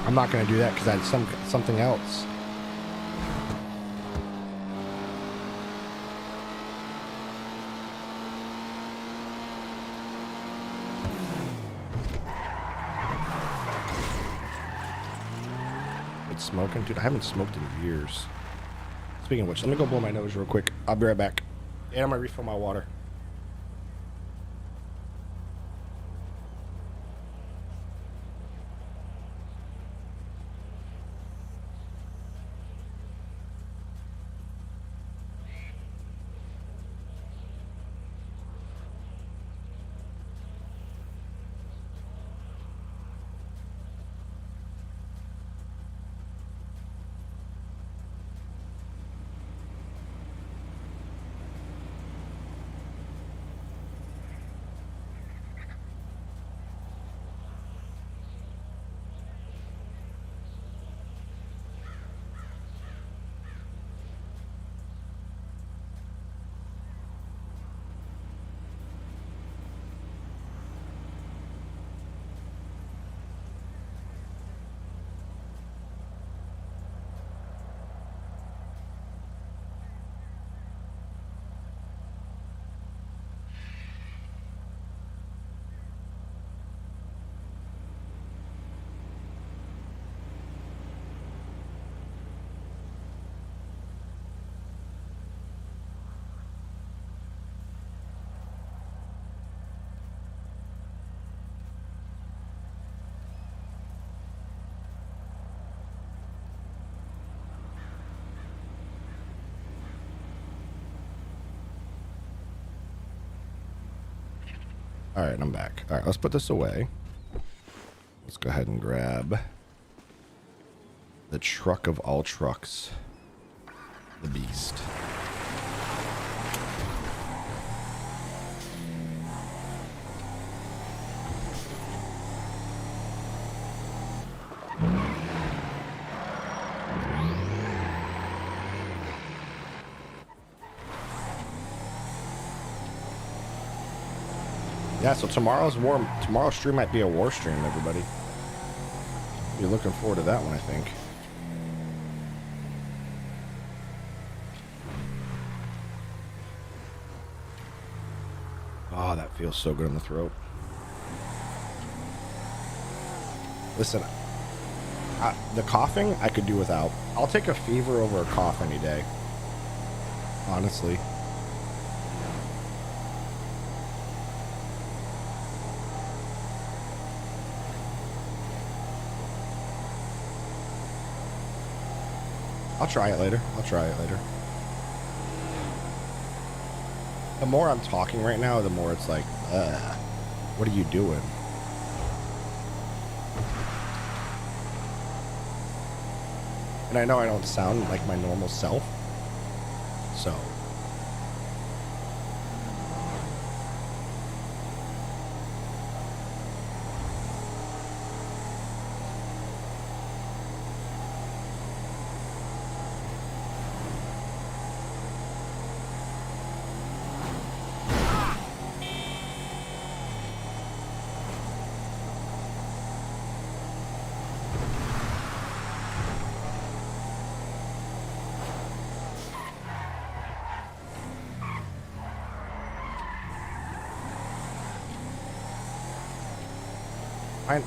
I'm not going to do that because I had something else. Smoking, dude. I haven't smoked in years. Speaking of which, let me go blow my nose real quick. I'll be right back. And I'm gonna refill my water. All right, I'm back. All right, let's put this away. Let's go ahead and grab the truck of all trucks, the beast. Yeah, so tomorrow's stream might be a war stream, everybody. Be looking forward to that one, I think. Oh, that feels so good in the throat. Listen, the coughing I could do without. I'll take a fever over a cough any day. Honestly. I'll try it later. The more I'm talking right now, the more it's like, what are you doing? And I know I don't sound like my normal self, so.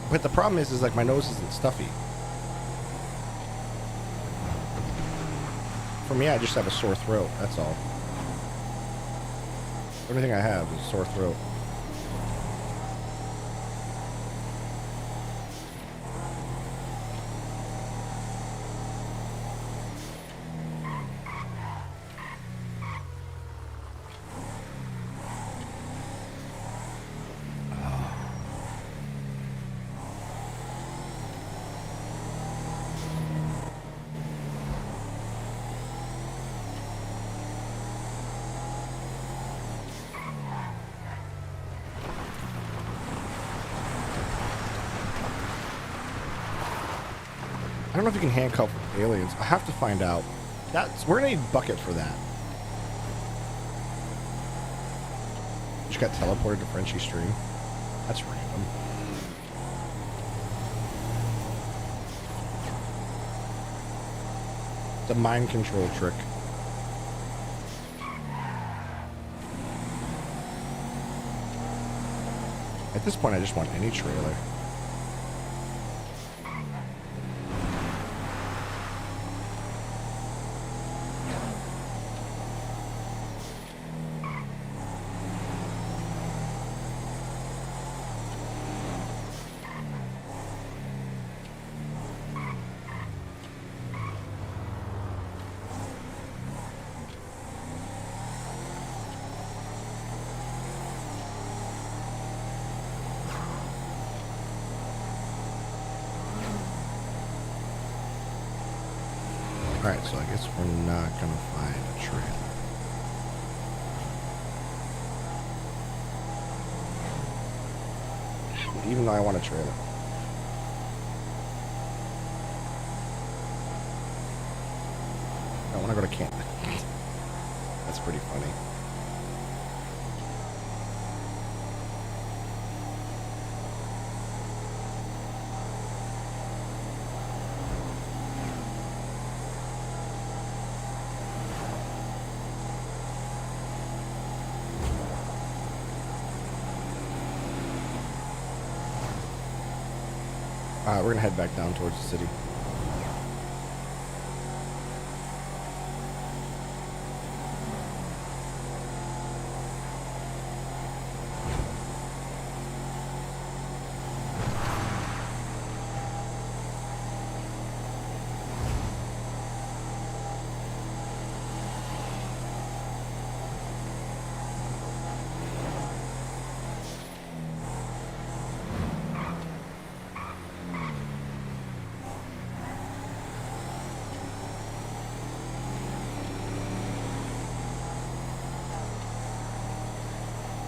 But the problem is like my nose isn't stuffy. For me, I just have a sore throat. That's all. Everything I have is a sore throat. I don't know if you can handcuff aliens. I have to find out. We're gonna need bucket for that. Just got teleported to Frenchie Stream. That's random. It's a mind control trick. At this point, I just want any trailer. Alright, so I guess we're not gonna find a trailer. Even though I want a trailer. I want to go to camp. That's pretty funny. We're gonna head back down towards the city.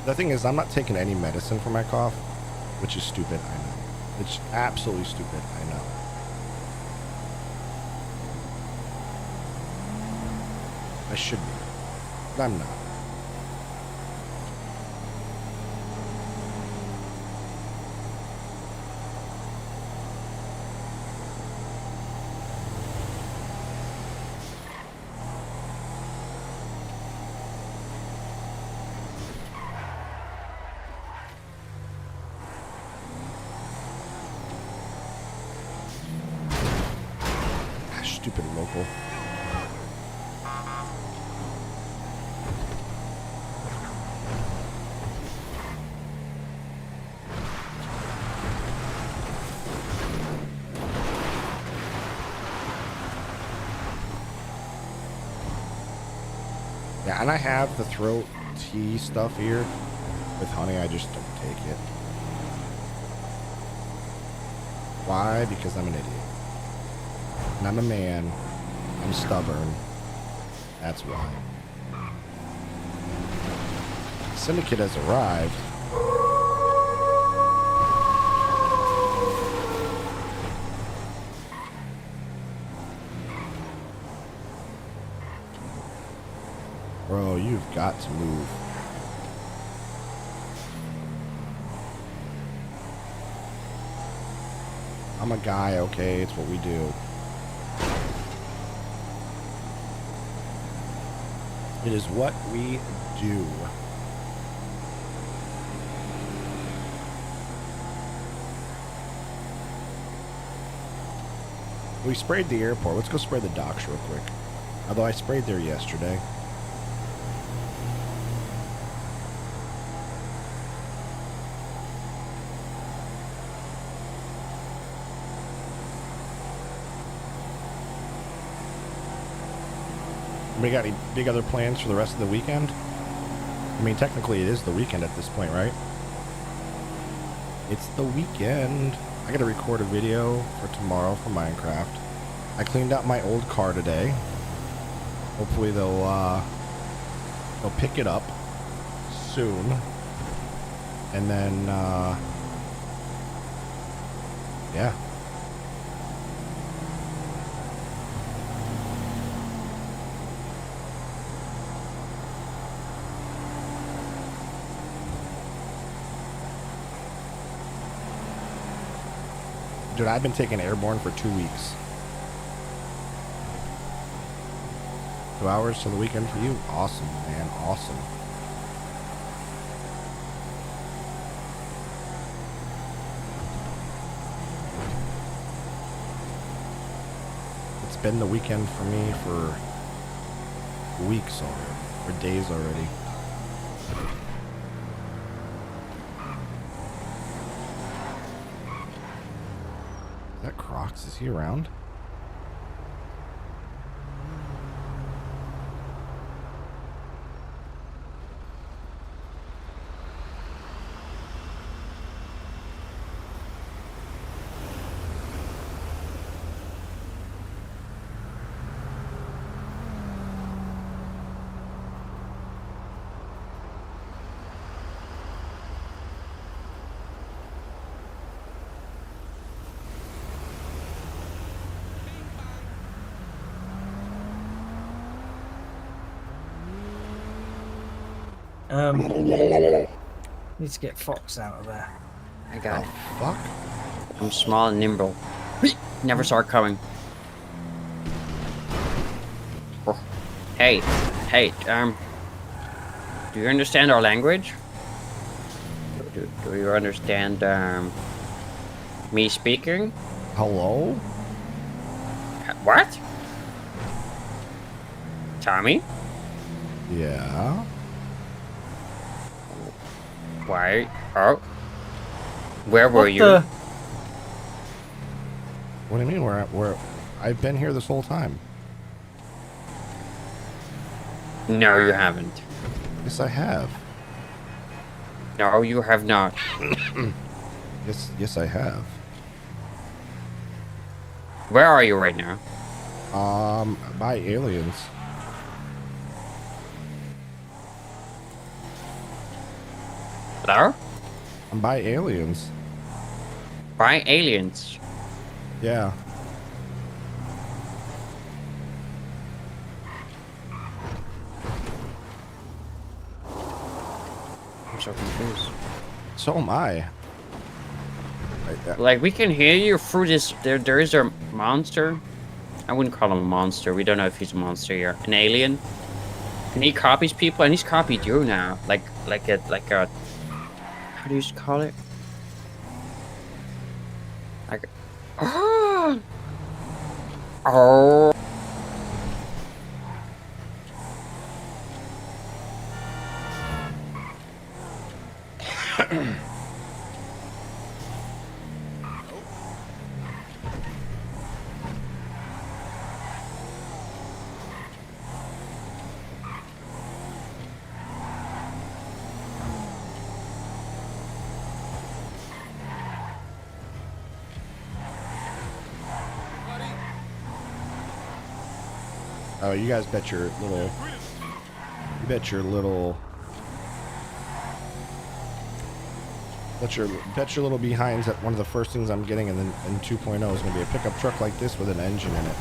The thing is, I'm not taking any medicine for my cough, which is stupid, I know. It's absolutely stupid, I know. I should be, but I'm not. Stupid local. Yeah, and I have the throat tea stuff here with honey. I just don't take it. Why? Because I'm an idiot. And I'm a man. I'm stubborn. That's why. Syndicate has arrived. Bro, you've got to move. I'm a guy, okay? It's what we do. It is what we do. We sprayed the airport. Let's go spray the docks real quick. Although I sprayed there yesterday. We got any big other plans for the rest of the weekend? I mean, technically it is the weekend at this point, right? It's the weekend. I gotta record a video for tomorrow for Minecraft. I cleaned out my old car today. Hopefully they'll pick it up soon. And then, yeah. Dude, I've been taking airborne for 2 weeks. 2 hours till the weekend for you? Awesome, man. Awesome. It's been the weekend for me for weeks already. Or days already. Is that Crocs? Is he around? Need to get Fox out of there. I got it. Fuck. I'm small and nimble. Never saw it coming. Oh. Hey, do you understand our language? Do you understand, me speaking? Hello? What? Tommy? Yeah? Why? Oh. Where were you? What do you mean? Where? I've been here this whole time. No, you haven't. Yes, I have. No, you have not. Yes, I have. Where are you right now? By aliens. Hello? I'm by aliens. By aliens? Yeah. I'm so confused. So am I. Like, we can hear you through this. There is a monster. I wouldn't call him a monster. We don't know if he's a monster here. An alien. And he copies people, and he's copied you now. Like a. How do you call it? Like. Oh. Oh, you guys bet your little. You bet your little. Bet your little behinds that one of the first things I'm getting in 2.0 is going to be a pickup truck like this with an engine in it.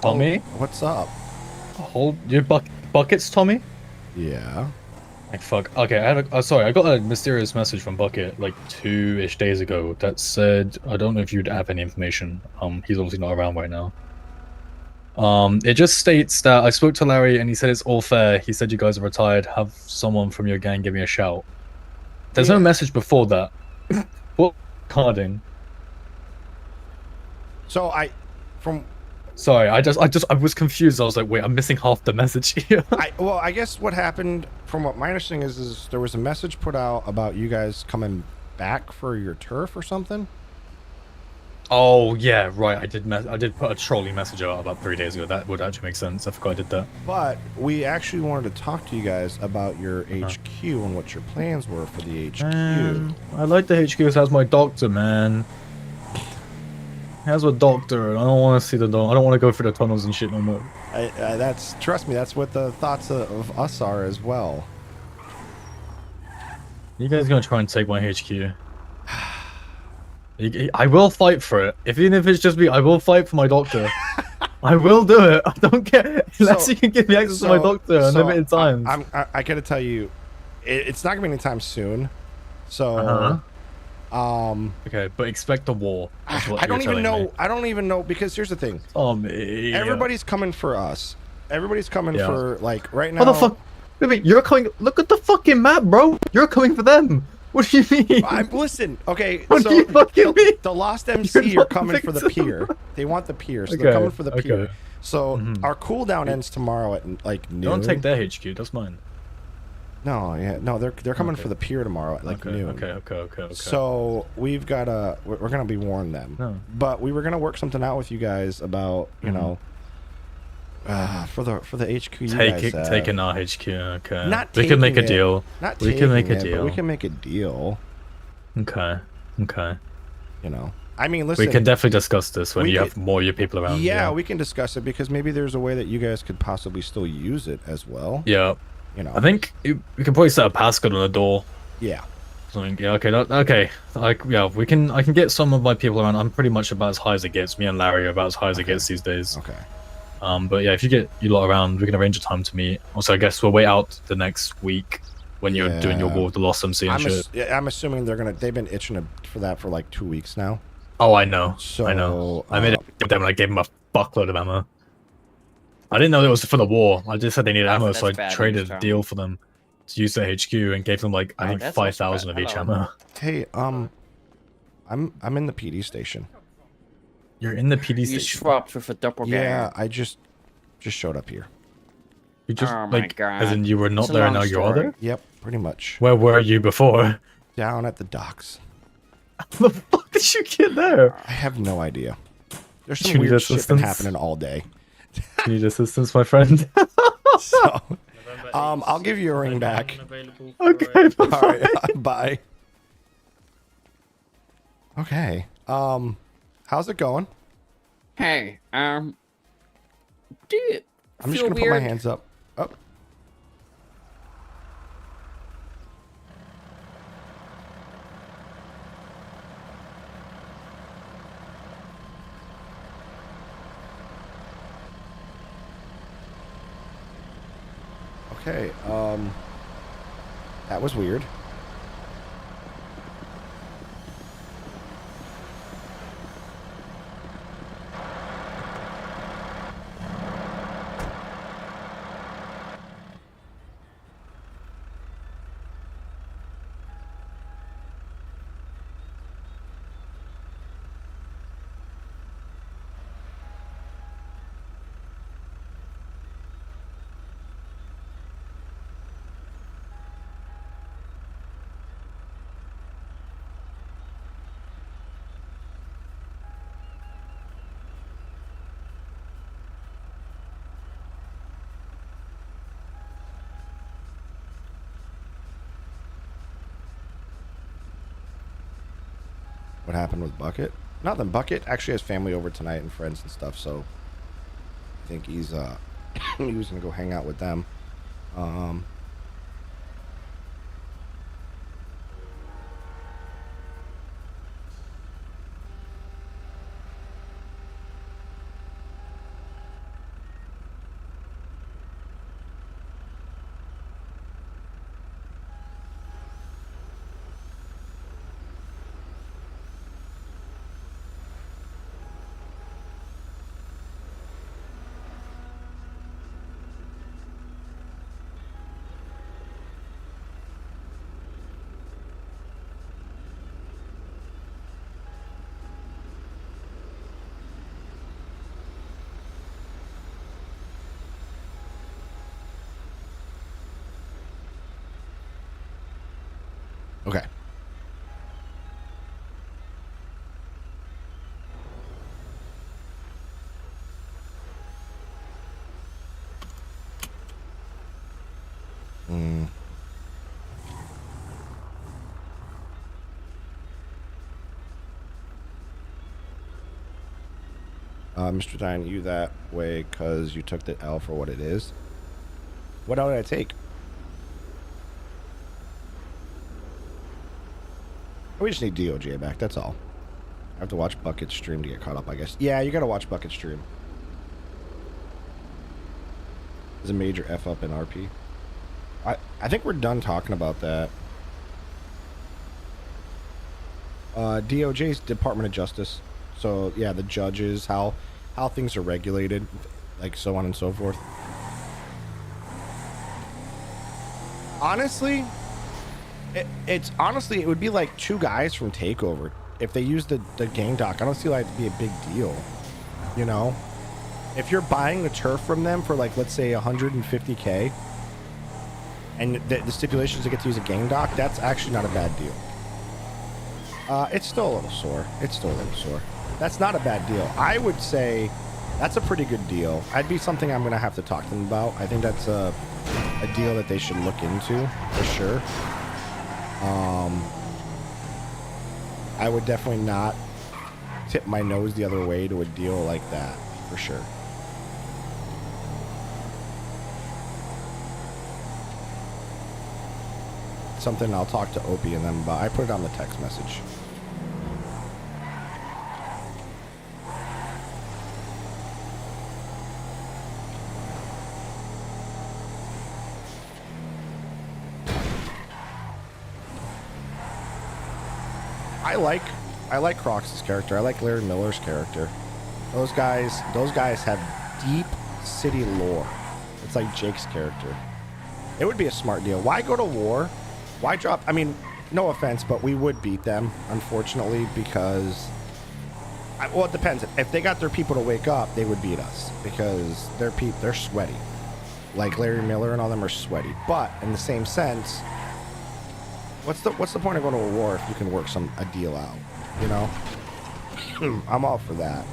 Tommy? What's up? Hold your buckets, Tommy? Yeah. Like, fuck. Okay, I got a mysterious message from Bucket like 2-ish days ago that said, I don't know if you'd have any information. He's obviously not around right now. It just states that I spoke to Larry and he said it's all fair. He said you guys are retired. Have someone from your gang give me a shout. There's no message before that. What carding? So Sorry, I was confused. I was like, wait, I'm missing half the message here. Well, I guess what happened, from what my understanding is there was a message put out about you guys coming back for your turf or something. Oh yeah, right. I did put a trolling message out about 3 days ago. That would actually make sense. I forgot I did that. But we actually wanted to talk to you guys about your HQ and what your plans were for the HQ. I like the HQ as my doctor, man. As a doctor, I don't want to see the dog. I don't want to go through the tunnels and shit no more. Trust me, that's what the thoughts of us are as well. You guys gonna try and take my HQ? I will fight for it. Even if it's just me, I will fight for my doctor. I will do it. I don't care. Unless you can give me access to my doctor unlimited times. I gotta tell you, it's not gonna be anytime soon. So, okay, but expect a war. I don't even know. I don't even know, because here's the thing. Tommy. Everybody's coming for us. Everybody's coming for, like, right now. What the fuck? Wait, you're coming. Look at the fucking map, bro. You're coming for them. What do you mean? Listen, okay, what do you fucking mean? The Lost MC are coming for the pier. They want the pier, so they're coming for the pier. So our cooldown ends tomorrow at like noon. Don't take their HQ. That's mine. No, they're coming for the pier tomorrow at like noon. Okay. So we've got we're gonna be warning them. No. But we were gonna work something out with you guys about know. For the HQ, taking our HQ. Okay. We can make a deal. We can make a deal. We can make a deal. Okay. You know, I mean, listen. We can definitely discuss this when you have more of your people around. Yeah, we can discuss it, because maybe there's a way that you guys could possibly still use it as well. Yeah. You know, I think we can probably set a passcode on the door. Yeah. Something. Yeah. Okay. Okay. We can. I can get some of my people around. I'm pretty much about as high as it gets. Me and Larry are about as high as it gets these days. Okay. But yeah, if you get you lot around, we can arrange a time to meet. Also, I guess we'll wait out the next week when you're doing your war with the Lost MC and shit. I'm assuming they've been itching for that for like 2 weeks now. Oh, I know. So I know. I made it with them and I gave them a fuckload of ammo. I didn't know it was for the war. I just said they needed ammo, so I traded a deal for them to use their HQ and gave them like I think 5,000 of each ammo. Hey, I'm in the PD station. You're in the PD station. You swapped with a doppelganger. Yeah, I just showed up here. You just Oh my God. as in you were not It's a there and long now you are story. there? Yep, pretty much. Where were you before? Down at the docks. The fuck did you get there? I have no idea. There's some You need weird shit been assistance? happening all day. You need assistance, my friend? So, I'll give you a ring back. Okay, All right, bye. Okay. How's it going? Hey, do you I'm just feel gonna weird? put my hands up. Oh. Okay, that was weird. What happened with Bucket? Nothing. Bucket actually has family over tonight and friends and stuff, so I think he's he was gonna go hang out with them. Okay. Mr. Dine, you that way because you took the L for what it is. What L did I take? We just need DOJ back, that's all. I have to watch Bucket's stream to get caught up, I guess. Yeah, you gotta watch Bucket's stream. There's a major F up in RP. I think we're done talking about that. DOJ's Department of Justice. So, yeah, the judges, how things are regulated, like so on and so forth. Honestly, it would be like two guys from Takeover. If they use the gang doc, I don't see why it'd be a big deal. You know? If you're buying the turf from them for, like, let's say 150K, and the stipulations to get to use a gang doc, that's actually not a bad deal. It's still a little sore. That's not a bad deal. I would say that's a pretty good deal. That'd be something I'm going to have to talk to them about. I think that's a deal that they should look into, for sure. I would definitely not tip my nose the other way to a deal like that, for sure. Something I'll talk to Opie and them about. I put it on the text message. I like Crocs' character. I like Larry Miller's character. Those guys have deep city lore. It's like Jake's character. It would be a smart deal. Why go to war? Why drop? I mean, no offense, but we would beat them, unfortunately, because... well, it depends. If they got their people to wake up, they would beat us because they're sweaty. Like Larry Miller and all them are sweaty. But in the same sense, what's the point of going to a war if you can work a deal out? You know? I'm all for that.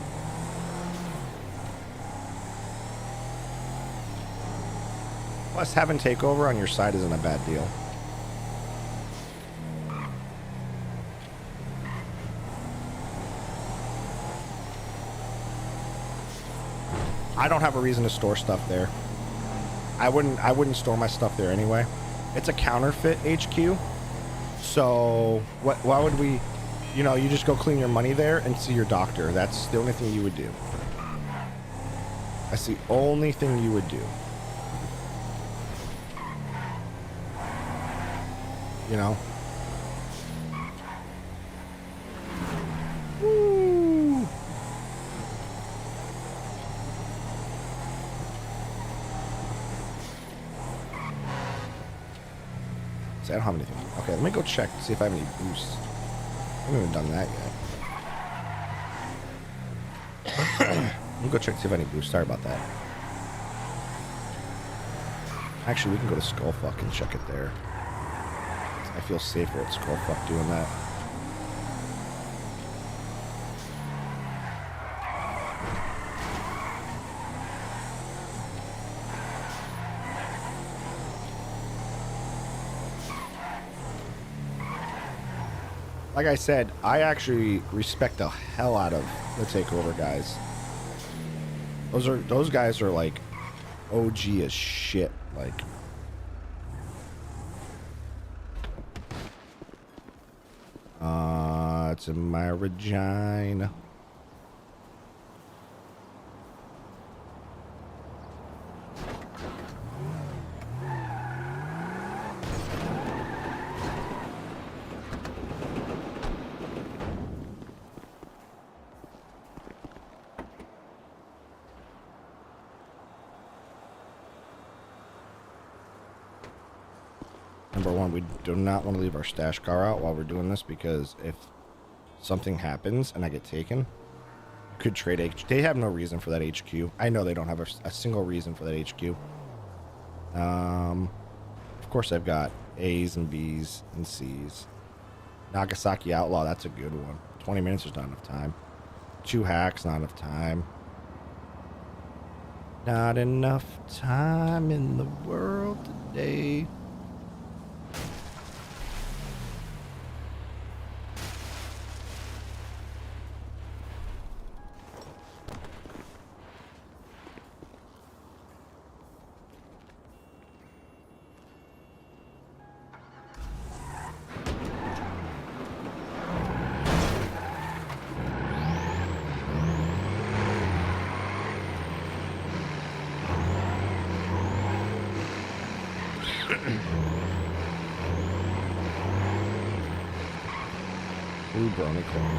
Plus, having takeover on your side isn't a bad deal. I don't have a reason to store stuff there. I wouldn't store my stuff there anyway. It's a counterfeit HQ. So why would we, you know, you just go clean your money there and see your doctor. That's the only thing you would do. That's the only thing you would do. You know? Woo! See, I don't have anything. Okay, let me go check to see if I have any boosts. I haven't even done that yet. Let me go check to see if I have any boosts. Sorry about that. Actually, we can go to Skullfuck and check it there. I feel safer at Skullfuck doing that. Like I said, I actually respect the hell out of the takeover guys. Those guys are like OG as shit. Like, it's in my vagina. Number one, we do not want to leave our stash car out while we're doing this, because if something happens and I get taken, could trade They have no reason for that HQ. I know they don't have a single reason for that HQ. Of course I've got A's and B's and C's. Nagasaki Outlaw, that's a good one. 20 minutes is not enough time. 2 hacks, not enough time. Not enough time in the world today. Blue Brony Club.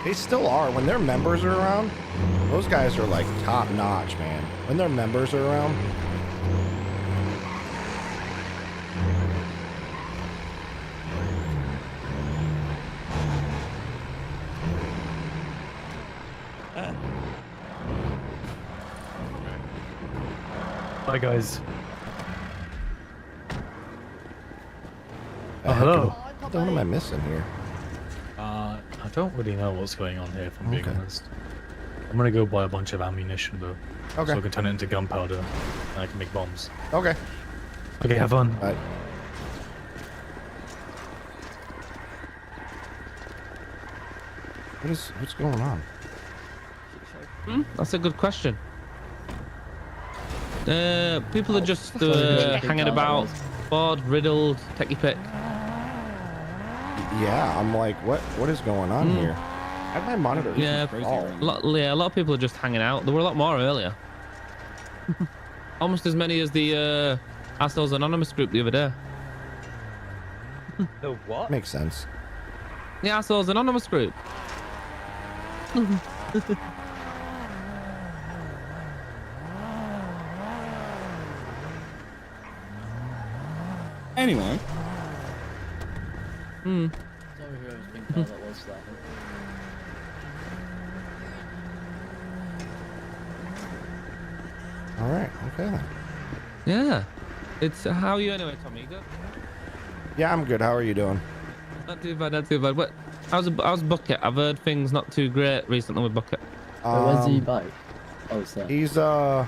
They still are. When their members are around, those guys are like top notch, man. When their members are around. Hi guys. Oh, hello. What am I missing here? I don't really know what's going on here, if I'm being honest. I'm gonna go buy a bunch of ammunition though. Okay. So I can turn it into gunpowder and I can make bombs. Okay. Okay, have fun. Bye. What's going on? That's a good question. People are just hanging about, bored, riddled, techie pick. Yeah, I'm like, what is going on here? How'd my monitor? Yeah, a lot of people are just hanging out. There were a lot more earlier. Almost as many as the Assholes Anonymous group the other day. The what? Makes sense. The Assholes Anonymous group. Anyway. All right. Okay then. Yeah. It's how are you anyway, Tommy? You good? Yeah, I'm good. How are you doing? Not too bad. Not too bad. What? How's Bucket? I've heard things not too great recently with Bucket. Where's he by? Oh, sir. He's I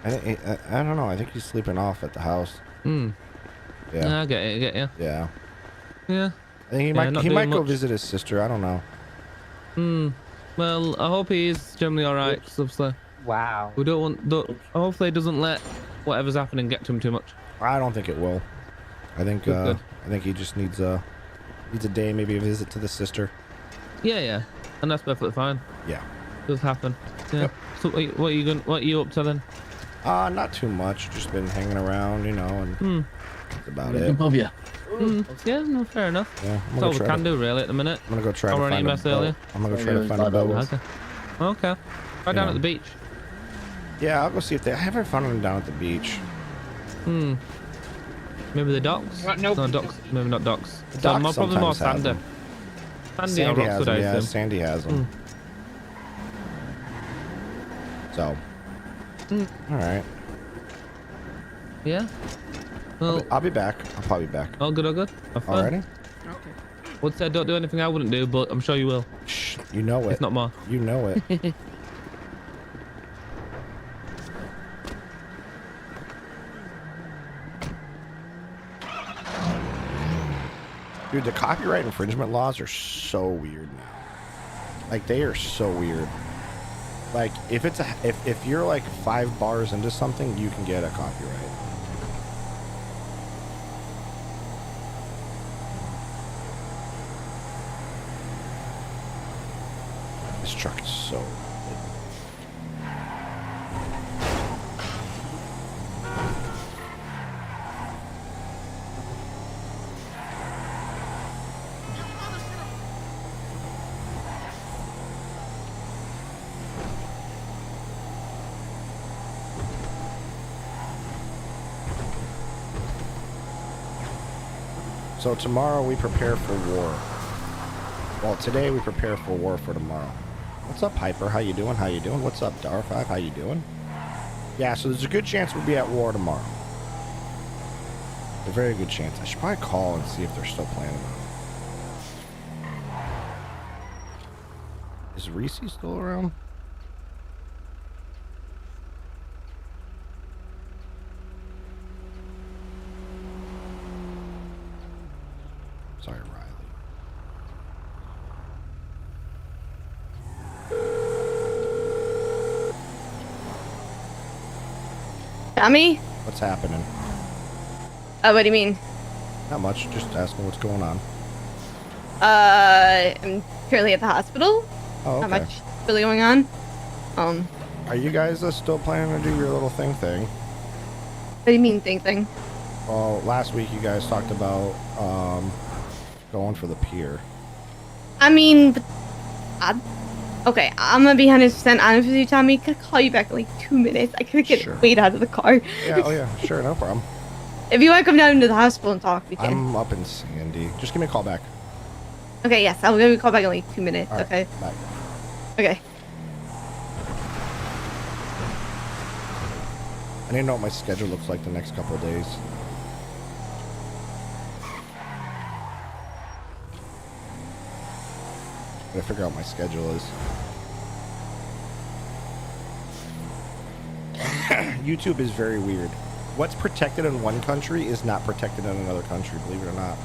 don't know. I think he's sleeping off at the house. Hmm. Yeah. I get it. I get you. Yeah. Yeah. I think he might go visit his sister. I don't know. Hmm. Well, I hope he is generally all right. Obviously. Wow. We hopefully it doesn't let whatever's happening get to him too much. I don't think it will. I think Good. I think he just needs a day, maybe a visit to the sister. Yeah, and that's perfectly fine. Yeah. Does happen. Yeah. Yep. So what are you up to then? Not too much. Just been hanging around, and that's about it. Above you. Yeah, no, fair enough. Yeah, That's all we can do really at the minute. I'm gonna go try to Already find a messed earlier. boat. I'm gonna go try to find a boat. Okay. Right down at the beach. Yeah, I'll go see if I haven't found them down at the beach. Maybe the docks? Nope. No, docks. Maybe not docks. The So docks probably more sometimes have Sandy. Sandy or Sandy has Rockwood, them, I yeah. assume. Sandy has them. So. All right. Yeah. Well, I'll be back. I'll probably be back. all good. Have fun. Alrighty. Would say don't do anything I wouldn't do, but I'm sure you will. Shh, you know it. If not more. You know it. Dude, the copyright infringement laws are so weird now. Like, they are so weird. Like, if you're like 5 bars into something, you can get a copyright. This truck is so... So tomorrow we prepare for war. Well, today we prepare for war for tomorrow. What's up, Hyper? How you doing? How you doing? What's up, Dar5? How you doing? Yeah, so there's a good chance we'll be at war tomorrow. A very good chance. I should probably call and see if they're still planning on it. Is Reese still around? Sorry, Riley. Tommy? What's happening? What do you mean? Not much. Just asking what's going on. I'm currently at the hospital. Oh, okay. Not much really going on. Are you guys still planning to do your little thing? What do you mean thing? Well, last week you guys talked about going for the pier. I mean, okay, I'm gonna be 100% honest with you, Tommy. Can I call you back in like 2 minutes? I couldn't get weight out of the car. Yeah, oh yeah, sure, no problem. If you want to come down to the hospital and talk, we can. I'm up in Sandy. Just give me a call back. Okay, yes, I'll give you a call back in like 2 minutes. All right, Okay. bye. Okay. I need to know what my schedule looks like the next couple of days. Gotta figure out what my schedule is. YouTube is very weird. What's protected in one country is not protected in another country, believe it or not.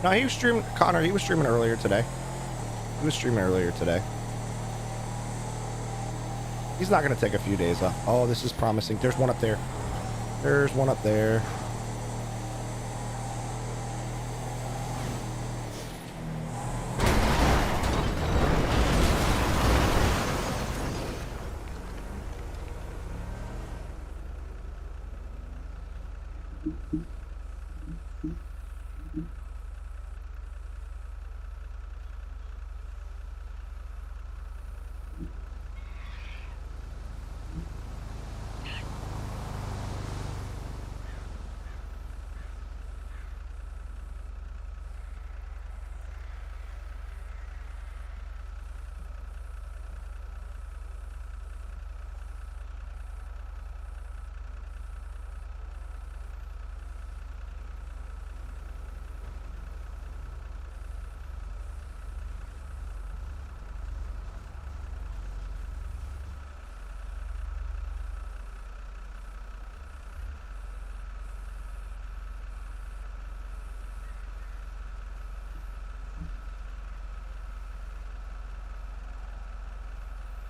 No, he was streaming, Connor, he was streaming earlier today. He's not going to take a few days off. Oh, this is promising. There's one up there. There's one up there.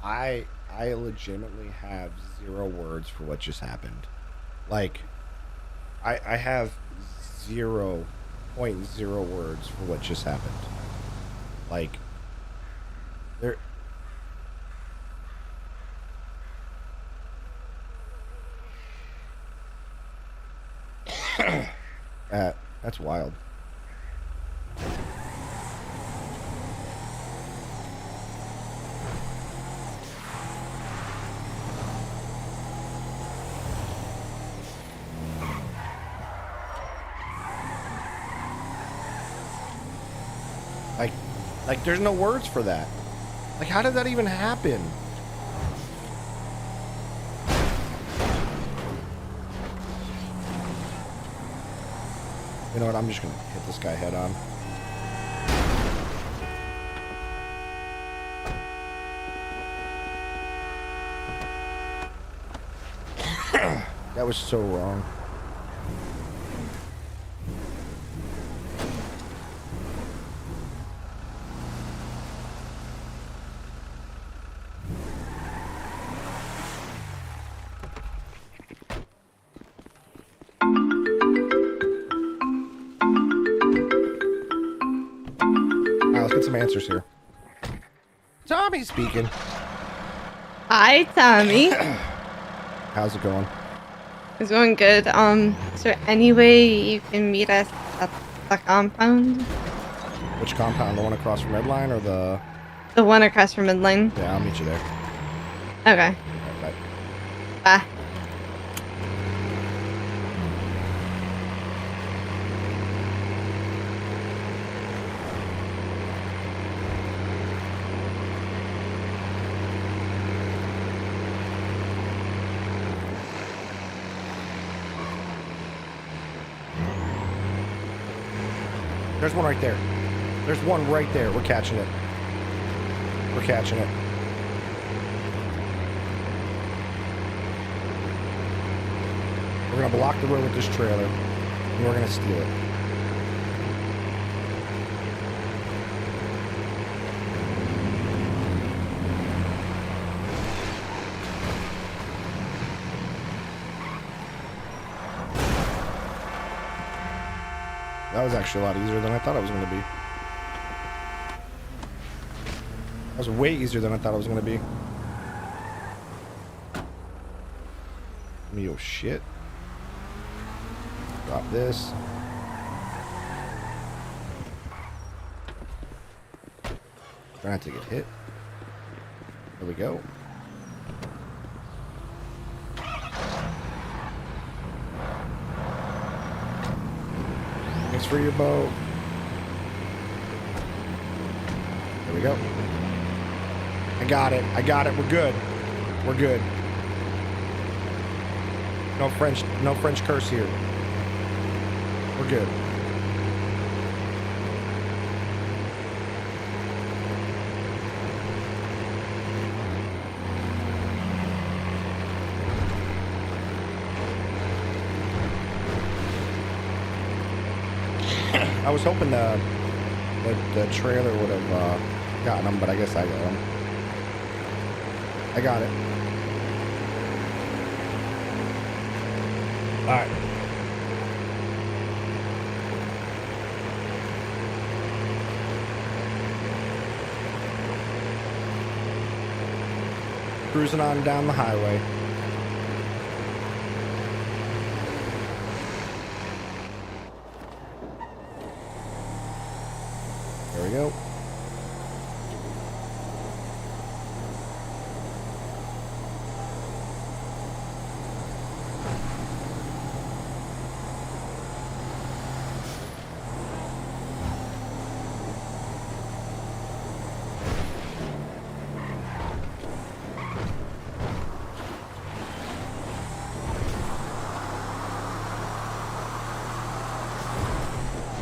I legitimately have 0 words for what just happened. Like, I have 0.0 words for what just happened. Like, there. That's wild. Like, there's no words for that. Like, how did that even happen? You know what? I'm just gonna hit this guy head on. That was so wrong. Some answers here. Tommy speaking. Hi, Tommy. How's it going? It's going good. Is there any way you can meet us at the compound? Which compound? The one across from Redline or the... The one across from Midline? Yeah, I'll meet you there. Okay. Bye. Bye. There's one right there. There's one right there. We're catching it. We're catching it. We're going to block the road with this trailer, and we're going to steal it. That was actually a lot easier than I thought it was going to be. That was way easier than I thought it was going to be. Oh shit. Drop this. Try not to get hit. There we go. Thanks for your bow. There we go. I got it. I got it. We're good. We're good. No French curse here. We're good. I was hoping the trailer would have gotten him, but I guess I got him. I got it. All right. Cruising on down the highway. There we go.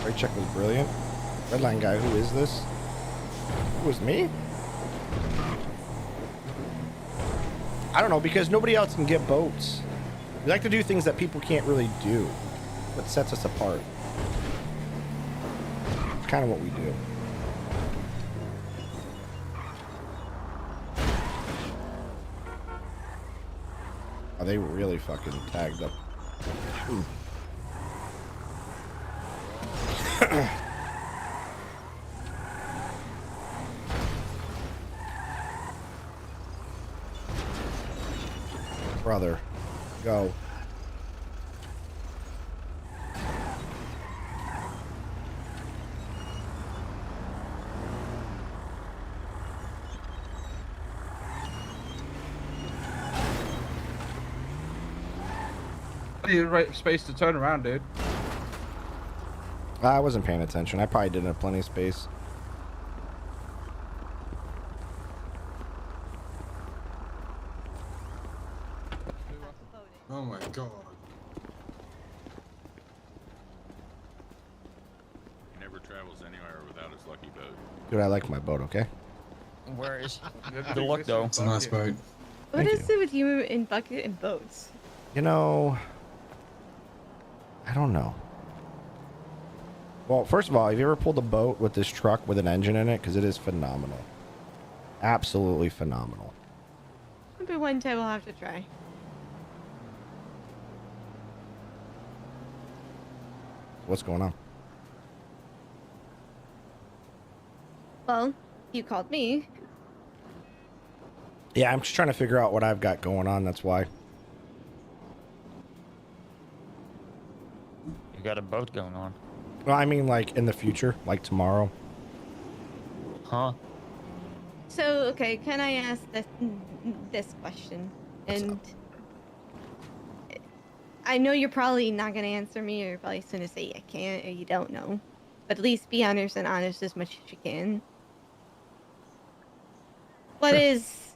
Right check was brilliant. Redline guy, who is this? It was me? I don't know, because nobody else can get boats. We like to do things that people can't really do. What sets us apart. It's kind of what we do. Oh, they really fucking tagged up. Brother, go. You right space to turn around, dude. I wasn't paying attention. I probably didn't have plenty of space. Oh my god. He never travels anywhere without his lucky boat. Dude, I like my boat, okay? Where is the luck though? It's a nice boat. What Thank is it with you in bucket and boats? You know, I don't know. Well, first of all, have you ever pulled a boat with this truck with an engine in it? Because it is phenomenal. Absolutely phenomenal. Maybe one day we'll have to try. What's going on? Well, you called me. Yeah, I'm just trying to figure out what I've got going on. That's why. You got a boat going on. Well, I mean, like in the future, like tomorrow. Huh? So, okay, can I ask this question? And I know you're probably not going to answer me, or you're probably going to say I can't or you don't know. But at least be honest as much as you can. What is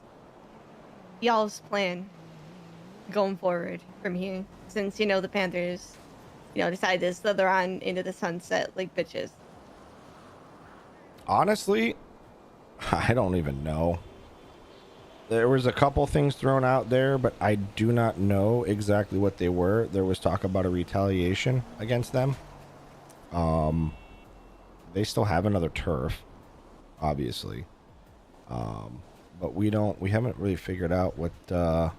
y'all's plan going forward from here? Since, you know, the Panthers, you know, decided to slither on into the sunset like bitches. Honestly, I don't even know. There was a couple things thrown out there, but I do not know exactly what they were. There was talk about a retaliation against them. They still have another turf, obviously. But we haven't really figured out what the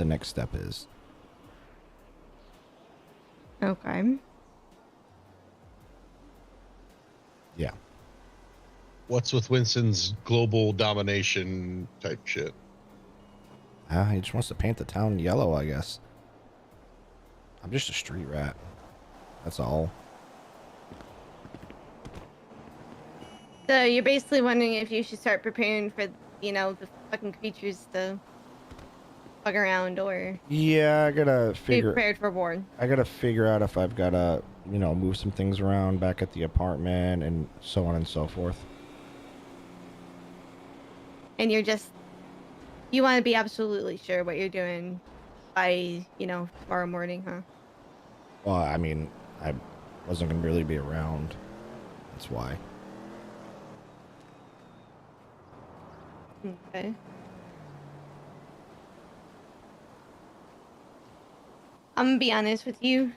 next step is. Okay. Yeah. What's with Winston's global domination type shit? He just wants to paint the town yellow, I guess. I'm just a street rat. That's all. So you're basically wondering if you should start preparing for, you know, the fucking creatures to fuck around, or Yeah, I gotta be figure. prepared for war. I gotta figure out if I've gotta, you know, move some things around back at the apartment and so on and so forth. And you want to be absolutely sure what you're doing by, you know, tomorrow morning, huh? Well, I mean, I wasn't gonna really be around. That's why. Okay. I'm gonna be honest with you.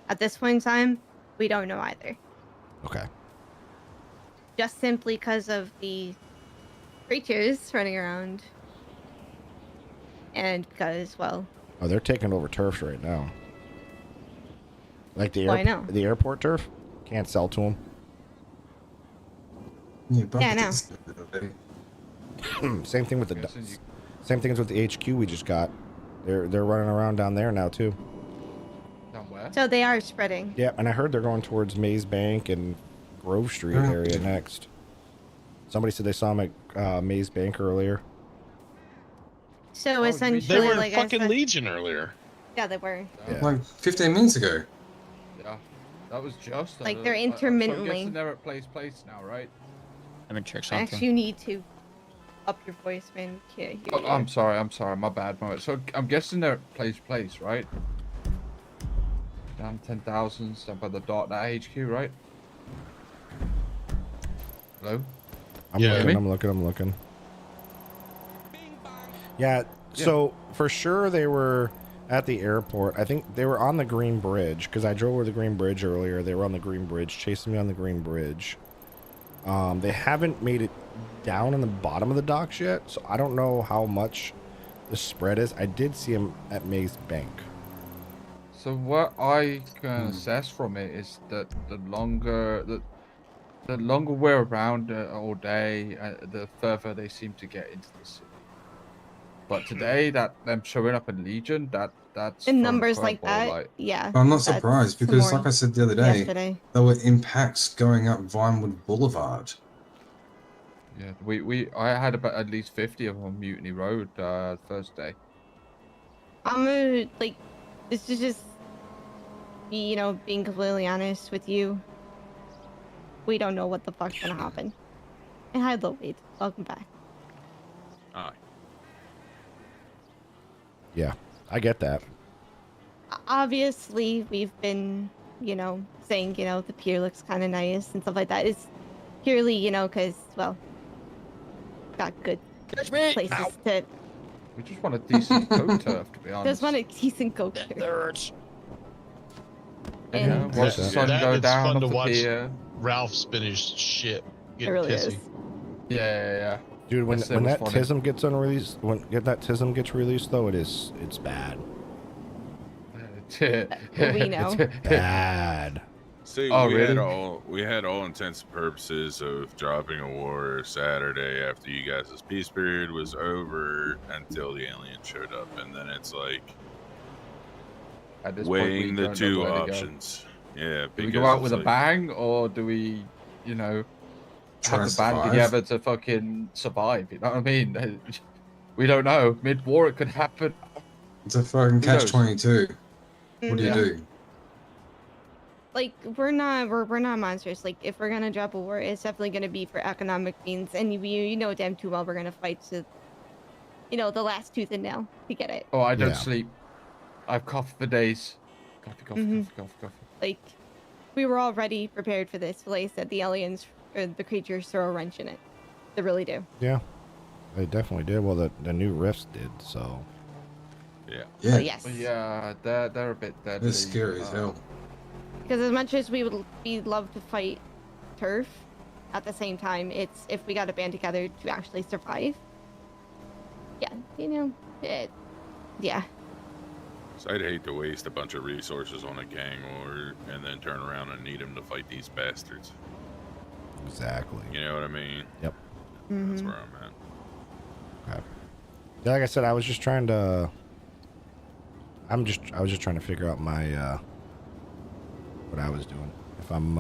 At this point in time, we don't know either. Okay. Just simply because of the creatures running around. And because, well... Oh, they're taking over turfs right now. Like the I know. the airport turf? Can't sell to them. Yeah, I know. Same thing with same thing as with the HQ we just got. They're running around down there now too. Down where? So they are spreading. Yeah, and I heard they're going towards Maze Bank and Grove Street area next. Somebody said they saw them at Maze Bank earlier. So essentially, They were like fucking I said, Legion earlier. yeah, they were. Yeah. Like 15 minutes ago. Yeah, that was just. Like, they're So I'm intermittently. guessing they're at place now, right? Let me check something. Actually, you need to up your voice, man. Can't hear Oh, you. I'm sorry, my bad. So I'm guessing they're at place, right? Down 10,000, down by the dot, that HQ, right? Hello? I'm looking. Yeah, so for sure they were at the airport. I think they were on the Green Bridge because I drove over the Green Bridge earlier. They were on the Green Bridge, chasing me on the Green Bridge. They haven't made it down in the bottom of the docks yet, so I don't know how much the spread is. I did see him at May's Bank. So what I can assess from it is that the longer we're around all day, the further they seem to get into the city. But today, that them showing up in Legion, that's In thrown a numbers like curveball, that, yeah. I'm not that's surprised some because, more like I said the other day, yesterday. there were impacts going up Vinewood Boulevard. Yeah, I had about at least 50 of them on Mutiny Road first day. I'm gonna, like, this is just, you know, being completely honest with you. We don't know what the fuck's gonna happen. And hi, Lloyd. Welcome back. Aye. Yeah, I get that. Obviously, we've been, you know, saying, you know, the pier looks kind of nice and stuff like that. It's purely, you know, because, well, got good places to... We just want a decent coat turf, to be honest. Just want a decent coat turf. And watch the sun go down fun to off the watch pier. Ralph spin his shit. Get It really pissy. is. Yeah. Dude, when Yesterday was that funny. TISM gets unreleased, when that TISM gets released, though, it's bad. We know. Bad. See, Oh, we really? had all intents and purposes of dropping a war Saturday after you guys' peace period was over until the alien showed up, and then it's like At this point, we weighing the don't know two where to go. options. Yeah, Do we go out with a bang, or do we, you know, Try have to the band survive? together to fucking survive? You know what I mean? We don't know. Mid-war, it could happen. It's a fucking Who knows? catch-22. What do you Yeah. do? Like, we're not monsters. Like, if we're gonna drop a war, it's definitely gonna be for economic means, and you know damn too well we're gonna fight to, you know, the last tooth and nail to get it. Oh, I don't Yeah. sleep. I've coughed for days. Coffee. Like, we were already prepared for this. Like I said, the aliens or the creatures throw a wrench in it. They really do. Yeah, they definitely did. Well, the new rifts did, so. Yeah. Yeah. But yes. But yeah, they're a bit deadly. They're scary as hell. Because as much as we'd love to fight turf, at the same time, it's if we got to band together to actually survive. Yeah, you know, yeah. So I'd hate to waste a bunch of resources on a gang war and then turn around and need them to fight these bastards. Exactly. You know what I mean? Yep. That's where I'm at. Okay. Yeah, like I said, I was just trying to. I was just trying to figure out my what I was doing. If I'm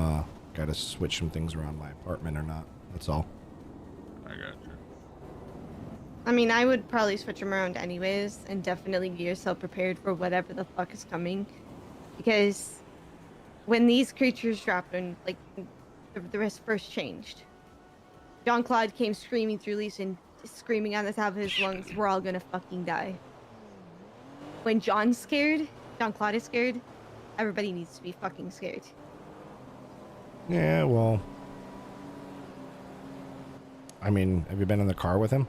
got to switch some things around my apartment or not. That's all. I got you. I mean, I would probably switch them around anyways, and definitely get yourself prepared for whatever the fuck is coming. Because when these creatures dropped and, like, the rest first changed, Jean-Claude came screaming through Legion, screaming on the top of his lungs, we're all gonna fucking die. When Jean-Claude is scared, everybody needs to be fucking scared. Yeah, well. I mean, have you been in the car with him?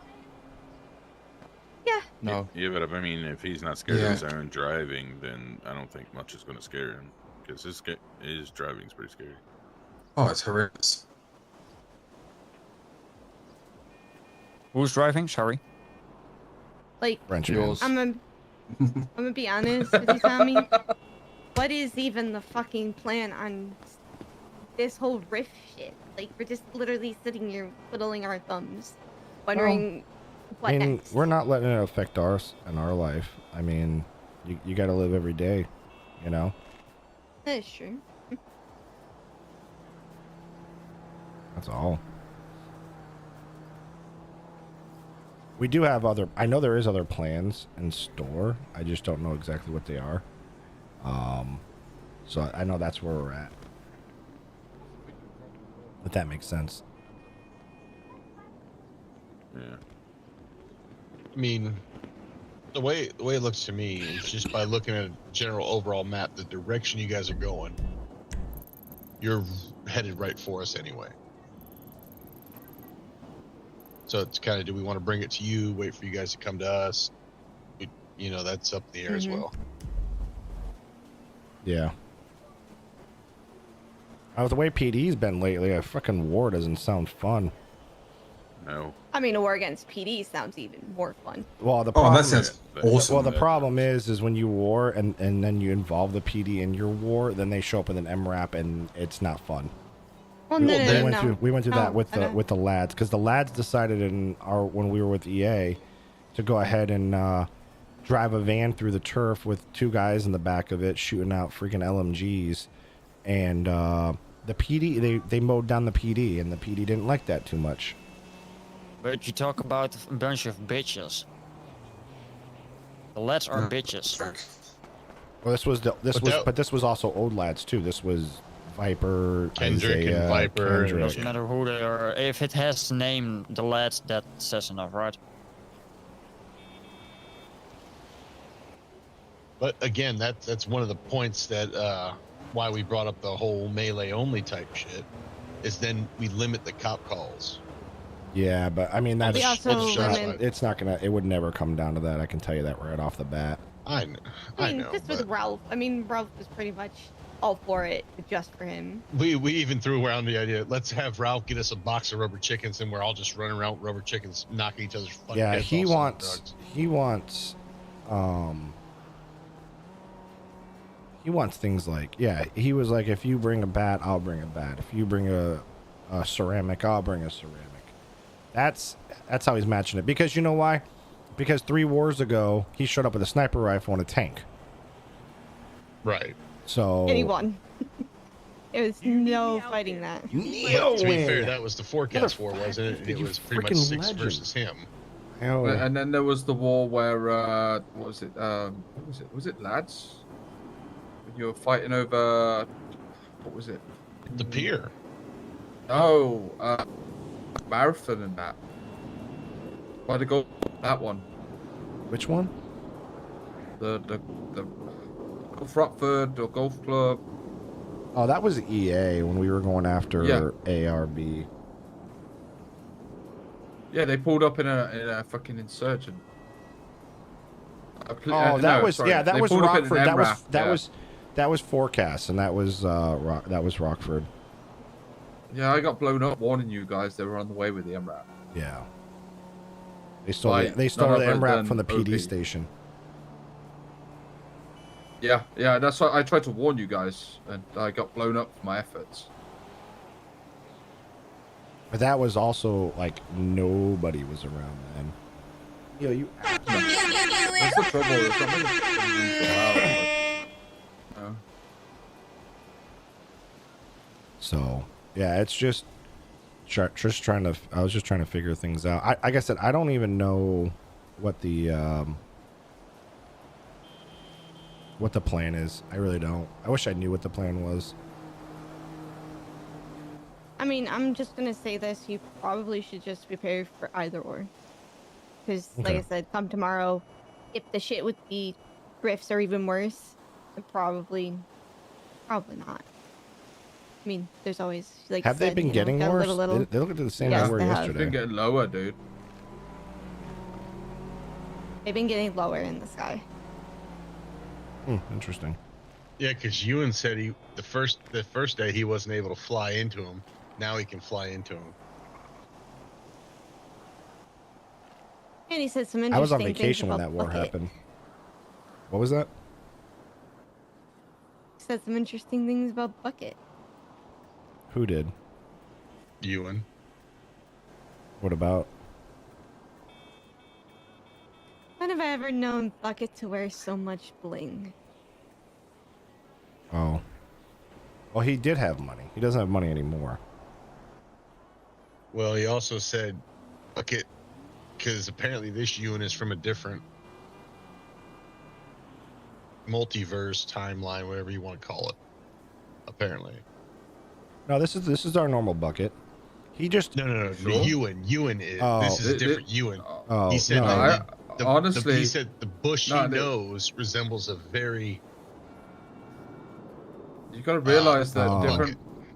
Yeah. No. Yeah, but I mean, if he's not scared Yeah. of his own driving, then I don't think much is going to scare him. Because his driving's pretty scary. Oh, it's horrendous. Who's driving? Sorry. Like, Frenchman. I'm gonna be honest with you, Tommy. What is even the fucking plan on this whole riff shit? Like, we're just literally sitting here twiddling our thumbs, wondering what I mean, next. we're not letting it affect us and our life. I mean, you got to live every day, you know? That's true. That's all. We do have I know there is other plans in store. I just don't know exactly what they are. So I know that's where we're at. If that makes sense. Yeah. I mean, the way it looks to me is just by looking at a general overall map, the direction you guys are going, you're headed right for us anyway. So it's kind of, do we want to bring it to you, wait for you guys to come to us? You know, that's up in the air as well. Yeah. The way PD's been lately, a fucking war doesn't sound fun. No. I mean, a war against PD sounds even more fun. Well, the Oh, problem, that sounds awesome. Well, the problem is when you war and then you involve the PD in your war, then they show up with an MRAP and it's not fun. Well, We went through that with no. the lads because the lads decided when we were with EA to go ahead and drive a van through the turf with 2 guys in the back of it shooting out freaking LMGs, and the PD they mowed down the PD and the PD didn't like that too much. But you talk about a bunch of bitches. The lads are bitches. Well, this was also old lads too. This was Viper, Kendrick Isaiah, and Viper. Kendrick. Doesn't matter who they are. If it has name the lads, that says enough, right? But again, that's one of the points that why we brought up the whole melee only type shit. Is then we limit the cop calls. Yeah, but I mean that's We also limit- it's not gonna. It would never come down to that. I can tell you that right off the bat. I know. I mean, just with Ralph. I mean, Ralph was pretty much all for it, just for him. We even threw around the idea. Let's have Ralph get us a box of rubber chickens, and we're all just running around with rubber chickens, knocking each other's fucking Yeah, heads he off wants. He wants things like, yeah, he was like, if you bring a bat, I'll bring a bat. If you bring a ceramic, I'll bring a ceramic. That's how he's matching it. Because you know why? Because 3 wars ago, he showed up with a sniper rifle and a tank. Right. So. And he won. It was no fighting that. To be fair, that was the forecast war, wasn't it? It was pretty much 6 legend. versus him. And then there was the war where what was it? Was it lads? You were fighting over what was it? The pier. Oh, Marathon and that. Why'd they go that one? Which one? The Golf Rockford or Golf Club. Oh, that was EA when we were going after ARB. Yeah, they pulled up in a fucking insurgent. That was Rockford. That was Forecast, and that was Rockford. Yeah, I got blown up warning you guys they were on the way with the MRAP. Yeah. They stole the MRAP from the PD station. Yeah, that's why I tried to warn you guys, and I got blown up for my efforts. But that was also like nobody was around then. Yo, you. That's the trouble. There's not many things allowed. So yeah, it's just trying to. I was just trying to figure things out. Like I said, I don't even know what the plan is. I really don't. I wish I knew what the plan was. I mean, I'm just gonna say this: you probably should just prepare for either or. Because, like I said, come tomorrow, if the shit with the grifts are even worse, then probably not. I mean, there's always like. Have they been getting worse? They look at the same as they were yesterday. They've been getting lower, dude. They've been getting lower in the sky. Interesting. Yeah, because Ewan said the first day he wasn't able to fly into him. Now he can fly into him. And he said some interesting I was on things vacation when about that war Bucket. happened. What was that? He said some interesting things about Bucket. Who did? Ewan. What about? When have I ever known Bucket to wear so much bling? Oh. Well, he did have money. He doesn't have money anymore. Well, he also said, Bucket, because apparently this Ewan is from a different multiverse timeline, whatever you want to call it. Apparently. No, this is our normal Bucket. He just no. Ewan is. This is a different Ewan. Oh, he said no, honestly, he said the bushy nose resembles a very. You got to realize that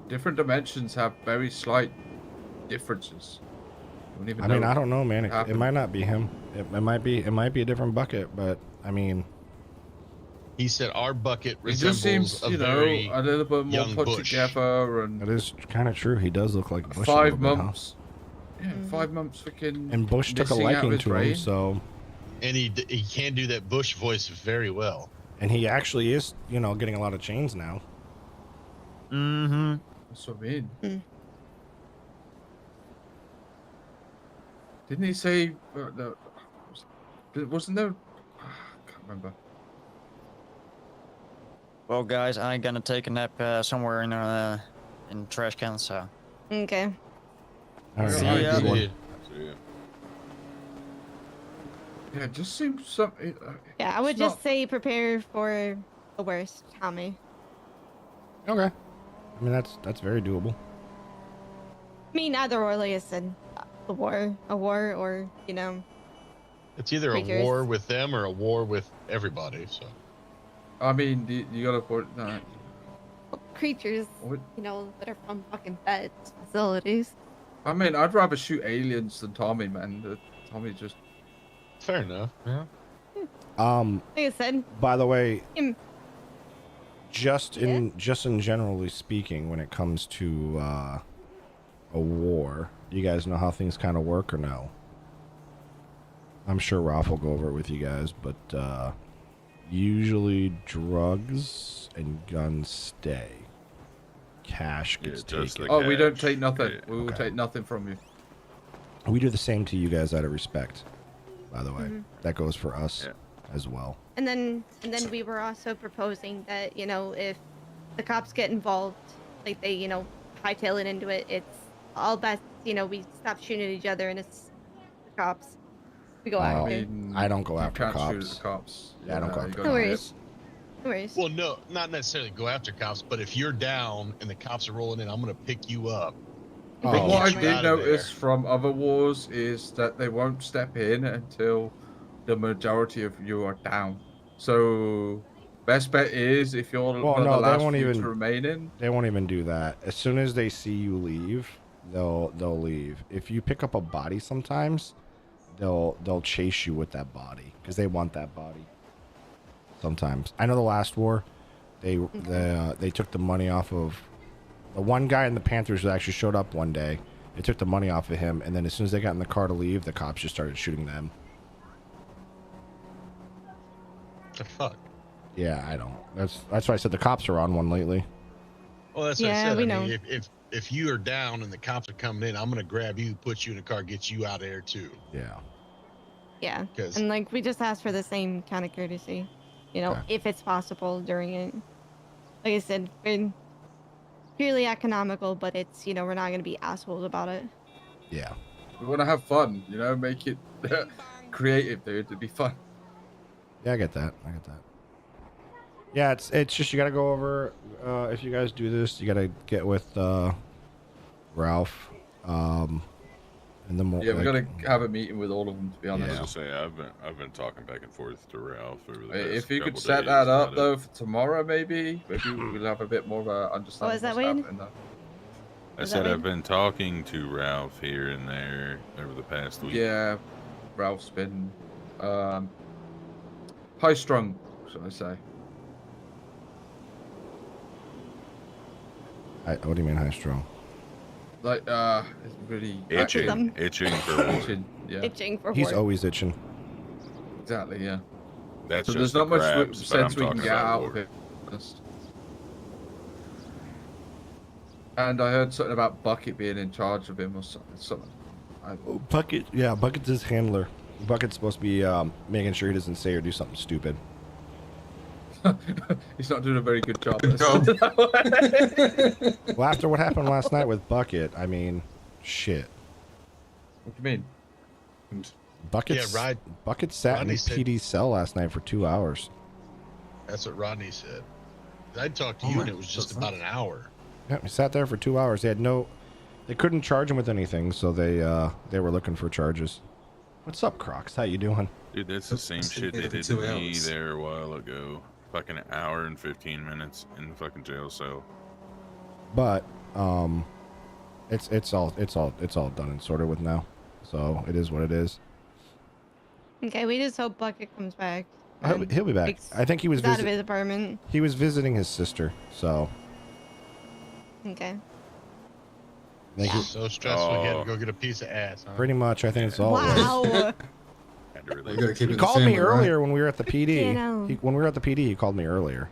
different dimensions have very slight differences. I mean, I don't know, man. It might not be him. It might be a different Bucket, but I mean. He said our Bucket It just seems, a little bit more young put Bush. together, and that is kind of true. He does look like Bush. 5 months. Yeah, 5 months freaking. And Bush took a missing out liking his to him, brain. so. And he can do that Bush voice very well. And he actually is, you know, getting a lot of chains now. Mm-hmm. That's what I mean. Didn't he say wasn't there? I can't remember. Well, guys, I'm gonna take a nap somewhere in trash can. So. Okay. All right. See Have a ya. good one. See ya. Yeah, it just seems something. Yeah, I would just say prepare for the worst, Tommy. Okay. I mean, that's very doable. I mean, either or, like I said, a war, or you know. It's either creatures. a war with them or a war with everybody. So. I mean, you gotta put creatures, you know, that are from fucking vets facilities. I mean, I'd rather shoot aliens than Tommy, man. Tommy just. Fair enough. Yeah. Like I said. By the way, him. just in generally speaking, when it comes to a war, you guys know how things kind of work or no? I'm sure Ralph will go over it with you guys, but usually drugs and guns stay. Cash gets taken. Oh, we don't take nothing. We will take nothing from you. We do the same to you guys out of respect, by the way. That goes for us as well. And then we were also proposing that, you know, if the cops get involved, like they, you know, hightail it into it, it's all best, you know, we stop shooting at each other and it's the cops. We go after. I don't go after can't shoot cops. at the cops. Yeah, I don't go you after gotta No hit. worries. No worries. Well, no, not necessarily go after cops, but if you're down and the cops are rolling in, I'm gonna pick you up. But what I did notice from other wars is that they won't step in until the majority of you are down. So, best bet is if you're Well, one of no, the they last won't few even to remain in. They won't even do that. As soon as they see you leave, they'll leave. If you pick up a body, sometimes they'll chase you with that body because they want that body. Sometimes I know the last war, they took the money off of the one guy in the Panthers that actually showed up one day. They took the money off of him, and then as soon as they got in the car to leave, the cops just started shooting them. The fuck? Yeah, I don't. That's why I said the cops are on one lately. Well, that's what I Yeah, said. we I know. mean, if you are down and the cops are coming in, I'm gonna grab you, put you in a car, get you out of there too. Yeah. Yeah. 'Cause- And like we just asked for the same kind of courtesy, you know, if it's possible during it. Like I said, we're purely economical, but it's, you know, we're not going to be assholes about it. Yeah. We want to have fun, you know, make it creative, dude. It'd be fun. Yeah, I get that. Yeah, it's just you got to go over. If you guys do this, you got to get with Ralph, and then we'll, Yeah, we gotta have a meeting with all of them. To be I was honest. gonna say I've been talking back and forth to Ralph over the past If you could couple set days that up about it. though for tomorrow, maybe we'll have a bit more of a understanding. Oh, is that what's Wade? happening, though. I Is said that I've Wade? been talking to Ralph here and there over the past week. Yeah, Ralph's been high strung, shall I say? What do you mean high strung? Like it's really Itching for war. Itching, yeah. Itching for He's work. always itching. Exactly, yeah. That's so just there's not the much crabs, but sense I'm we can talking get about out war. of it. Honest. And I heard something about Bucket being in charge of him or something. Bucket, yeah, Bucket's his handler. Bucket's supposed to be making sure he doesn't say or do something stupid. He's not doing a very good job. Well, after what happened last night with Bucket, I mean, shit. What do you mean? Bucket sat in Rodney the said- PD cell last night for 2 hours. That's what Rodney said. I talked to Oh you my- and it was just about an hour. Yeah, he sat there for 2 hours. They couldn't charge him with anything, so they were looking for charges. What's up, Crocs? How you doing? Dude, that's the same shit they did to me there a while ago. Fucking an hour and 15 minutes in the fucking jail cell. But it's all done and sorted with now, so it is what it is. Okay, we just hope Bucket comes back. He'll be back. I think he was He's out of his apartment. He was visiting his sister, so Okay. Thank you. So stressful, he had to go get a piece of ass. Huh? Pretty much, I think it's all. Wow. You gotta keep it He in the called family, me right? earlier when we were at the PD. You know. When we were at the PD, he called me earlier.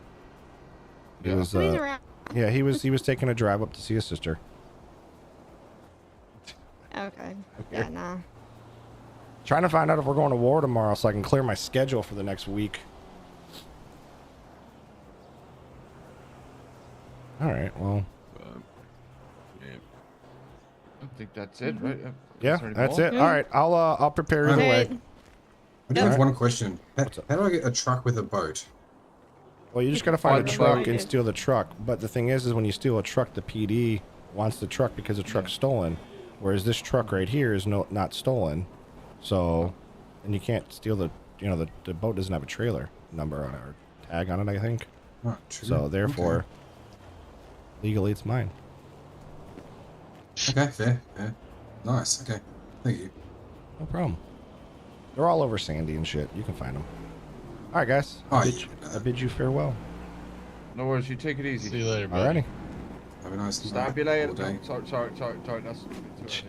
He was, He's around. yeah, he was taking a drive up to see his sister. Okay. Yeah, nah. Trying to find out if we're going to war tomorrow so I can clear my schedule for the next week. All right, well. I think that's it, right? Yeah, Is there any that's more? it. All right, I'll prepare either way. I do have one question. How do I get a truck with a boat? Well, you just gotta find a Find the truck boat. and steal the truck. But the thing is when you steal a truck, the PD wants the truck because the truck's stolen. Whereas this truck right here is not stolen. So, and you can't steal the boat doesn't have a trailer number on it or tag on it, I think. Oh, true. So therefore, legally it's mine. Okay, fair. Nice. Okay, thank you. No problem. They're all over Sandy and shit. You can find them. All right, guys. I bid you farewell. No worries, you take it easy. See you later, buddy. Alrighty. Have a nice Stab you later. No, sorry, that's too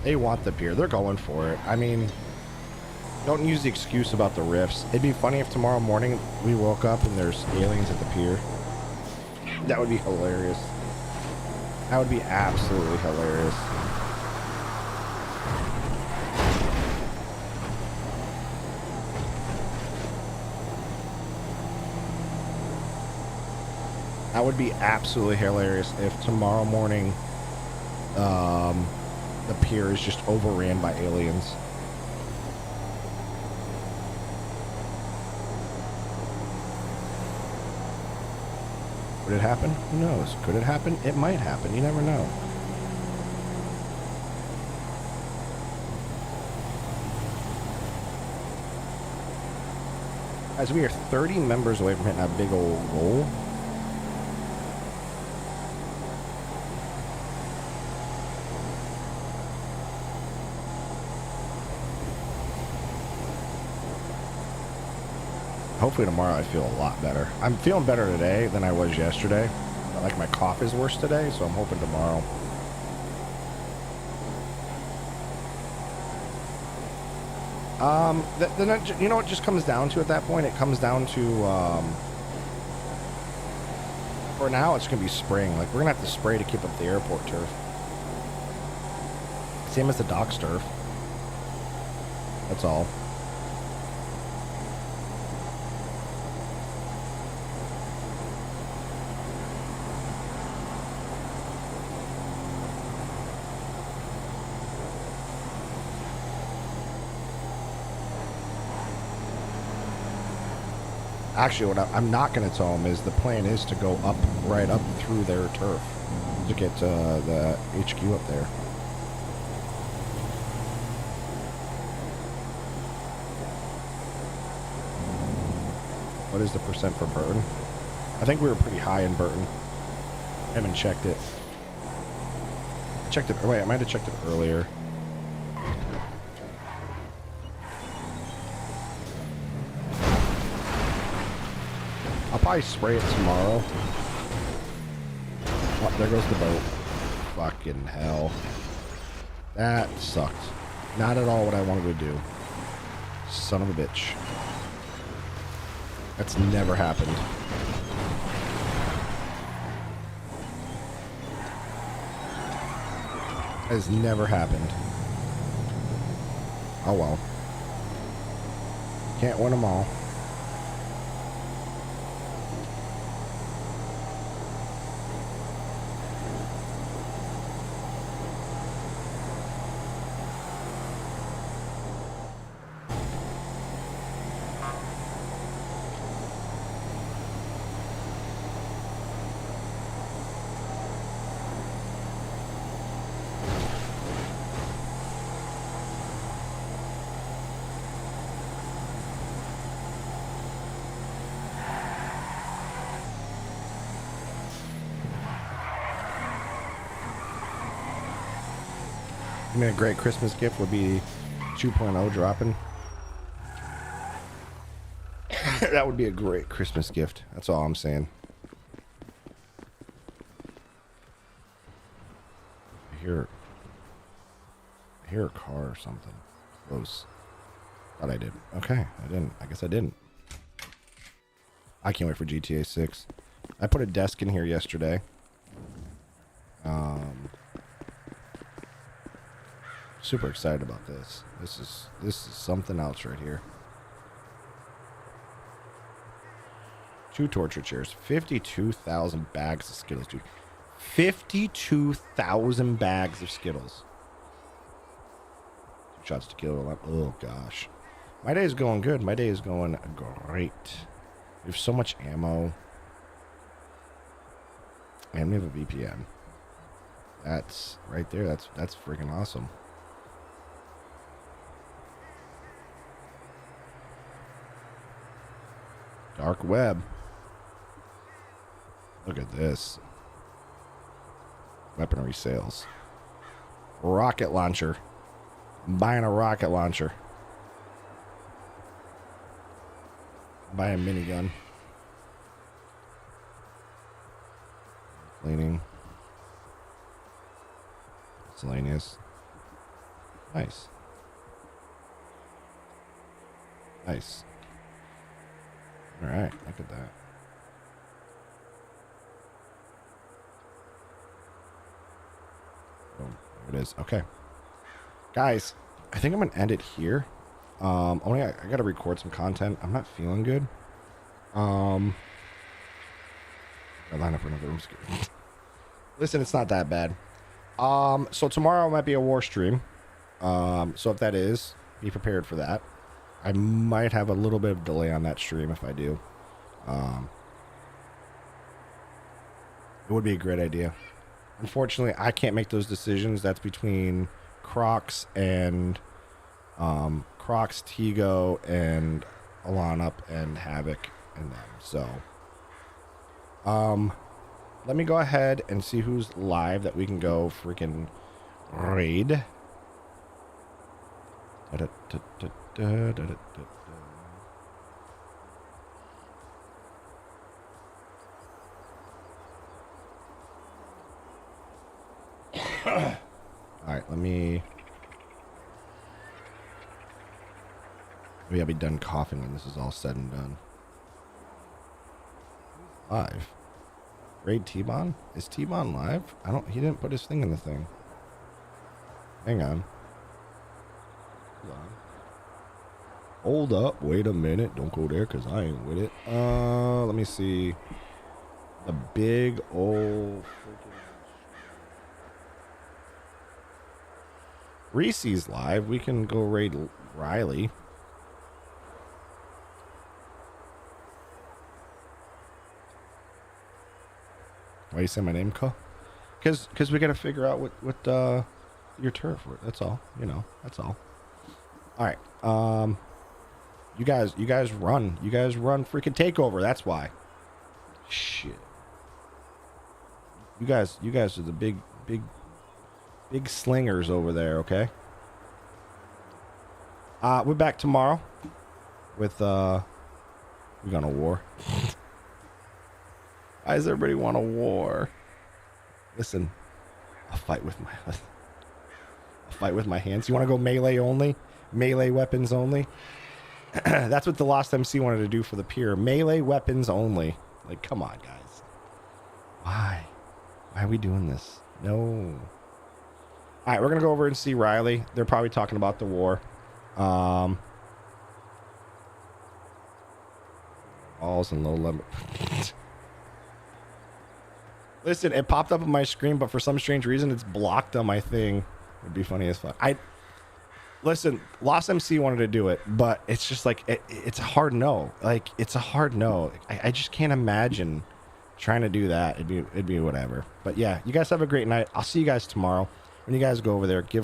They want the pier. They're going for it. I mean, don't use the excuse about the rifts. It'd be funny if tomorrow morning we woke up and there's aliens at the pier. That would be hilarious. That would be absolutely hilarious. That would be absolutely hilarious if tomorrow morning the pier is just overran by aliens. Would it happen? Who knows? Could it happen? It might happen. You never know. As we are 30 members away from hitting that big old goal. Hopefully tomorrow I feel a lot better. I'm feeling better today than I was yesterday. Like my cough is worse today, so I'm hoping tomorrow. Then you know what it just comes down to at that point? It comes down to for now it's gonna be spraying. Like we're gonna have to spray to keep up the airport turf. Same as the docks turf. That's all. Actually, what I'm not going to tell them is the plan is to go up, right up through their turf to get the HQ up there. What is the percent for Burton? I think we were pretty high in Burton. I haven't checked it. Checked it. Wait, I might have checked it earlier. I'll probably spray it tomorrow. Oh, there goes the boat. Fucking hell. That sucked. Not at all what I wanted to do. Son of a bitch. That's never happened. That has never happened. Oh well. Can't win them all. I mean, a great Christmas gift would be 2.0 dropping. That would be a great Christmas gift. That's all I'm saying. I hear a car or something. Close. Thought I did. Okay, I didn't. I guess I didn't. I can't wait for GTA 6. I put a desk in here yesterday. Super excited about this. This is something else right here. 2 torture chairs. 52,000 bags of Skittles, dude. 52,000 bags of Skittles. 2 shots to kill. Oh gosh. My day is going good. My day is going great. We have so much ammo. And we have a VPN. That's right there. That's freaking awesome. Dark web. Look at this. Weaponry sales. Rocket launcher. I'm buying a rocket launcher. Buy a minigun. Cleaning. Miscellaneous. Nice. Nice. Alright, look at that. Boom. There it is. Okay. Guys, I think I'm gonna end it here. Only I gotta record some content. I'm not feeling good. I line up for another room. Listen, it's not that bad. So tomorrow might be a war stream. So if that is, be prepared for that. I might have a little bit of delay on that stream if I do. It would be a great idea. Unfortunately, I can't make those decisions. That's between Crocs and Crocs, Tigo, and Alanup and Havoc and them. So, let me go ahead and see who's live that we can go freaking raid. Alright, let me... Maybe I'll be done coughing when this is all said and done. Live. Raid T-Bon? Is T-Bon live? He didn't put his thing in the thing. Hang on. Hold up. Wait a minute. Don't go there because I ain't with it. Let me see. The big old freaking... Reese's live. We can go raid Riley. Why you say my name, Cole? Because we got to figure out what your turf for. That's all. You know, that's all. All right. You guys run. You guys run freaking takeover. That's why. Shit. You guys are the big slingers over there, okay? We're back tomorrow with we're going to war. Why does everybody want a war? Listen, I'll fight with my hands. You want to go melee only? Melee weapons only? That's what the Lost MC wanted to do for the pier. Melee weapons only. Like, come on, guys. Why? Why are we doing this? No. All right, we're going to go over and see Riley. They're probably talking about the war. Balls and low level. Listen, it popped up on my screen, but for some strange reason, it's blocked on my thing. It'd be funny as fuck. Listen, Lost MC wanted to do it, but it's just like, it's a hard no. Like, it's a hard no. I just can't imagine trying to do that. It'd be whatever. But yeah, you guys have a great night. I'll see you guys tomorrow. When you guys go over there, give